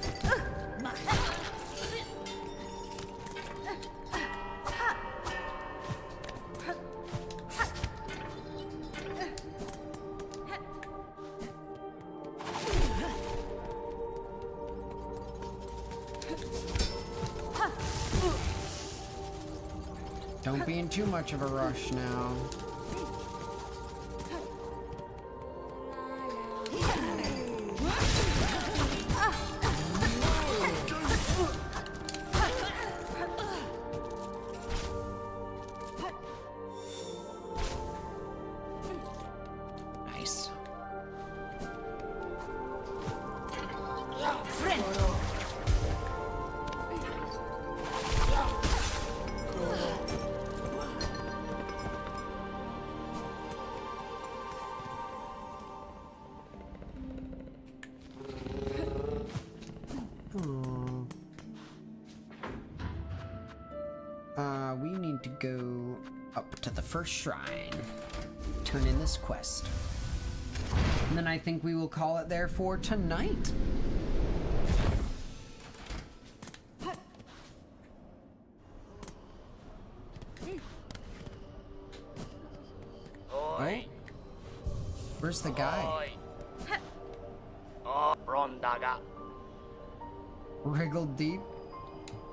Don't be in too much of a rush now. Nice. Friend. We need to go up to the first shrine, turn in this quest, and then I think we will call it there for tonight. Oi. Where's the guy? Oi. Oh, Rondaga. Wriggled deep?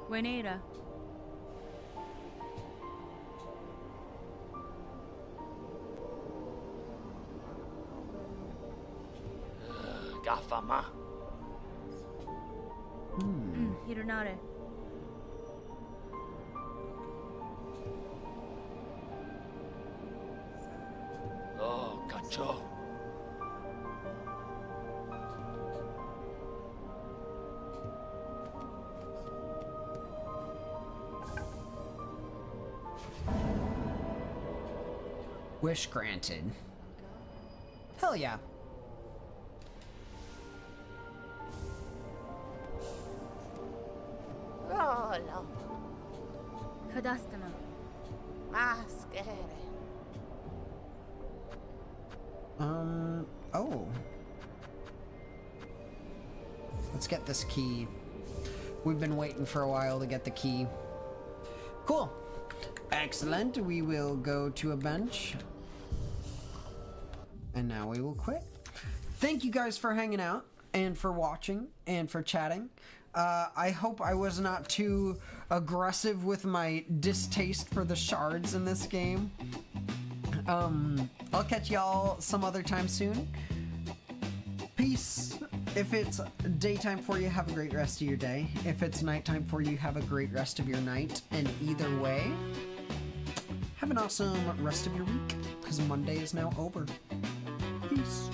Buenera. Gafama. Hironare. Oh, cacho. Wish granted. Hell yeah. Rolo. Kadastama. Maschere. Oh. Let's get this key. We've been waiting for a while to get the key. Cool. Excellent. We will go to a bench. And now we will quit. Thank you guys for hanging out and for watching and for chatting. I hope I was not too aggressive with my distaste for the shards in this game. I'll catch y'all some other time soon. Peace. If it's daytime for you, have a great rest of your day. If it's nighttime for you, have a great rest of your night. And either way, have an awesome rest of your week, because Monday is now over. Peace.